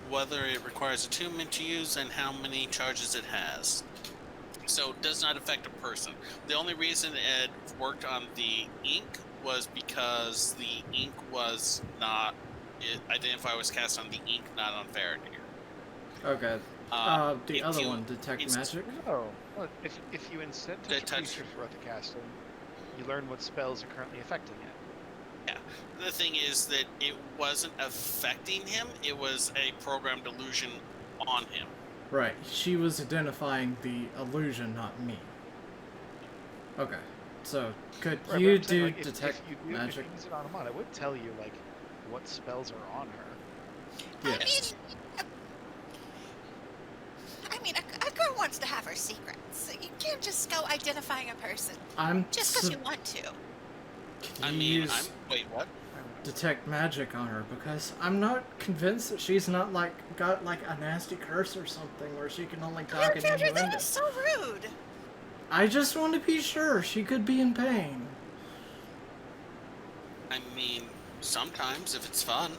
whether it requires attunement to use, and how many charges it has. So it does not affect a person. The only reason it worked on the ink was because the ink was not. Identify was cast on the ink, not on Feredir. Okay. The if other you- one, detect it's- magic. Oh, well, if you instead touch a touch- creature throughout the casting, you learn what spells are currently affecting it. The thing is that it wasn't affecting him, it was a programmed illusion on him. Right. She was identifying the illusion, not me. Okay. So, could Right, but you I'm saying, do like, if detect you do, magic? if you use it on Aman, it would tell you like what spells are on her. Yes. I mean, a girl wants to have her secrets. So you can't just go identifying a person I'm. just because you want to. Could I you mean, use wait, what? I don't know. detect magic on her? Because I'm not convinced that she's not like got like a nasty curse or something where she can only talk in Feredir, that innuendo. is so rude. I just want to be sure. She could be in pain. I mean, sometimes if it's fun.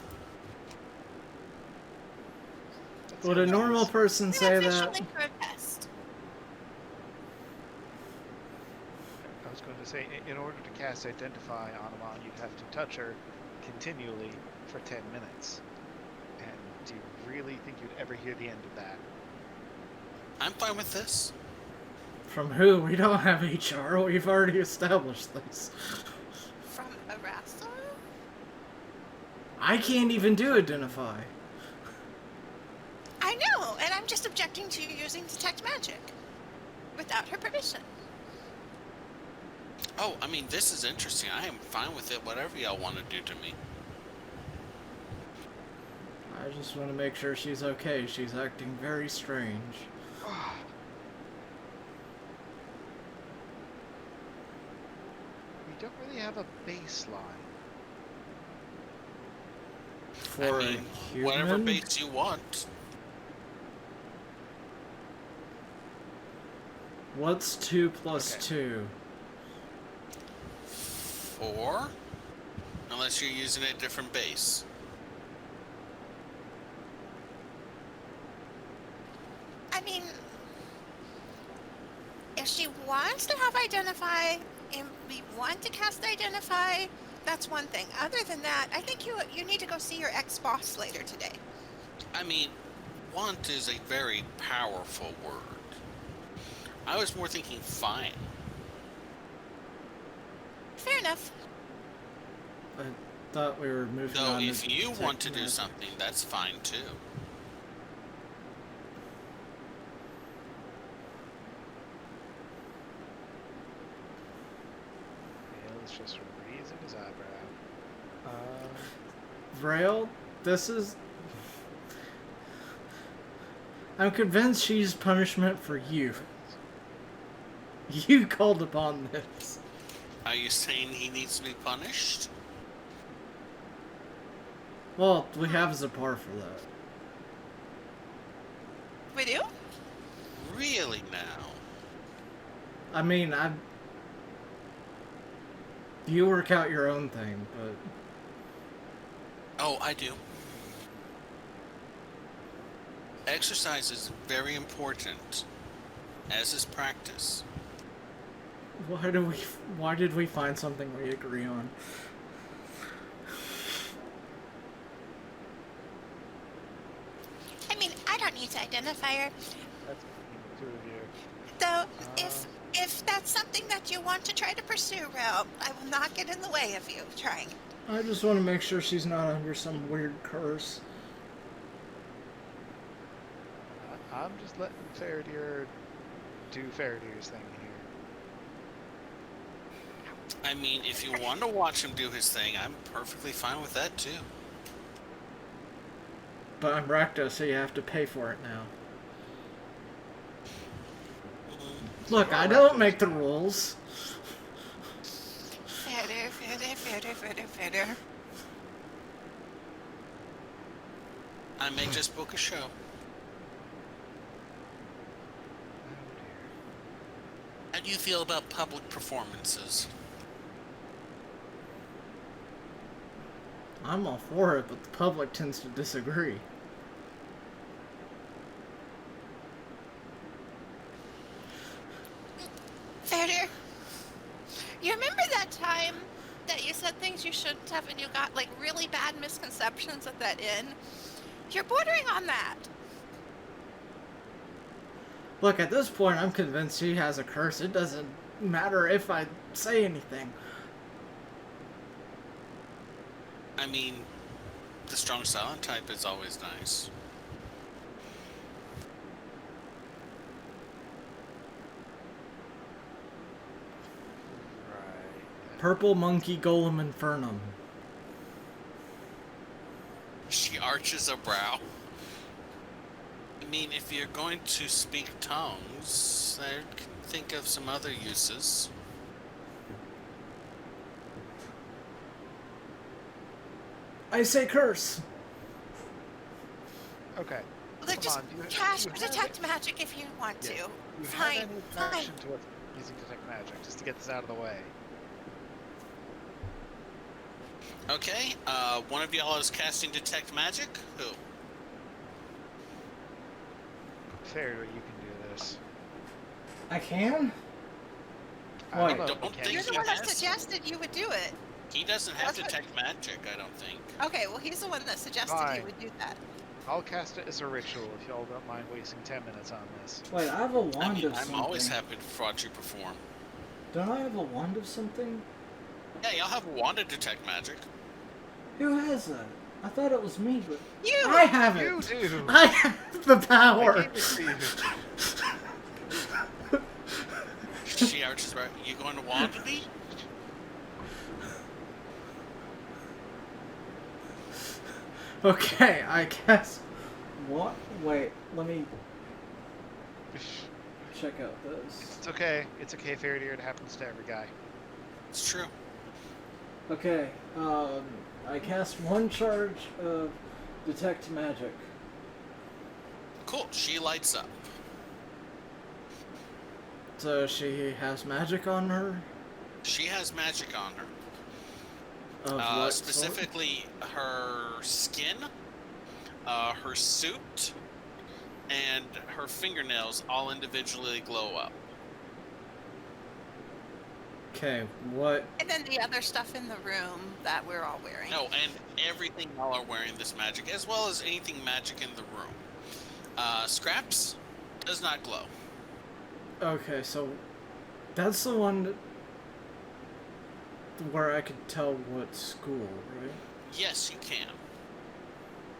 That's Would the a other thing normal is- person An say official that? protest. I was going to say, in order to cast Identify on Aman, you'd have to touch her continually for 10 minutes. And do you really think you'd ever hear the end of that? I'm fine with this. From who? We don't have HR. We've already established this. From Arasa? I can't even do identify. I know, and I'm just objecting to you using detect magic without her permission. Oh, I mean, this is interesting. I am fine with it, whatever y'all want to do to me. I just want to make sure she's okay. She's acting very strange. We don't really have a baseline. For I mean, a human? whatever base you want. What's 2 plus Okay. 2? 4? Unless you're using a different base. I mean, if she wants to have Identify and we want to cast Identify, that's one thing. Other than that, I think you need to go see your ex-boss later today. I mean, want is a very powerful word. I was more thinking fine. Fair enough. I thought we were moving Though on. if you want to do magic. something, that's fine too. Vale's just raising his eyebrow. Vrail, this is. I'm convinced she's punishment for you. You called upon this. Are you saying he needs to be punished? Well, we have Zapar for that. We do? Really now? I mean, you work out your own thing, but Oh, I do. Exercise is very important, as is practice. why did we find something we agree on? I mean, I don't need to identify her. That's between the two of you. Though, if that's something that you want to try to pursue, Rel, I will not get in the way of you trying. I just want to make sure she's not under some weird curse. I'm just letting Feredir do Feredir's thing here. I mean, if you want to watch him do his thing, I'm perfectly fine with that too. But I'm Rakdos, so you have to pay for it now. Look, I don't make the rules. Feredir. I may just book a show. Oh dear. How do you feel about public performances? I'm all for it, but the public tends to disagree. Feredir, you remember that time that you said things you shouldn't have and you got like really bad misconceptions at that inn? You're bordering on that. Look, at this point, I'm convinced she has a curse. It doesn't matter if I say anything. I mean, the strong silent type is always nice. Purple Monkey Golem Infernum. She arches a brow. I mean, if you're going to speak tongues, I can think of some other uses. I say curse. Okay. Well, then Come just on, do you- cast do you have detect magic if you want to. Yeah. You Fine, have any fine. objection to us using detect magic just to get this out of the way? Okay, one of y'all is casting detect magic. Who? Feredir, you can do this. I can? I Wait. don't know if Don't you think can. You're the he one that has- suggested you would do it. He doesn't have That's what- detect magic, I don't think. Okay, well, he's the one that suggested Fine. you would do that. I'll cast it as a ritual if y'all don't mind wasting 10 minutes on this. Wait, I have a wand I mean, of I'm something. always happy to watch you perform. Don't I have a wand of something? Yeah, y'all have a wand to detect magic. Who has that? I thought it was me, but You! I have it. You do! I have the I power. gave it to you. She arches right. You going to wand me? Okay, I guess. What? Wait, let me check out this. It's okay. It's okay, Feredir. It happens to every guy. It's true. Okay, I cast one charge of detect magic. Cool. She lights up. So she has magic on her? She has magic on her. Of what sort? Specifically, her skin, her suit, and her fingernails all individually glow up. Okay, what? And then the other stuff in the room that we're all wearing. No, and everything y'all are wearing this magic, as well as anything magic in the room. Scraps does not glow. Okay, so that's the one that, where I could tell what school, right? Yes, you can.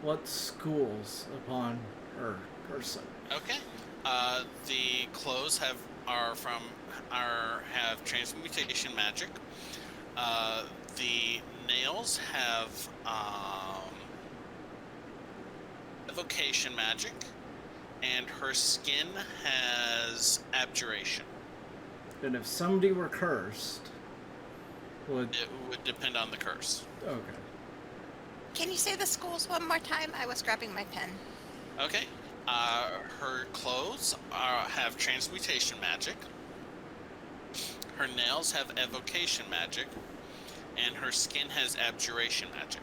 What schools upon her person? Okay. The clothes have transmutation magic. The nails have evocation magic, and her skin has abjuration. And if somebody were cursed, would... It would depend on the curse. Okay. Can you say the schools one more time? I was grabbing my pen. Okay. Her clothes have transmutation magic. Her nails have evocation magic, and her skin has abjuration magic.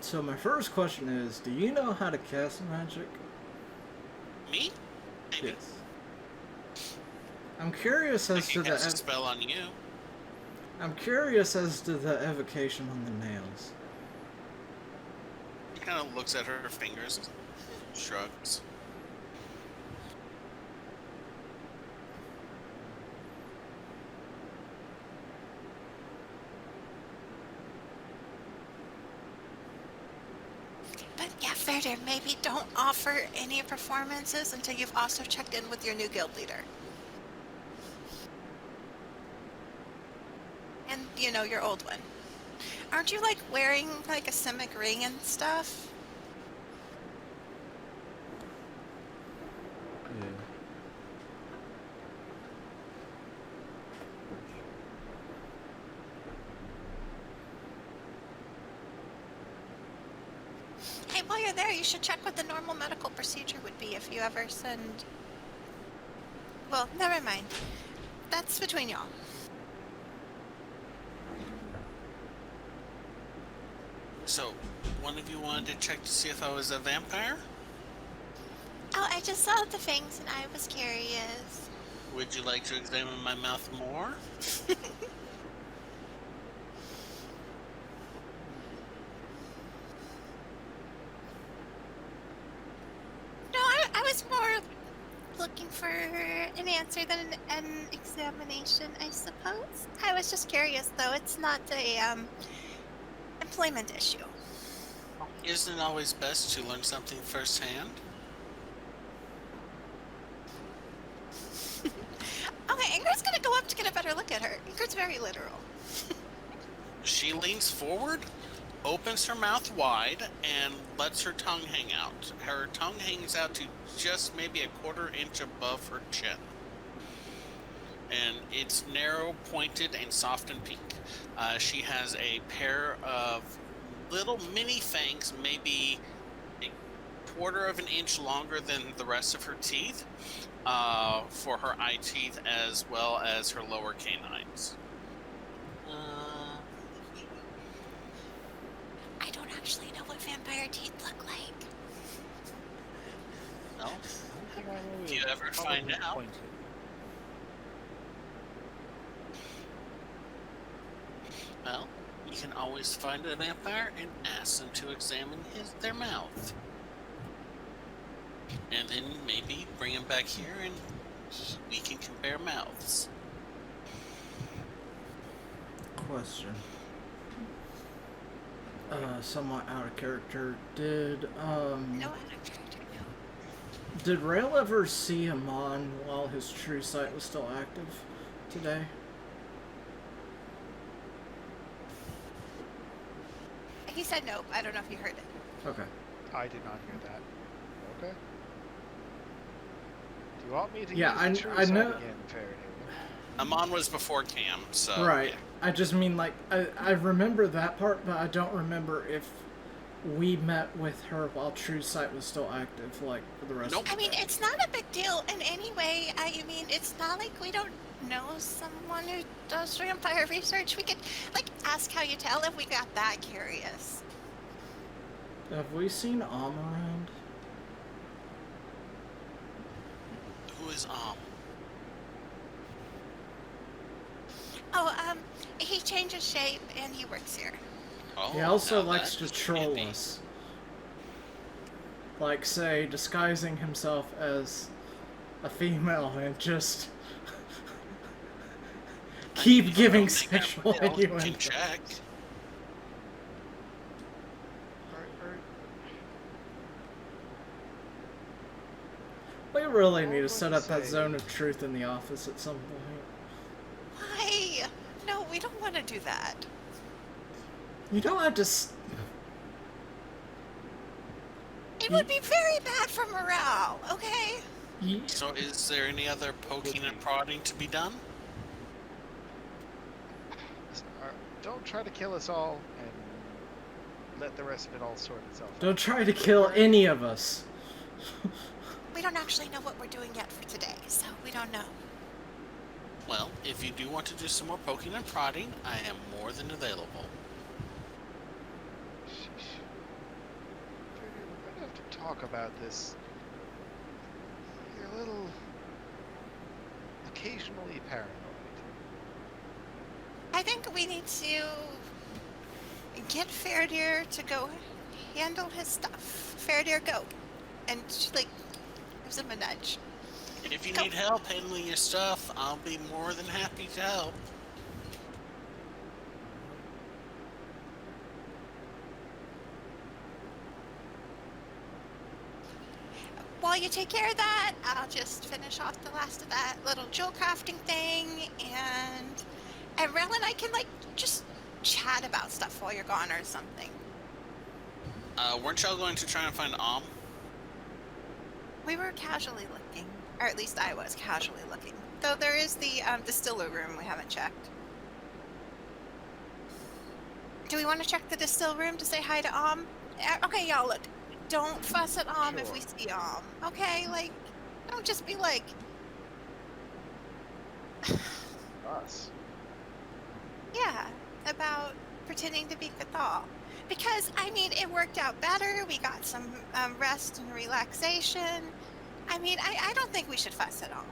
So my first question is, do you know how to cast magic? Me? Maybe. Yes. I'm curious I as to can the... cast a spell on you. I'm curious as to the evocation on the nails. He kind of looks at her fingers, shrugs. But yeah, Feredir, maybe don't offer any performances until you've also checked in with your new guild leader. And, you know, your old one. Aren't you, like, wearing, like, a simic ring and stuff? Yeah. Hey, while you're there, you should check what the normal medical procedure would be if you ever send... Well, never mind. That's between y'all. So, one of you wanted to check to see if I was a vampire? Oh, I just saw the fangs and I was curious. Would you like to examine my mouth more? No, I was more looking for an answer than an examination, I suppose. I was just curious, though. It's not a, employment issue. Isn't it always best to learn something firsthand? Okay, Ingrid's gonna go up to get a better look at her. Ingrid's very literal. She leans forward, opens her mouth wide, and lets her tongue hang out. Her tongue hangs out to just maybe a quarter inch above her chin. And it's narrow, pointed, and soft and pink. She has a pair of little mini fangs, maybe a quarter of an inch longer than the rest of her teeth, for her eye teeth as well as her lower canines. I don't actually know what vampire teeth look like. Well, I think I if you ever find probably out, pointed. well, you can always find a vampire and ask them to examine their mouth. And then maybe bring him back here and we can compare mouths. Question. Somewhat out of character. Did No, out of character, no. did Rail ever see Aman while his true sight was still active today? He said nope. I don't know if you heard it. Okay. I did not hear that. Okay. Do you want me to Yeah, use the true I sight know- again, Feredir? Amon was before Cam, so Right. yeah. I just mean, like, I remember that part, but I don't remember if we met with her while True Sight was still active, like, for the rest Nope. of the I mean, day. it's not a big deal in any way. I mean, it's not like we don't know someone who does vampire research. We could, like, ask how you tell if we got that curious. Have we seen around? Who is Oh, he changes shape and he works here. Oh, He also now likes to that's troll handy. us. Like, say, disguising himself as a female and just keep giving I don't think sexual I can innuendo. check. We really All need I'm to set gonna up that say- zone of truth in the office at some point. Why? No, we don't want to do that. You don't have to. It would be very bad for morale, okay? So is there any other poking and prodding to be done? Don't try to kill us all and let the rest of it all sort itself out. Don't try to kill any of us. We don't actually know what we're doing yet for today, so we don't know. Well, if you do want to do some more poking and prodding, I am more than available. Sheesh. We're gonna have to talk about this. You're a little occasionally paranoid. I think we need to get Feredir to go handle his stuff. Feredir, go. And she, like, gives him a nudge. If you Go. need help handling your stuff, I'll be more than happy to help. While you take care of that, I'll just finish off the last of that little jewel crafting thing, and Rel and I can, like, just chat about stuff while you're gone or something. Weren't y'all going to try and find We were casually looking, or at least I was casually looking. Though there is the distiller room we haven't checked. Do we want to check the distill room to say hi to Okay, y'all, look. Don't fuss at if we Sure. see okay? Like, don't just be like... Us. Yeah, about pretending to be Cathal. Because, I mean, it worked out better. We got some rest and relaxation. I mean, I don't think we should fuss at all.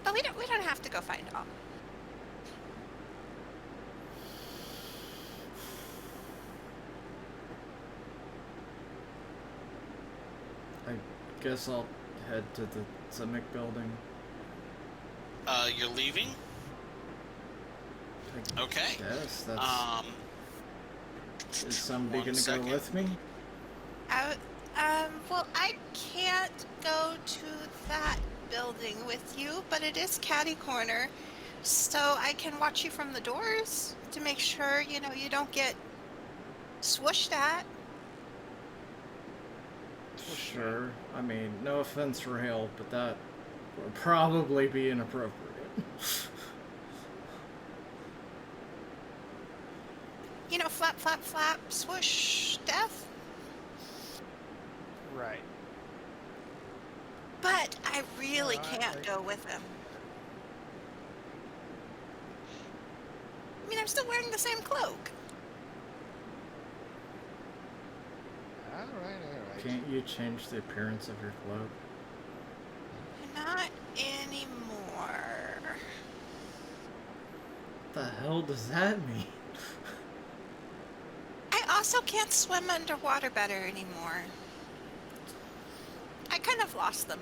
But we don't have to go find Om. I guess I'll head to the Simic building. You're leaving? Okay. Yes, that's... Is somebody one gonna second. go with me? Well, I can't go to that building with you, but it is catty corner, so I can watch you from the doors to make sure, you know, you don't get swooshed at. Sure. I mean, no offense, Rail, but that would probably be inappropriate. You know, flap, flap, flap, swoosh, death. Right. But I really Alright, can't right. go with him. I mean, I'm still wearing the same cloak. Alright. Can't you change the appearance of your cloak? Not anymore. What the hell does that mean? I also can't swim underwater better anymore. I kind of lost them.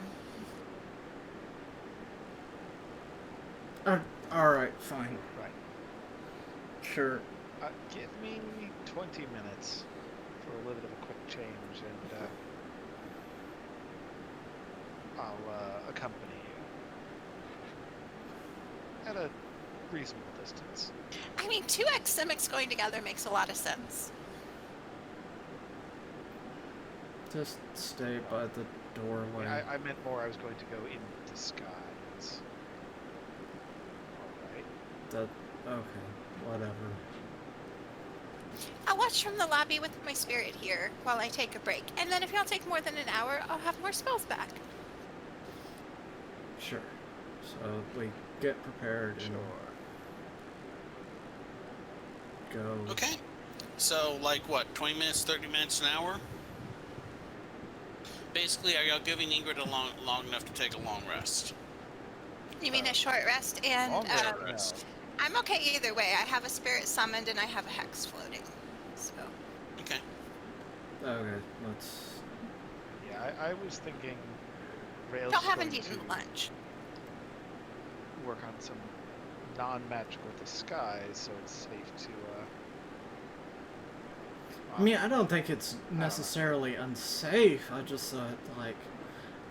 Alright, fine. Right. Sure. Give me 20 minutes for a little bit of a quick change, and I'll accompany you at a reasonable distance. I mean, 2 Simics going together makes a lot of sense. Just stay by the doorway. I meant more I was going to go in disguise. Alright. Okay, whatever. I'll watch from the lobby with my spirit here while I take a break. And then if y'all take more than an hour, I'll have more spells back. Sure. So we get prepared and go. Okay. So, like, what, 20 minutes, 30 minutes, an hour? Basically, are y'all giving Ingrid a long enough to take a long rest? You mean a short rest? And Long Short rest. rest. I'm okay either way. I have a spirit summoned and I have a hex floating. So Okay. Okay, let's. Yeah, I was thinking Rails y'all is haven't going eaten to lunch. work on some non-magical disguise, so it's safe to. I mean, I don't think it's necessarily unsafe. I just thought, like,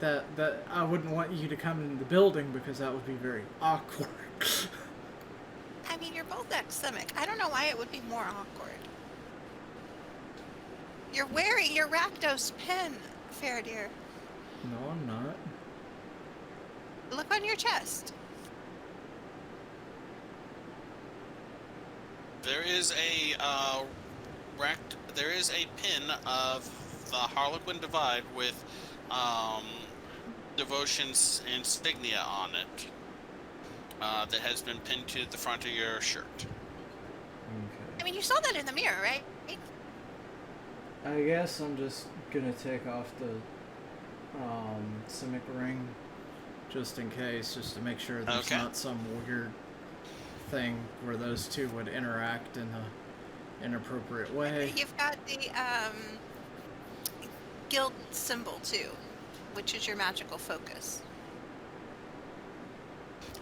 that I wouldn't want you to come in the building because that would be very awkward. I mean, you're both Simic. I don't know why it would be more awkward. You're wearing your Rakdos pin, Feredir. No, I'm not. Look on your chest. There is a there is a pin of the Harlequin Divide with Devotion's insignia on it that has been pinned to the front of your shirt. I Okay. mean, you saw that in the mirror, right? I guess I'm just gonna take off the Simic ring just in case, just to make sure there's Okay. not some weird thing where those two would interact in a inappropriate way. You've got the guild symbol too, which is your magical focus.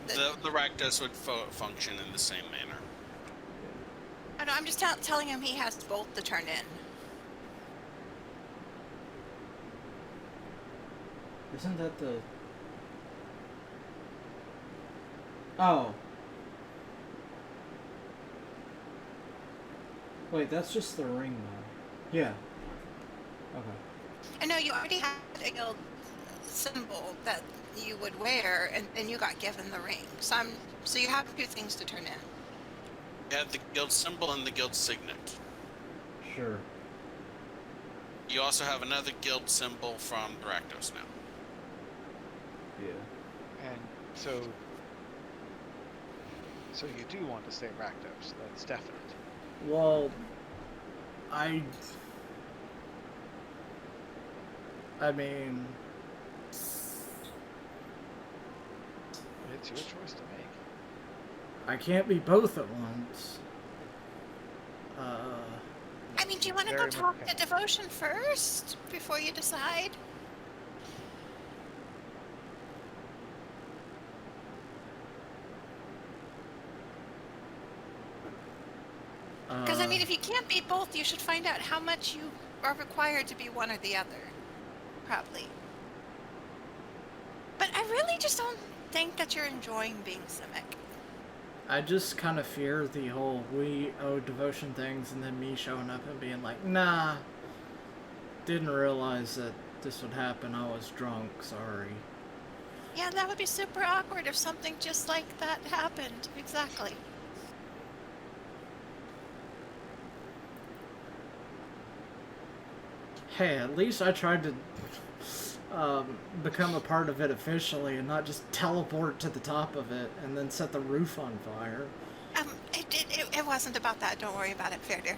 The Rakdos would function in the same manner. I know, I'm just telling him he has both to turn in. Isn't that the... Oh. Wait, that's just the ring though. Yeah. Okay. I know you already had a guild symbol that you would wear, and then you got given the ring. So you have 2 things to turn in. You have the guild symbol and the guild signet. Sure. You also have another guild symbol from the Rakdos now. Yeah. And so you do want to stay Rakdos, that's definite. Well, I mean, It's your choice to make. I can't be both at once. I mean, do you want to go Very much talk to can. Devotion first before you decide? mean, if you can't be both, you should find out how much you are required to be one or the other. Probably. But I really just don't think that you're enjoying being Simic. I just kind of fear the whole we owe devotion things and then me showing up and being like, nah, didn't realize that this would happen. I was drunk, sorry. Yeah, that would be super awkward if something just like that happened. Exactly. Hey, at least I tried to become a part of it officially and not just teleport to the top of it and then set the roof on fire. It wasn't about that. Don't worry about it, Feredir. It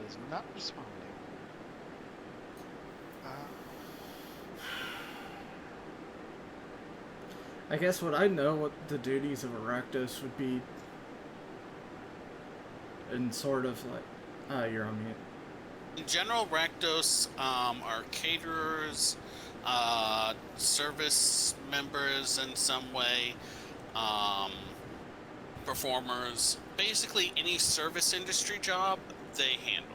is not responding. I guess what I know what the duties of a Rakdos would be in sort of like... you're on mute. In general, Rakdos are caterers, service members in some way, performers. Basically, any service industry job, they handle.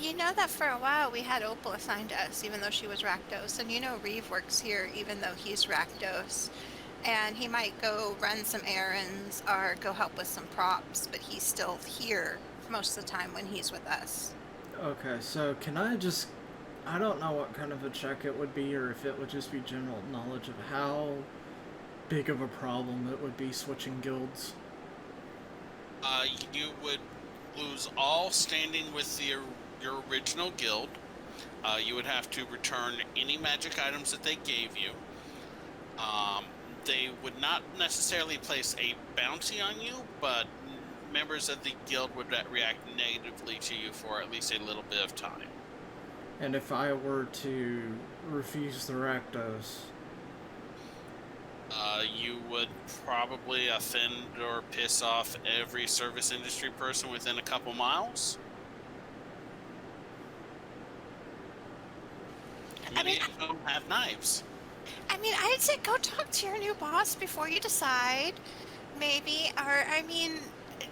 You know that for a while we had Opal assigned to us, even though she was Rakdos. And you know Reeve works here, even though he's Rakdos. And he might go run some errands or go help with some props, but he's still here most of the time when he's with us. Okay, so can I just... I don't know what kind of a check it would be, or if it would just be general knowledge of how big of a problem it would be switching guilds. You would lose all standing with your original guild. You would have to return any magic items that they gave you. They would not necessarily place a bounty on you, but members of the guild would react negatively to you for at least a little bit of time. And if I were to refuse the Rakdos... You would probably offend or piss off every service industry person within a couple miles. Many of them have knives. I mean, I'd say go talk to your new boss before you decide, maybe. Or, I mean,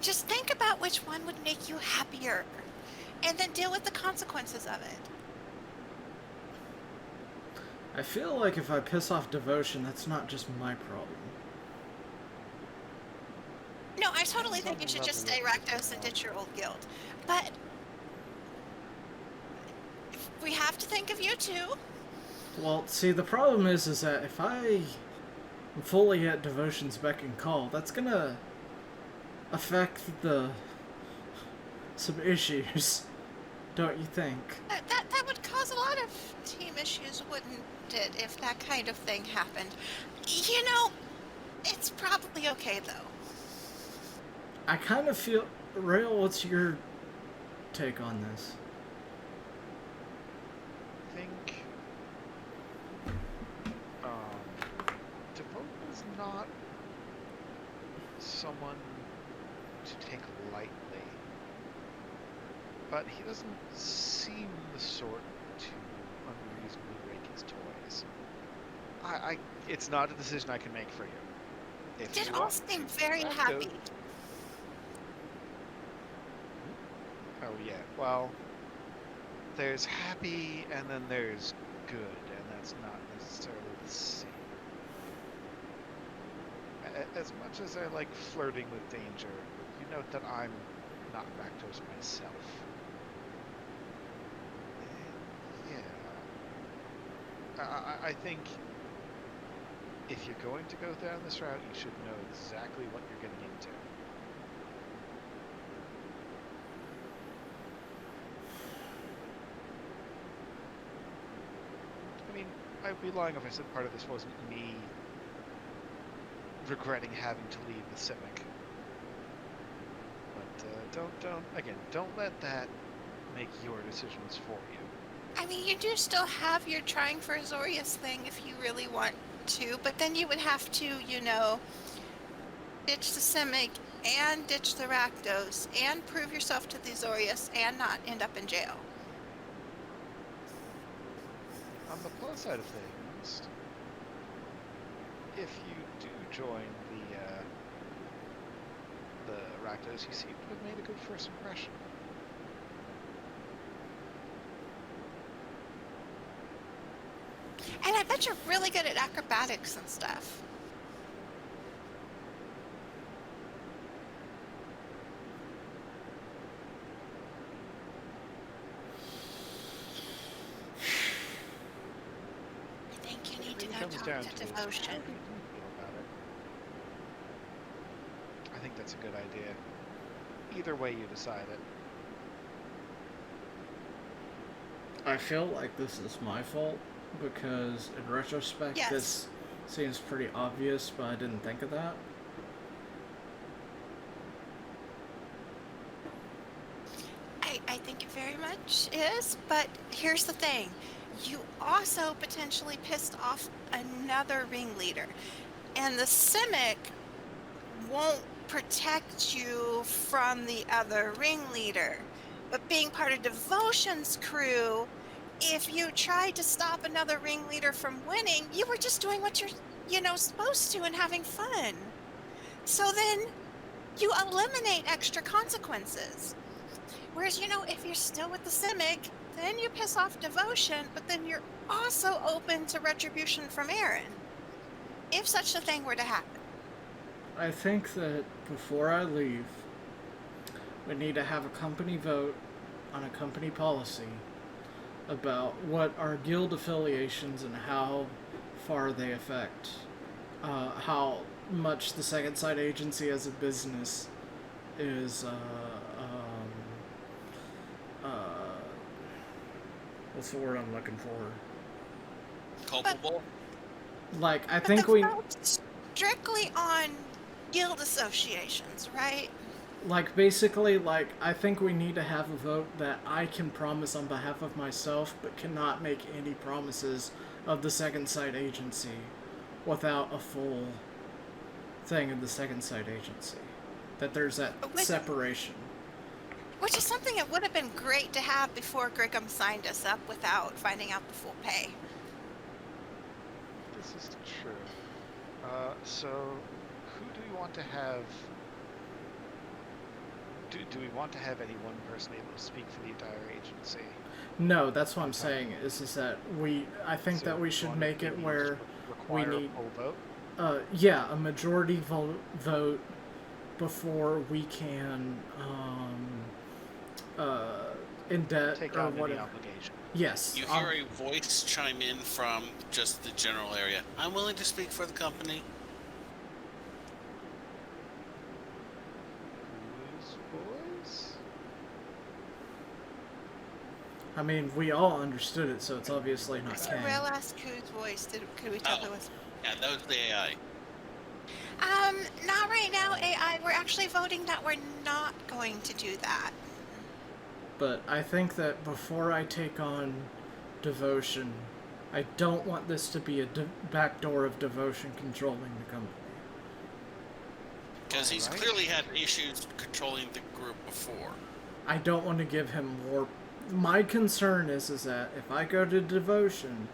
just think about which one would make you happier, and then deal with the consequences of it. I feel like if I piss off devotion, that's not just my problem. No, I totally think you should just stay Rakdos and ditch your old guild. But we have to think of you too. Well, see, the problem is that if I am fully at devotion's beck and call, that's gonna affect some issues, don't you think? That would cause a lot of team issues, wouldn't it, if that kind of thing happened? You know, it's probably okay, though. I kind of feel... Rail, what's your take on this? I think Devote is not someone to take lightly, but he doesn't seem the sort to unreasonably break his toys. It's not a decision I can make for you. If Did you all want seem to very Rakdos- happy. Oh yeah, well, there's happy and then there's good, and that's not necessarily the same. As much as I like flirting with danger, you note that I'm not Rakdos myself. And yeah, I think if you're going to go down this route, you should know exactly what you're getting into. I mean, I'd be lying if I said part of this wasn't me regretting having to leave the Simic. But don't let that make your decisions for you. I mean, you do still have your trying for Azorius thing if you really want to, but then you would have to, you know, ditch the Simic and ditch the Rakdos and prove yourself to the Azorius and not end up in jail. On the plus side of things, if you do join the Rakdos, you seem to have made a good first impression. And I bet you're really good at acrobatics and stuff. I think you need to It go comes talk down to to is, Devotion. how do you feel about it? I think that's a good idea. Either way you decide it. I feel like this is my fault because in retrospect Yes. this seems pretty obvious, but I didn't think of that. I think it very much is, but here's the thing. You also potentially pissed off another ringleader, and the Simic won't protect you from the other ringleader. But being part of Devotion's crew, if you tried to stop another ringleader from winning, you were just doing what you're, supposed to and having fun. So then you eliminate extra consequences. Whereas, if you're still with the Simic, then you piss off Devotion, but then you're also open to retribution from Aaron. If such a thing were to happen. I think that before I leave, we need to have a company vote on a company policy about what our guild affiliations and how far they affect, how much the Second Sight Agency as a business is, what's the word I'm looking for? Culpable? Like, I But think the we... vote's strictly on guild associations, right? Like, basically, like, I think we need to have a vote that I can promise on behalf of myself, but cannot make any promises of the Second Sight Agency without a full thing of the Second Sight Agency. That there's that separation. Which is something that would have been great to have before Griggum signed us up without finding out the full pay. This is true. So, who do we want to have? Do we want to have any one person able to speak for the entire agency? No, that's what I'm saying, is that I think So that we you should want make it maybe where we require need... a full vote? Yeah, a majority vote before we can, in debt Take or on any whatever. obligation. Yes. You hear a voice chime in from just the general area. I'm willing to speak for the company. Whose voice? I mean, we all understood it, so it's obviously not So Kang. real ask whose voice could we tell who was? Yeah, that was the AI. Not right now, AI. We're actually voting that we're not going to do that. But I think that before I take on Devotion, I don't want this to be a backdoor of Devotion controlling the company. Because he's Alright. clearly had issues controlling the group before. I don't want to give him more... My concern is that if I go to Devotion,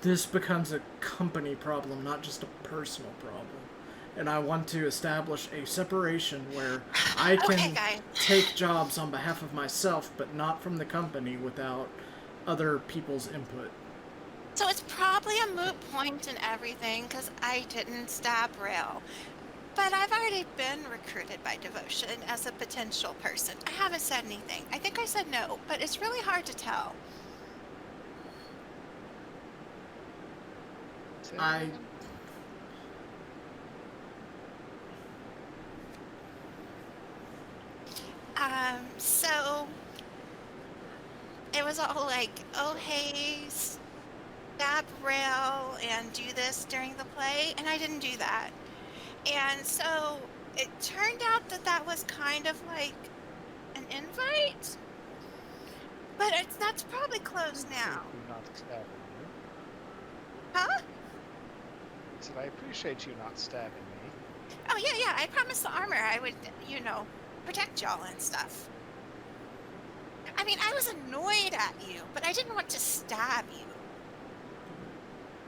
this becomes a company problem, not just a personal problem. And I want to establish a separation where I can Okay, guys. take jobs on behalf of myself, but not from the company without other people's input. So it's probably a moot point and everything because I didn't stab Rail. But I've already been recruited by Devotion as a potential person. I haven't said anything. I think I said no, but it's really hard to tell. Say I- again? So it was all like, oh, hey, stab Rail and do this during the play, and I didn't do that. And so it turned out that that was kind of like an invite, but that's probably closed now. Appreciate you not stabbing me. Huh? Said I appreciate you not stabbing me. Oh, yeah, I promised the armor I would, protect y'all and stuff. I mean, I was annoyed at you, but I didn't want to stab you.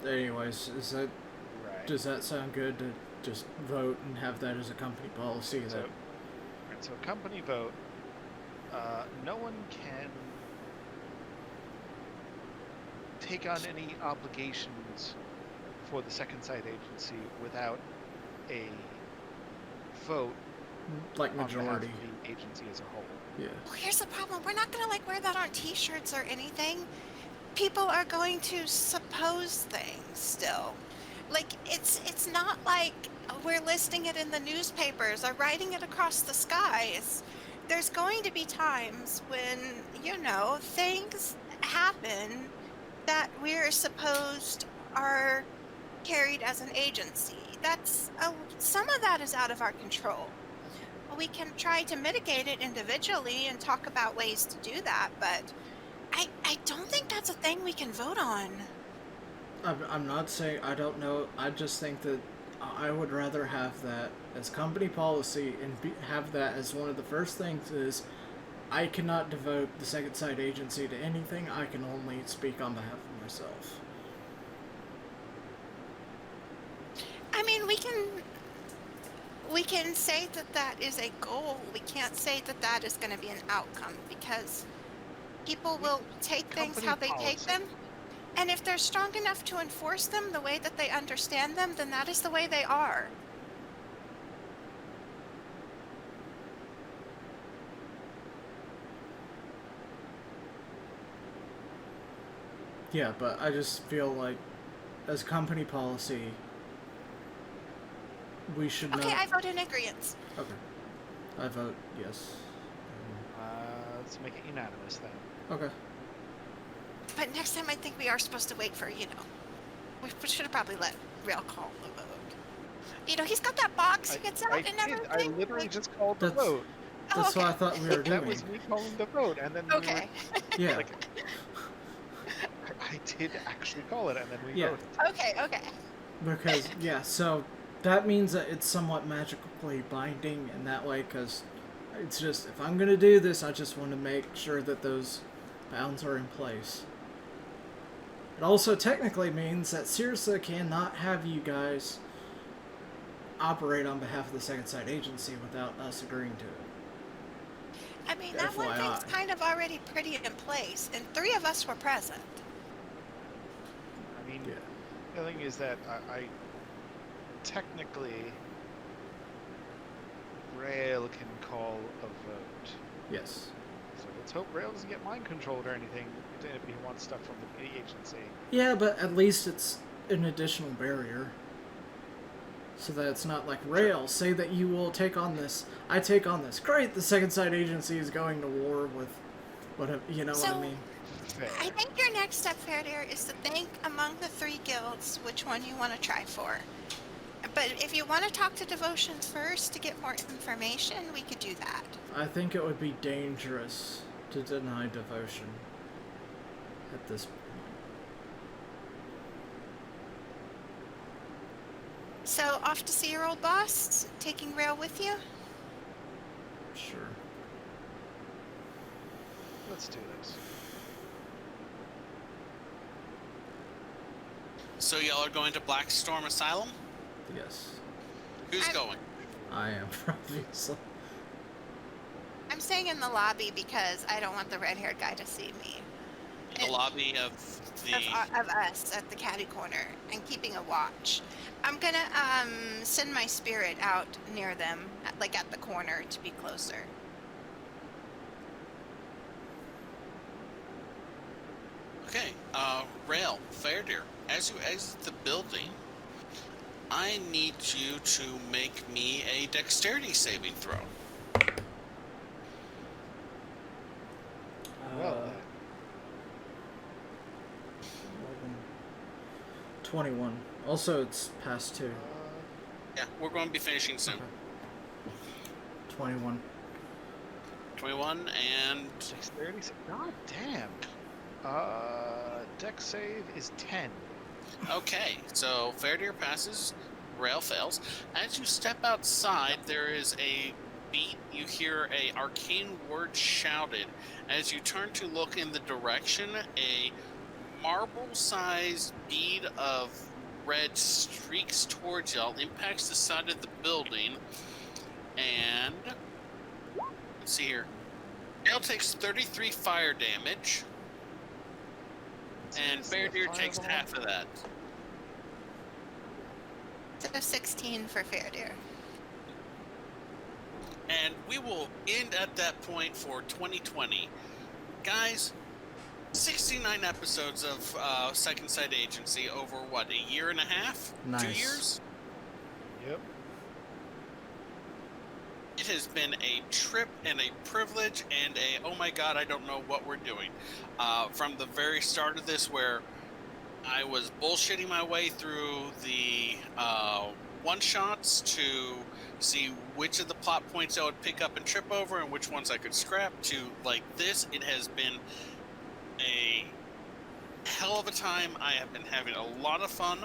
anyways, Right. does that sound good to just vote and have that as a company policy? So, so a company vote. No one can take on any obligations for the second site agency without a vote like on behalf majority. of the agency as a whole. Yeah. Well, here's the problem. We're not going to like wear that on t-shirts or anything. People are going to suppose things still. Like it's not like we're listing it in the newspapers or writing it across the skies. There's going to be times when, things happen that we're supposed are carried as an agency. Some of that is out of our control. We can try to mitigate it individually and talk about ways to do that, but I don't think that's a thing we can vote on. I'm not saying I don't know. I just think that I would rather have that as company policy and have that as one of the first things is I cannot devote the second site agency to anything. I can only speak on behalf of myself. I mean, we can say that is a goal. We can't say that is going to be an outcome because people will take things how they take them. And if they're strong enough to enforce them the way that they understand them, then that is the way they are. Yeah, but I just feel like as company policy, we should Okay, not... I vote in agreement. Okay. I vote yes. Let's make it unanimous then. Okay. But next time I think we are supposed to wait for, we should have probably let Rail call the vote. He's got that box he gets out and everything. I literally just called the That's- vote. That's what I thought we were doing. That was me calling the vote, and then Okay. Yeah. I did actually call it, and then we Yeah. voted. Okay. Because, yeah, so that means that it's somewhat magically binding in that way, because it's just, if I'm going to do this, I just want to make sure that those bounds are in place. It also technically means that Sirsa cannot have you guys operate on behalf of the second site agency without us agreeing to it. I mean, that one thing's FYI. kind of already pretty in place, and 3 of us were present. I mean, Yeah. the thing is that I technically Rail can call a vote. Yes. So let's hope Rail doesn't get mind controlled or anything if he wants stuff from the agency. Yeah, but at least it's an additional barrier. So that it's not like, Rail, say that you will take on this. I take on this. Great, the second site agency is going to war with whatever, you know what I mean? Fair. I think your next step, Feredir, is to think among the 3 guilds which one you want to try for. But if you want to talk to Devotions first to get more information, we could do that. I think it would be dangerous to deny devotion at this point. So, off to see your old boss, taking Rail with you? Sure. Let's do this. So y'all are going to Blackstorm Asylum? Yes. Who's I'm- going? I am, obviously. I'm staying in the lobby because I don't want the red-haired guy to see me. The lobby of the... Of us at the caddy corner and keeping a watch. I'm gonna send my spirit out near them, like at the corner, to be closer. Okay, Rail, Feredir, as you exit the building, I need you to make me a dexterity saving throw. Well, 21. Also, it's past 2. Yeah, we're going to be finishing soon. Okay. 21. 21 and... dexterity. God damn. Dex save is 10. Okay, so Feredir passes, Rail fails. As you step outside, there is a beat. You hear a arcane word shouted. As you turn to look in the direction, a marble-sized bead of red streaks towards y'all, impacts the side of the building, and let's see here. Dale takes 33 fire damage, and Feredir takes half of that. So 16 for Feredir. And we will end at that point for 2020. Guys, 69 episodes of Second Sight Agency over, what, a year and a half? Nice. 2 years? Yep. It has been a trip and a privilege and a, oh my god, I don't know what we're doing. From the very start of this, where I was bullshitting my way through the one-shots to see which of the plot points I would pick up and trip over and which ones I could scrap, to like this, it has been a hell of a time. I have been having a lot of fun,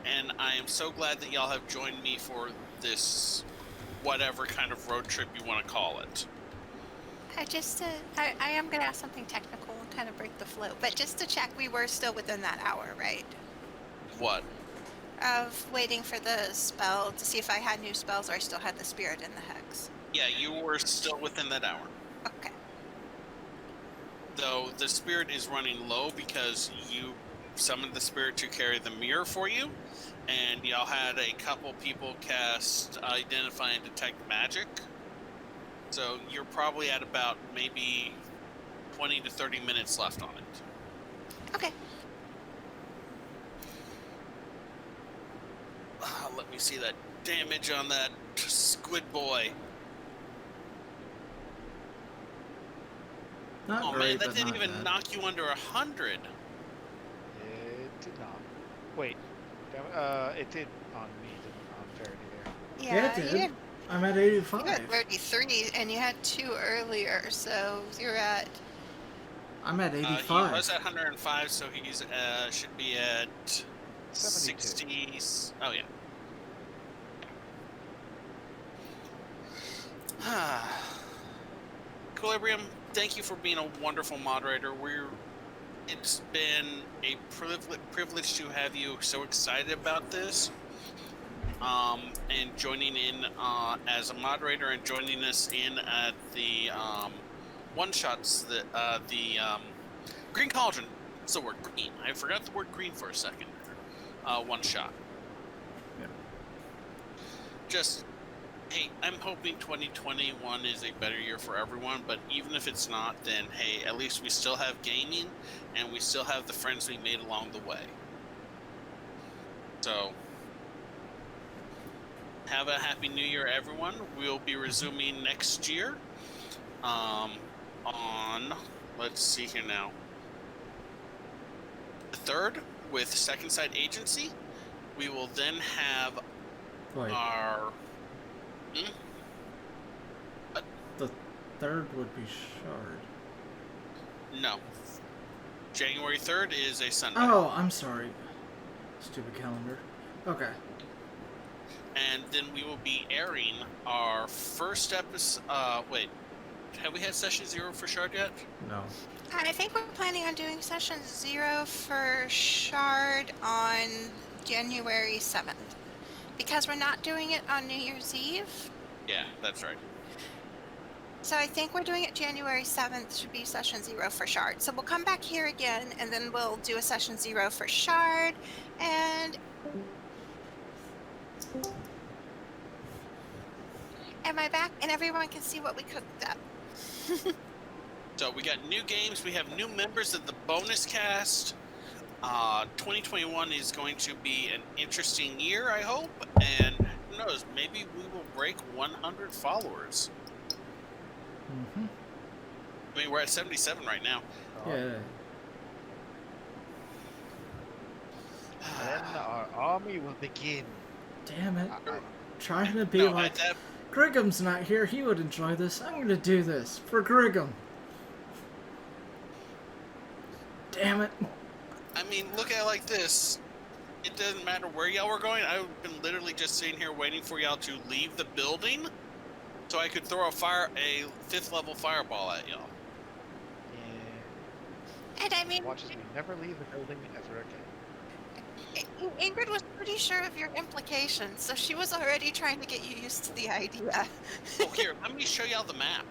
and I am so glad that y'all have joined me for this whatever kind of road trip you want to call it. I am going to ask something technical and kind of break the flow, but just to check, we were still within that hour, right? What? Of waiting for the spell to see if I had new spells or I still had the spirit in the hex. Yeah, you were still within that hour. Okay. Though the spirit is running low because you summoned the spirit to carry the mirror for you, and y'all had a couple people cast Identify and Detect Magic. So you're probably at about maybe 20 to 30 minutes left on it. Okay. Let me see that damage on that squid boy. Not Oh great, man, that but didn't not even bad. knock you under 100. It did not. Wait. It did on me, didn't on Feredir. Yeah, it you did. had, I'm at you 85. had 33 and you had 2 earlier, so you're at... I'm at He 85. was at 105, so he's should be at 72. 60. Oh yeah. Equilibrium, thank you for being a wonderful moderator. It's been a privilege to have you so excited about this, and joining in as a moderator and joining us in at the one-shots, the Green Cauldron. It's the word green. I forgot the word green for a second. One shot. Yeah. Just, hey, I'm hoping 2021 is a better year for everyone, but even if it's not, then hey, at least we still have gaming, and we still have the friends we made along the way. So, have a happy new year, everyone. We'll be resuming next year on, let's see here now, the 3rd with Second Sight Agency. We will then have Wait, our... the 3rd would be Shard. No. January 3rd is a Sunday. Oh, I'm sorry. Stupid calendar. Okay. And then we will be airing our first episode... wait. Have we had Session 0 for Shard yet? No. I think we're planning on doing session 0 for Shard on January 7th. Because we're not doing it on New Year's Eve. Yeah, that's right. So I think we're doing it January 7th should be session 0 for Shard. So we'll come back here again and then we'll do a session 0 for Shard. And... Am I back? And everyone can see what we cooked up. So we got new games. We have new members of the bonus cast. 2021 is going to be an interesting year, I hope. And who knows, maybe we will break 100 followers. Mm-hmm. I mean, we're at 77 right now. Yeah. Then our army will begin. Damn it. I- Trying to be No, like, at that, Grigum's not here. He would enjoy this. I'm going to do this for Grigum. Damn it. I mean, look at it like this. It doesn't matter where y'all were going. I've been literally just sitting here waiting for y'all to leave the building so I could throw a 5th level fireball at y'all. Yeah. And I mean, Watches me never leave the building ever again. Ingrid was pretty sure of your implications, so she was already trying to get you used to the idea. Oh, here, let me show y'all the map.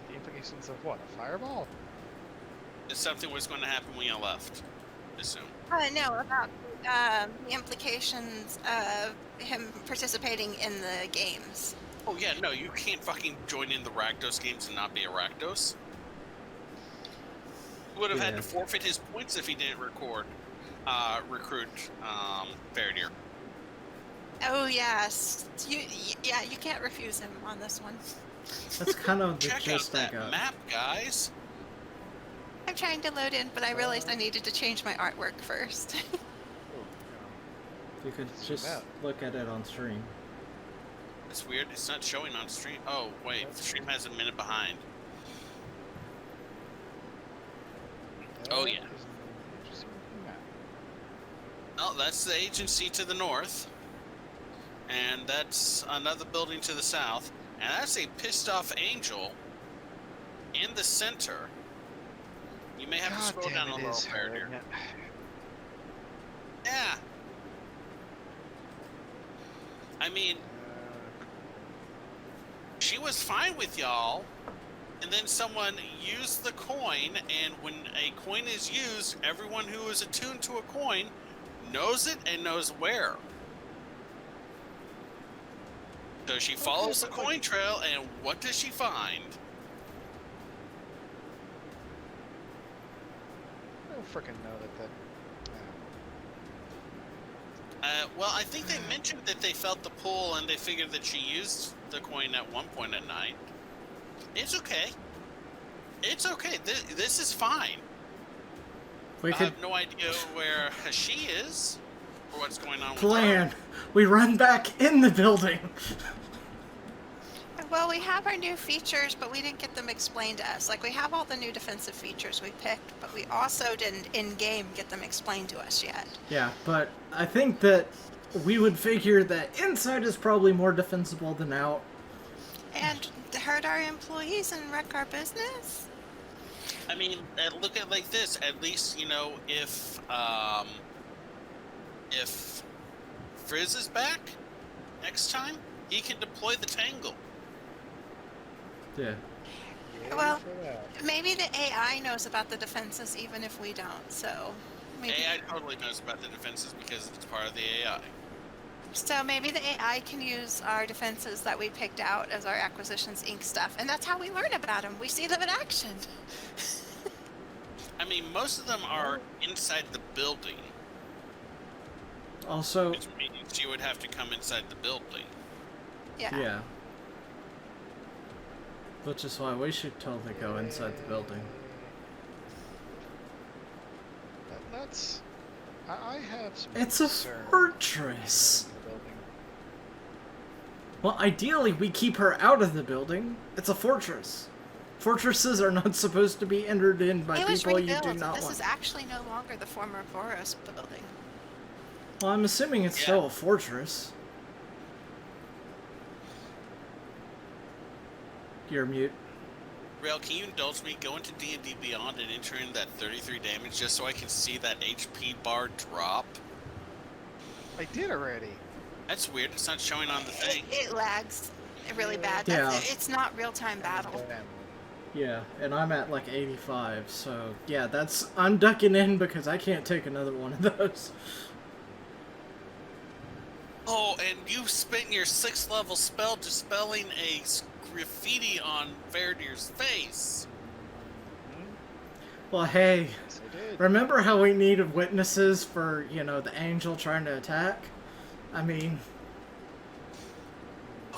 The implications of what? A fireball? If something was going to happen when y'all left. Assume. No, about the implications of him participating in the games. Oh yeah, no, you can't fucking join in the Rakdos games and not be a Rakdos. He would have had Yeah. to forfeit his points if he didn't recruit Feredir. Oh yes, you can't refuse him on this one. That's kind of the Check out gist I that got. map, guys. I'm trying to load in, but I realized I needed to change my artwork first. Oh, You could Zoom just out. look at it on stream. It's weird. It's not showing on stream. Oh wait, the stream has a minute behind. Oh, yeah. That is an interesting map. Oh, that's the agency to the north, and that's another building to the south, and that's a pissed off angel in the center. You may have to scroll damn, down a it little, is her, Feredir. isn't it? Yeah. I mean, she was fine with y'all, and then someone used the coin, and when a coin is used, everyone who is attuned to a coin knows it and knows where. So she follows the but, like- coin trail, and what does she find? I don't frickin' know that. Well, I think they mentioned that they felt the pull, and they figured that she used the coin at one point at night. It's okay. It's okay. This is fine. We I could have no idea where she is or what's going on with plan. We run back in the building. Well, we have our new features, but we didn't get them explained to us. Like, we have all the new defensive features we picked, but we also didn't in-game get them explained to us yet. Yeah, but I think that we would figure that inside is probably more defensible than out. And hurt our employees and wreck our business? I mean, look at it like this. At least, you know, if Frizz is back next time, he can deploy the Tangle. Yeah. Yay Well- for that. Maybe the AI knows about the defenses even if we don't, so maybe, AI totally knows about the defenses because it's part of the AI. so maybe the AI can use our defenses that we picked out as our Acquisitions Inc. stuff, and that's how we learn about them. We see them in action. I mean, most of them are inside the building, Also, which means you would have to come inside the building. yeah. Which is why we should totally go inside the building. That's. I have some. It's a concern fortress. in the building. Well, ideally, we keep her out of the building. It's a fortress. Fortresses are not supposed to be entered in by It was people you rebuilt. do not This want. is actually no longer the former Boros building. Well, I'm assuming it's Yeah. still a fortress. You're mute. Rail, can you indulge me? Go into D&D Beyond and enter in that 33 damage just so I can see that HP bar drop. I did already. That's weird. It's not showing on the thing. It lags really bad. Yeah. It's not real-time battle. Damn. Yeah, and I'm at like 85, so yeah, I'm ducking in because I can't take another one of those. Oh, and you spent your 6th level spell dispelling a graffiti on Feredir's face. Well, hey, Yes, I did. remember how we needed witnesses for, the angel trying to attack? I mean,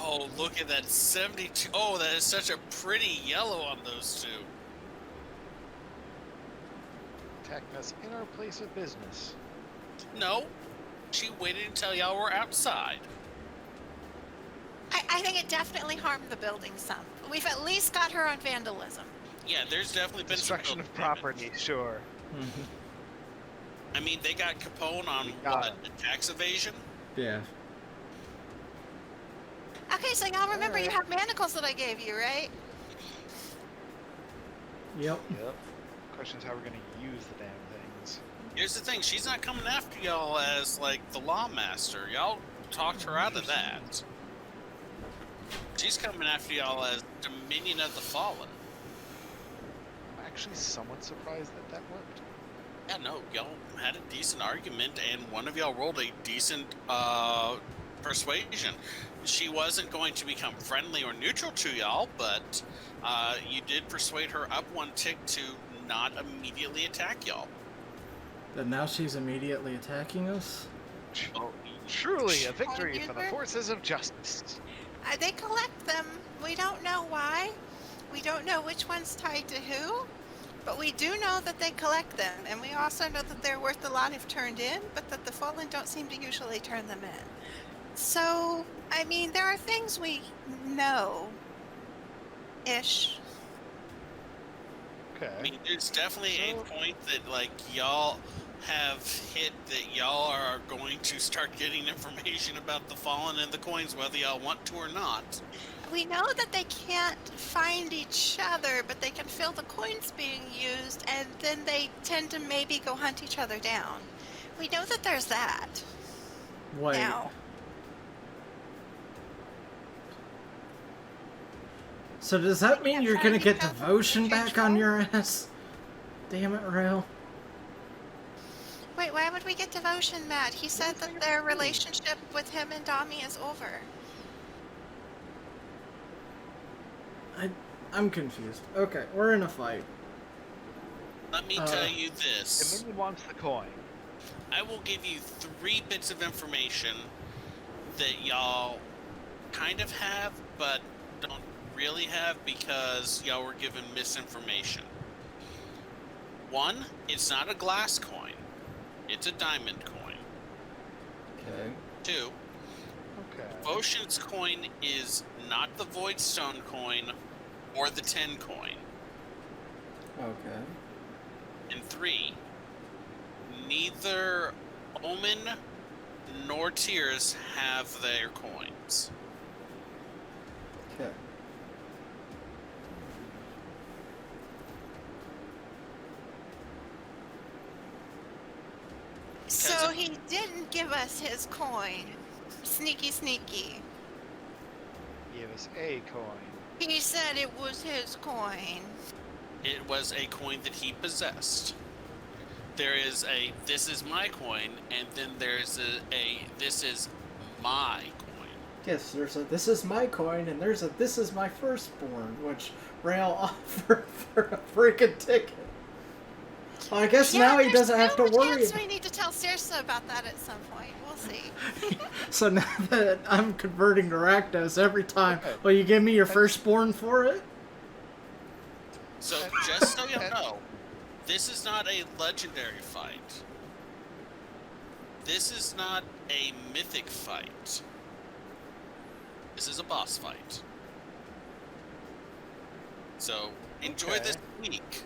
Oh, look at that 72. Oh, that is such a pretty yellow on those two. Attacking us in our place of business. No, she waited until y'all were outside. I think it definitely harmed the building some. We've at least got her on vandalism. Yeah, there's definitely been some Destruction of building damage. property, sure. I mean, they got Capone on got what, tax evasion? yeah. Okay, so y'all remember you Alright. have manacles that I gave you, right? Yep. Yep. Question is how we're gonna use the damn things. Here's the thing: she's not coming after y'all as like the lawmaster. Y'all talked her out of that. She's coming after y'all as Dominion of the Fallen. I'm actually somewhat surprised that that worked. Yeah, no, y'all had a decent argument, and one of y'all rolled a decent persuasion. She wasn't going to become friendly or neutral to y'all, but you did persuade her up one tick to not immediately attack y'all. But now she's immediately attacking us? Oh, Truly a victory User? for the forces of justice. They collect them. We don't know why. We don't know which one's tied to who. But we do know that they collect them. And we also know that they're worth a lot if turned in, but that the Fallen don't seem to usually turn them in. So, I mean, there are things we know. Ish. Okay. I mean, there's definitely So- a point that, like, y'all have hit that y'all are going to start getting information about the Fallen and the coins, whether y'all want to or not. We know that they can't find each other, but they can feel the coins being used, and then they tend to maybe go hunt each other down. We know that there's that. Wait. Now. So does that mean can't you're find gonna each get other devotion to change back on form? your ass? Damn it, Rail. Wait, why would we get devotion, Matt? He said that their relationship with him and Dami is over. I'm confused. Okay, we're in a fight. Let me tell you this. Dominion wants the coin. I will give you 3 bits of information that y'all kind of have, but don't really have because y'all were given misinformation. 1, it's not a glass coin. It's a diamond coin. Okay. 2, Okay. Devotion's coin is not the Void Stone coin or the 10 coin. Okay. And 3, neither Omen nor Tears have their coins. Okay. So he didn't give us his coin. Sneaky, sneaky. Give us a coin. He said it was his coin. It was a coin that he possessed. There is a "this is my coin," and then there's a "this is my coin." Yes, there's a "this is my coin" and there's a "this is my firstborn," which Rail offered for a freaking ticket. Well, I guess now he doesn't have to worry. Chance we need to tell Circe about that at some point. We'll see. So now that I'm converting to Rakdos every time, Okay. will you give me your firstborn for it? So just so you know, this is not a legendary fight. This is not a mythic fight. This is a boss fight. So enjoy Okay. this week.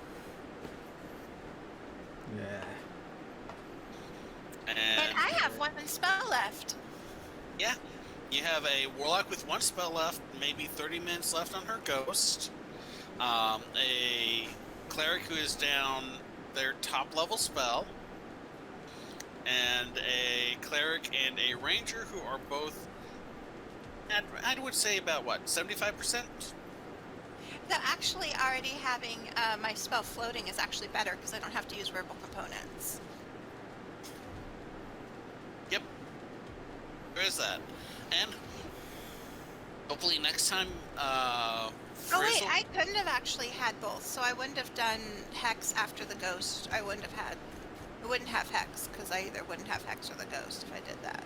Yeah. And I have one spell left. Yeah, you have a warlock with 1 spell left, maybe 30 minutes left on her ghost. A cleric who is down their top level spell, and a cleric and a ranger who are both, I would say about what, 75%? No, actually, already having my spell floating is actually better because I don't have to use verbal components. Yep, there is that. And hopefully next time, Oh wait, Frizzle- I couldn't have actually had both, so I wouldn't have done Hex after the Ghost. I wouldn't have Hex, because I either wouldn't have Hex or the Ghost if I did that.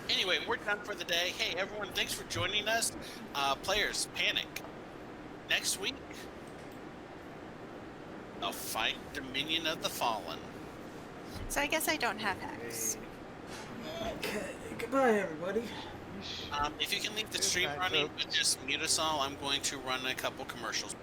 Anyway, we're done for the day. Hey, everyone, thanks for joining us. Players, panic. Next week, they'll fight Dominion of the Fallen. So I guess I don't have Hex. Okay. Goodbye, everybody. If you can leave the Good stream night, running, folks. but just mute us all, I'm going to run a couple commercials.